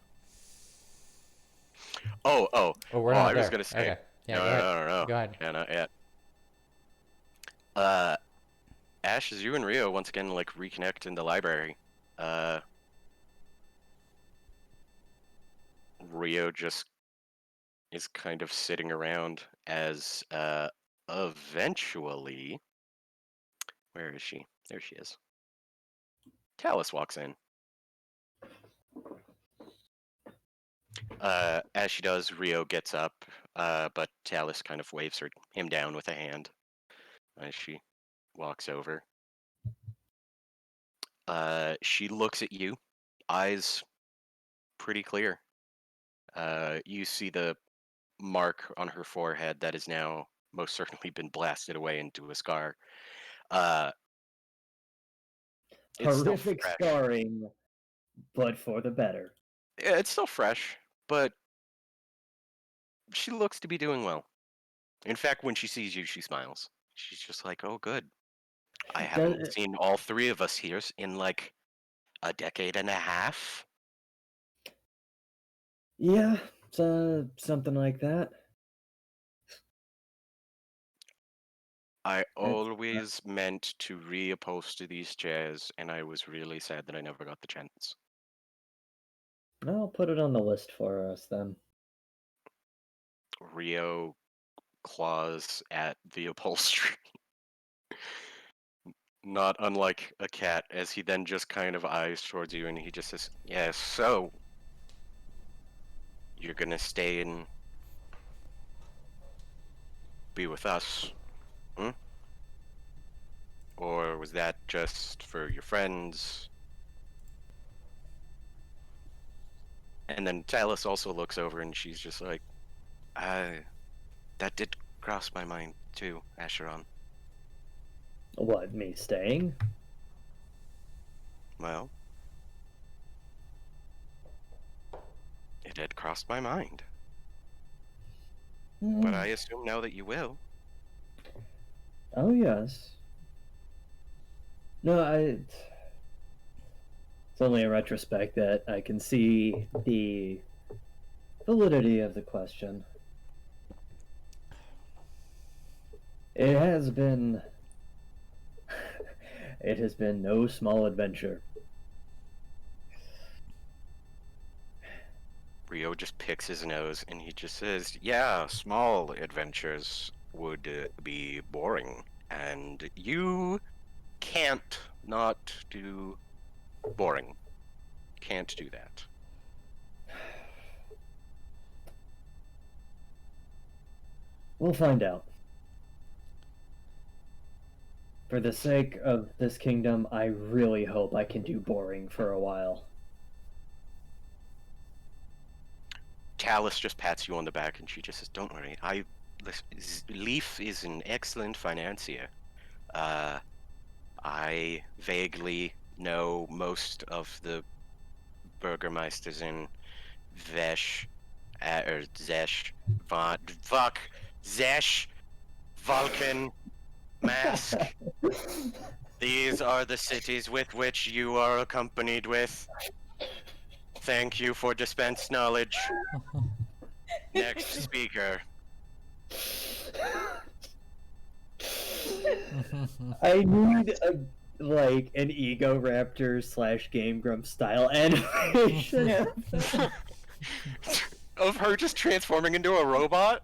Oh, Oh, we're oh, not I there. was gonna say. Okay. Yeah, no, go ahead. no. Go ahead. Yeah, not yet. Ash, as you and Rio once again like reconnect in the library, Rio just is kind of sitting around as eventually, where is she? There she is. Talus walks in. As she does, Rio gets up, but Talus kind of waves him down with a hand as she walks over. She looks at you, eyes pretty clear. You see the mark on her forehead that has now most certainly been blasted away into a scar. It's still Horrific fresh. scarring, but for the better. Yeah, it's still fresh, but she looks to be doing well. In fact, when she sees you, she smiles. She's just like, "Oh, good. I haven't seen all three of us here in like a decade and a half." Yeah, something like that. I always meant to reupholster these chairs, and I was really sad that I never got the chance. I'll put it on the list for us then. Rio claws at the upholstery. Not unlike a cat, as he then just kind of eyes towards you and he just says, "Yes, so you're gonna stay and be with us, hmm? Or was that just for your friends?" And then Talus also looks over and she's just like, that did cross my mind too, Acheron. What, me staying? Well, it had crossed my mind. But I assume now that you will. Oh, yes. No, it's only in retrospect that I can see the validity of the question. It has been no small adventure. Rio just picks his nose and he just says, "Yeah, small adventures would be boring, and you can't not do boring. Can't do that." We'll find out. For the sake of this kingdom, I really hope I can do boring for a while. Talus just pats you on the back and she just says, "Don't worry. Leaf is an excellent financier. I vaguely know most of the burgermeisters in Vesh, or Zesh, Zesh, Vulcan, Mask. These are the cities with which you are accompanied with. Thank you for dispensed knowledge. Next speaker." I need an Ego Raptor / Game Grump style animation. Of her just transforming into a robot?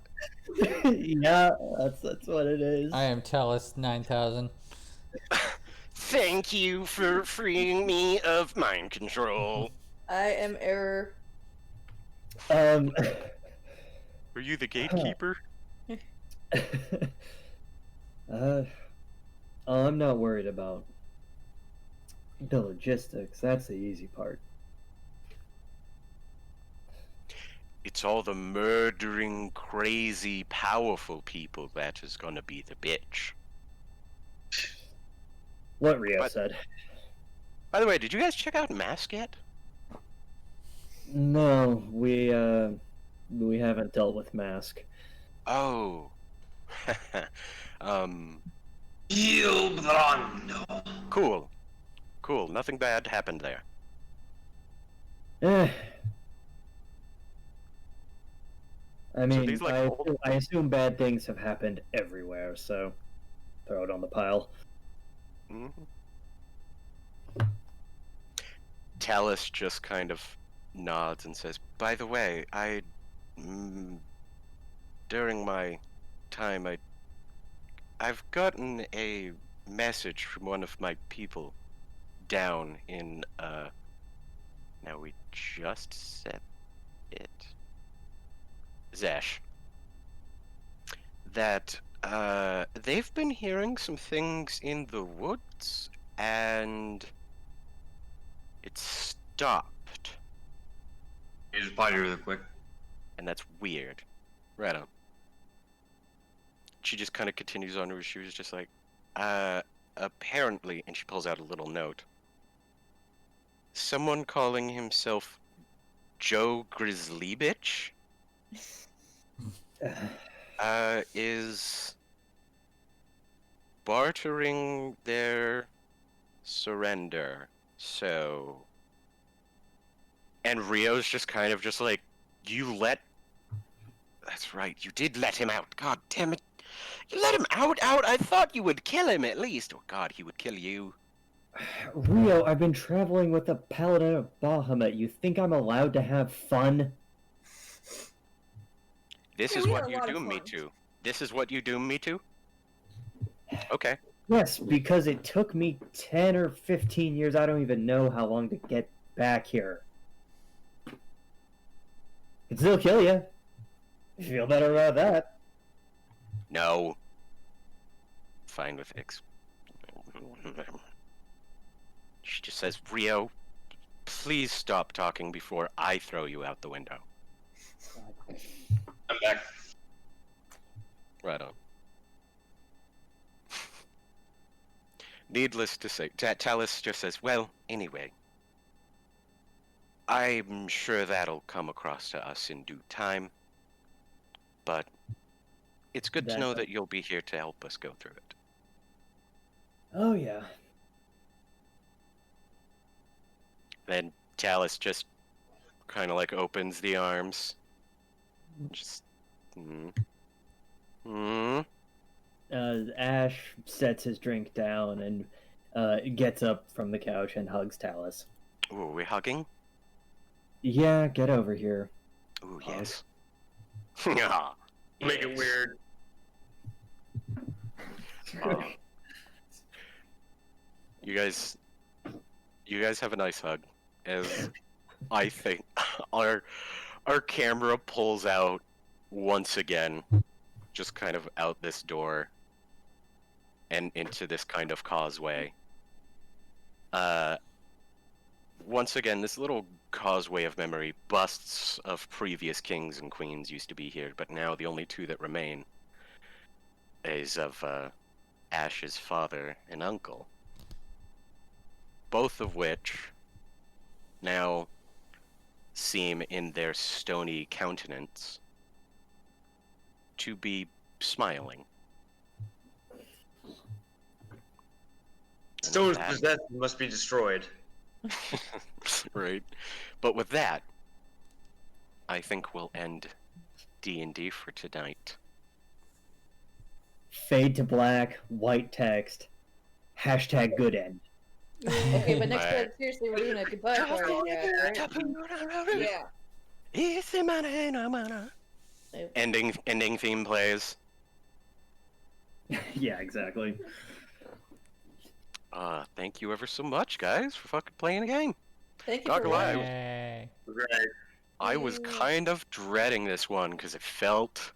Yeah, that's what it is. I am Telus 9000. Thank you for freeing me of mind control. I am Error. Um, Were you the gatekeeper? I'm not worried about the logistics. That's the easy part. It's all the murdering, crazy, powerful people that is gonna be the bitch. What Rio But- said. By the way, did you guys check out Mask yet? No, we haven't dealt with Mask. Oh. Gilbrando. Cool. Cool. Nothing bad happened there. Eh. I So mean, these, like, I assume bad things have happened everywhere, so throw it on the pile. Mhm. Talus just kind of nods and says, "By the way, during my time, I've gotten a message from one of my people down in, now we just said it. Zesh. That, they've been hearing some things in the woods, and it stopped. You just potty really quick. And that's weird. Right on. She just kind of continues on where she was just like, apparently, and she pulls out a little note. Someone calling himself Joe Grizzly Bitch, is bartering their surrender. So, and Rio's just kind of just like, that's right, you did let him out. God damn it. You let him out? I thought you would kill him at least. Oh god, he would kill you. Rio, I've been traveling with the Paladin of Bahamut. You think I'm allowed to have fun? This Yeah, is we what had a you lot of doom me fun. to. This is what you doom me to? Okay. Yes, because it took me 10 or 15 years, I don't even know how long to get back here. It'd still kill you. You feel better about that. No. Fine with X. She just says, Rio, please stop talking before I throw you out the window. I'm back. Right on. Needless to say, Talus just says, well, anyway. I'm sure that'll come across to us in due time. But it's good to know that you'll be here to help us go through it. Oh, yeah. Then Talus just kind of like opens the arms. Just. Ash sets his drink down and gets up from the couch and hugs Talus. Ooh, are we hugging? Yeah, get over here. Ooh, Hug. yes. Yeah. Make it weird. You guys have a nice hug. As I think our camera pulls out once again, just kind of out this door and into this kind of causeway. Once again, this little causeway of memory, busts of previous kings and queens used to be here, but now the only two that remain is of Ash's father and uncle. Both of which now seem in their stony countenance to be smiling. And Stone's that- possession must be destroyed. Right. But with that, I think we'll end D&D for tonight. fade to black, white text, hashtag good end. Okay, but next Right. time, seriously, we're doing a goodbye party. Yeah. Right? Ending theme plays. Yeah, exactly. Thank you ever so much, guys, for fucking playing the game. Thank you Not for gonna lie, watching. Yay. Right. I was kind of dreading this one because it felt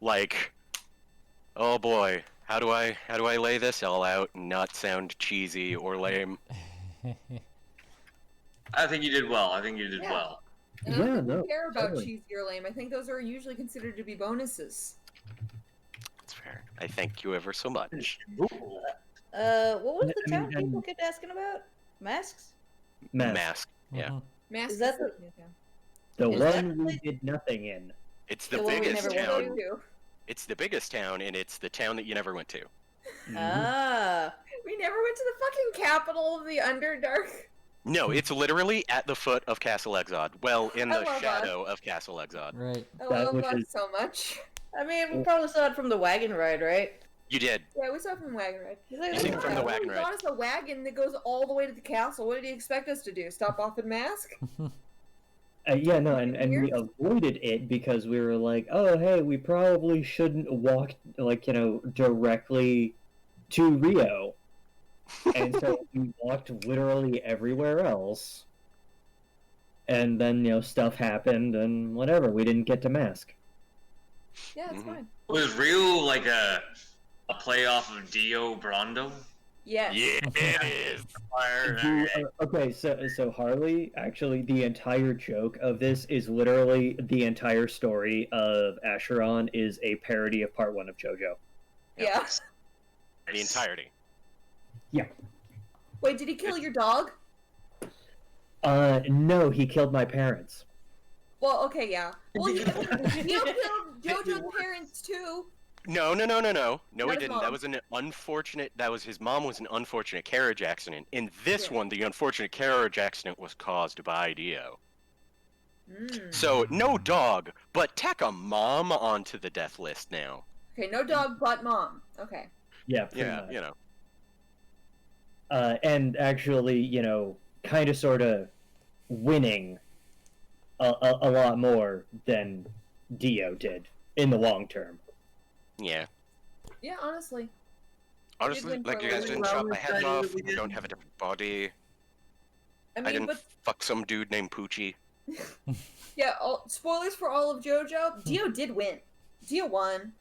like, oh boy, how do I lay this all out and not sound cheesy or lame? I think you did well. I think you did Yeah. well. And I Yeah, don't think no, we care about totally. cheesy or lame. I think those are usually considered to be bonuses. That's fair. I thank you ever so much. What was the I town mean, people and- kept asking about? Masks? Mask. Yeah. Mhm. Mask Is that is- The Is that one we place- did nothing in. It's the The one we biggest never went town. to? It's the biggest town, and it's the town that you never went to. Mm-hmm. Ah. We never went to the fucking capital of the Underdark. No, it's literally at the foot of Castle Exod. Well, in I the love shadow of Castle Exod. Right. I That love which that is- so much. I mean, we probably saw it from the wagon ride, right? You did. Yeah, we saw it from the wagon ride. He's like, You see it from the Oh, wagon he ride. got us a wagon that goes all the way to the castle. What did he expect us to do? Stop off and mask? Yeah, no, and we Weird. avoided it because we were like, oh, hey, we probably shouldn't walk, like, directly to Rio. And so we walked literally everywhere else. And then, stuff happened and whatever. We didn't get to mask. Yeah, it's Mhm. fine. Was Rio like a playoff of Dio Brando? Yes. Yeah, it is. Fire. Okay, so Harley, actually, the entire joke of this is literally the entire story of Acheron is a parody of part 1 of JoJo. Yeah. The entirety. Wait, did he kill your dog? No, he killed my parents. Well, okay, yeah. Well, you killed JoJo's parents too. No. No, Not he his didn't. mom. That was an unfortunate. That was his mom was an unfortunate carriage accident. In this Yeah. one, the unfortunate carriage accident was caused by Dio. Mm. So no dog, but tack a mom onto the death list now. Okay, no dog but mom. Okay. Yeah, pretty Yeah, much. And actually, kind of sort of winning a lot more than Dio did in the long term. Yeah. Yeah, honestly. Honestly, win like for you a guys little didn't while. chop my head Decided off. that we We don't didn't. have a different body. I I mean, didn't but fuck some dude named Poochie. yeah, spoilers for all of JoJo. Dio did win. Dio won.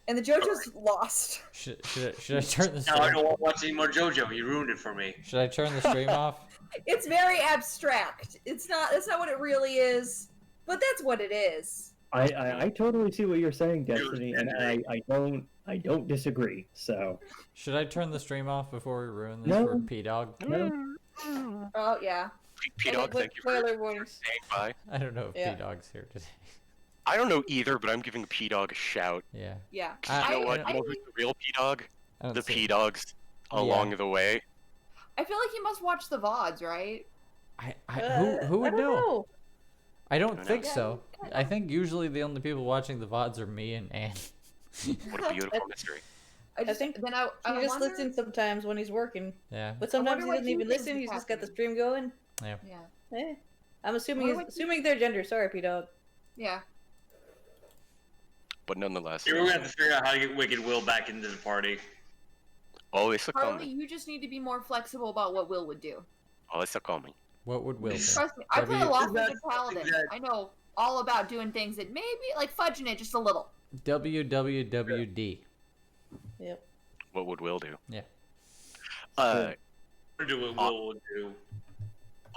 And the JoJo's lost. Should I turn the Now I stream? don't want to watch any more JoJo. You ruined it for me. Should I turn the stream off? It's very abstract. It's not. That's not what it really is. But that's what it is. I totally see what you're saying, Destiny, and I don't disagree. So Should I turn the stream off before we ruin this No. for P Dog? no, Oh yeah. P-Dog, thank you for spoiler warnings. staying by. I don't know if Yeah. P Dog's here today. I don't know either, but I'm giving P-Dog a shout. Yeah. Yeah. I- You know what? I- You know who's the real P-Dog? I don't The see- P-Dogs along the way. I feel like he must watch the VODs, right? Who would I don't know? I don't don't think know. so. I think usually the only people watching the VODs are me and Anne. What a beautiful mystery. I think then I He just wonder- listens sometimes when he's working, Yeah. but sometimes wonder he what doesn't he even thinks listen. is He's just got the happening. stream going. Yeah. Eh. I'm assuming Wonder what assuming their gender. Sorry, P Dog. Yeah. But nonetheless. We're gonna have to figure out how to get Wicked Will back into the party. Always a Harley, coming. you just need to be more flexible about what Will would do. Always a coming. What would Will do? Trust me, I play a W- lot with Exactly, the paladin. exactly. I know all about doing things that maybe like fudging it just a little. WWWD. Yep. What would Will do? Yeah. We're do what Will would do.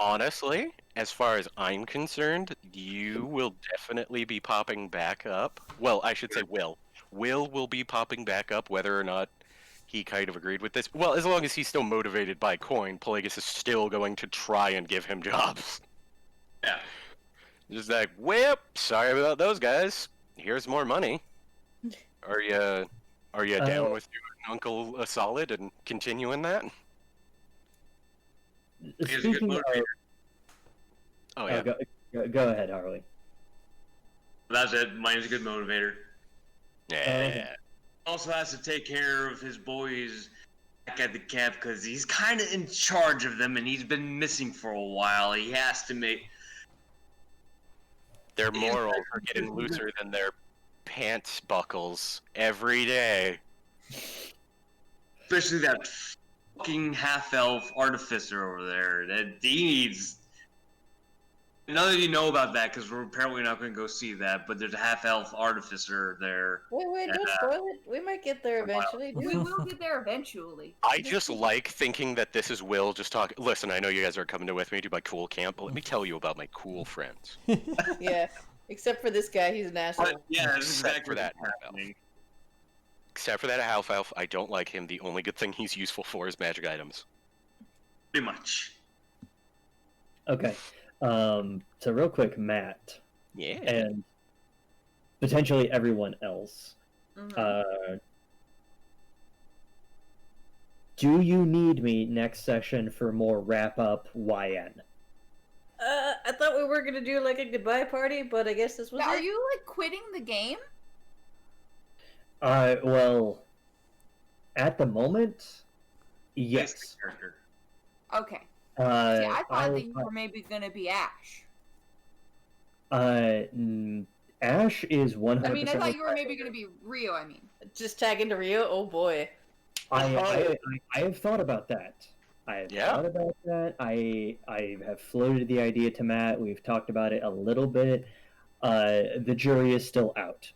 Honestly, as far as I'm concerned, you will definitely be popping back up. Well, I should say Will. Will be popping back up whether or not he kind of agreed with this. Well, as long as he's still motivated by coin, Plagueis is still going to try and give him jobs. Yeah. Just like, whip, sorry about those guys. Here's more money. Are you down with your Uncle Solid and continuing that? He's a good Speaking of, motivator. Oh yeah. go ahead, Harley. That's it. Mine's a good motivator. Yeah. also has to take care of his boys back at the camp because he's kind of in charge of them and he's been missing for a while. He has to make. Their morals are getting looser than their pants buckles every day. Especially that fucking half-elf artificer over there. That he needs. None of you know about that because we're apparently not going to go see that. But there's a half-elf artificer there. Wait, don't spoil it. We might get there eventually. We will get there eventually. I just like thinking that this is Will just talking. Listen, I know you guys are coming to with me to my cool camp, but let me tell you about my cool friends. Yeah. Except for this guy, he's an asshole. But yeah, this is Except exactly for that what's half-elf. happening. Except for that half elf, I don't like him. The only good thing he's useful for is magic items. Pretty much. Okay. So real quick, Matt, Yeah. and potentially everyone else. Mhm. Do you need me next session for more wrap up YN? I thought we were gonna do like a goodbye party, but I guess this was Now, are it. you like quitting the game? Well, at the moment, yes. Basic character. Okay. See, Uh, I thought I'll- that you were maybe gonna be Ash. Ash is 100%. I mean, I thought you were maybe gonna be Rio. I mean, Just tag into Rio? Oh boy. I have thought about that. I have Yeah? thought about that. I have floated the idea to Matt. We've talked about it a little bit. The jury is still out.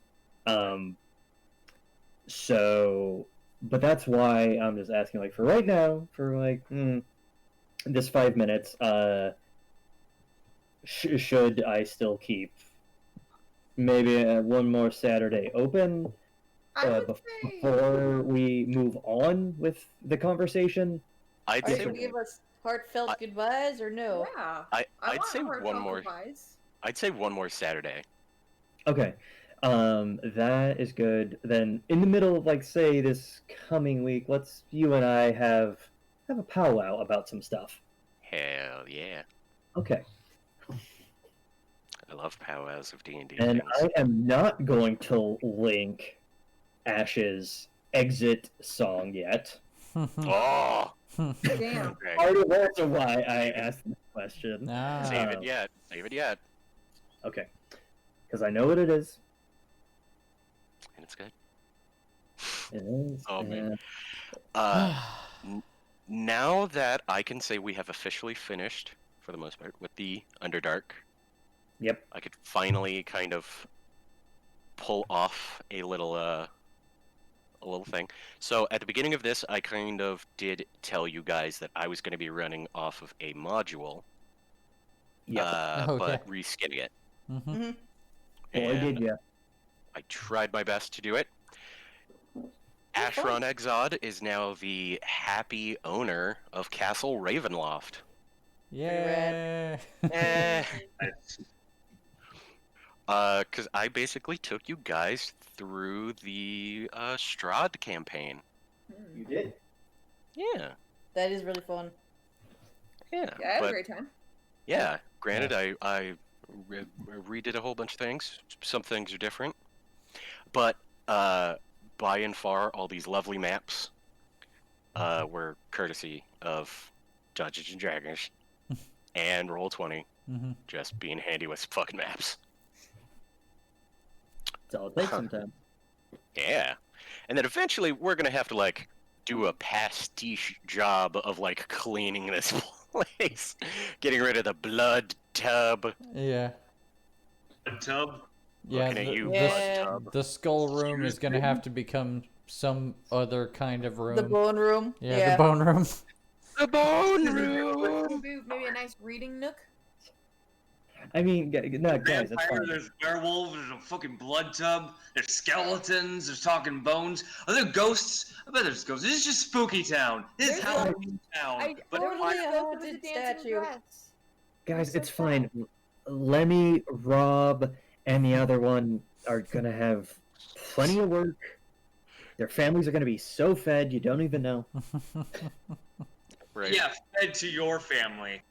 So, but that's why I'm just asking, like, for right now, for like this 5 minutes, should I still keep maybe one more Saturday open? I would say. Before we move on with the conversation. I'd Are you say gonna give us heartfelt goodbyes or no? Yeah. I'd want say one heartfelt more. goodbyes. I'd say one more Saturday. Okay. That is good. Then in the middle of, like, say this coming week, let's you and I have a powwow about some stuff. Hell yeah! Okay. I love powwows of D&D. And things. I am not going to link Ash's exit song yet. Oh, Damn. okay. Part of also why I asked this question. Ah. Save it yet. Save it yet. Okay. Because I know what it is. And it's good. It is. Oh, man. and- Now that I can say we have officially finished, for the most part, with the Underdark, Yep. I could finally kind of pull off a little thing. So at the beginning of this, I kind of did tell you guys that I was going to be running off of a module, Yep. but reskinning it. Mm-hmm. Boy, And did ya. I tried my best to do it. Ashron Exod is now the happy owner of Castle Ravenloft. Yeah. Eh. Because I basically took you guys through the Strahd campaign. You did? Yeah, That is really fun. yeah. Yeah, I had a but great time. yeah, granted, I redid a whole bunch of things. Some things are different, but by and far, all these lovely maps were courtesy of Dungeons and Dragons and Roll20, Mm-hmm. just being handy with fucking maps. That's all it takes sometimes. Yeah. And then eventually we're gonna have to like do a pastiche job of like cleaning this place. Getting rid of the blood tub. Yeah. A tub. Yeah. Looking at you, Yeah. blood tub. The skull room is gonna have to become some other kind of room. The bone room. Yeah, the bone room. The bone room. Maybe a nice reading nook. I mean, no, guys, that's Vampire, fine. there's werewolves, there's a fucking blood tub, there's skeletons, there's talking bones. Are there ghosts? I bet there's ghosts. This is just spooky town. This is There's Halloween town. I But totally want to a go for haunted the dancing statue. dress. Guys, so it's fine. Lemmy, Rob, and the other one are gonna have plenty of work. Their families are gonna be so fed you don't even know. Right. yeah, fed to your family.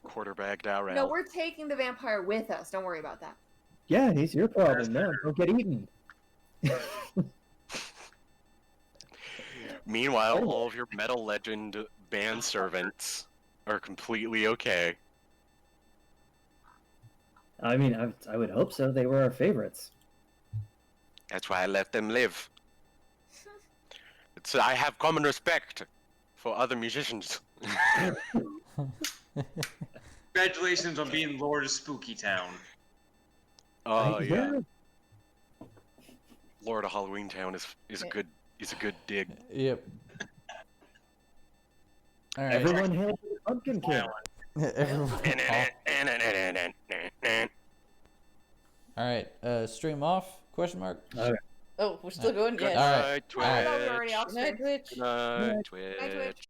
Quarterbagged out No, we're taking the vampire with us. Don't worry about that. Yeah, he's your problem. No, don't get eaten. Meanwhile, Oh. all of your Metal Legend band servants are completely okay. I mean, I would hope so. They were our favorites. That's why I let them live. I have common respect for other musicians. Congratulations on being Lord of Spooky Town. Oh yeah, Lord of Halloween Town is a good dig. Yep. All right. Everyone hail the Pumpkin King. Everyone. All right. Stream off? Question mark. Oh, we're still going? Good Yes. All right. night, Twitch. All right. I thought we were already off Good night, stream. Twitch. Good night, Night. Twitch. Night, Twitch.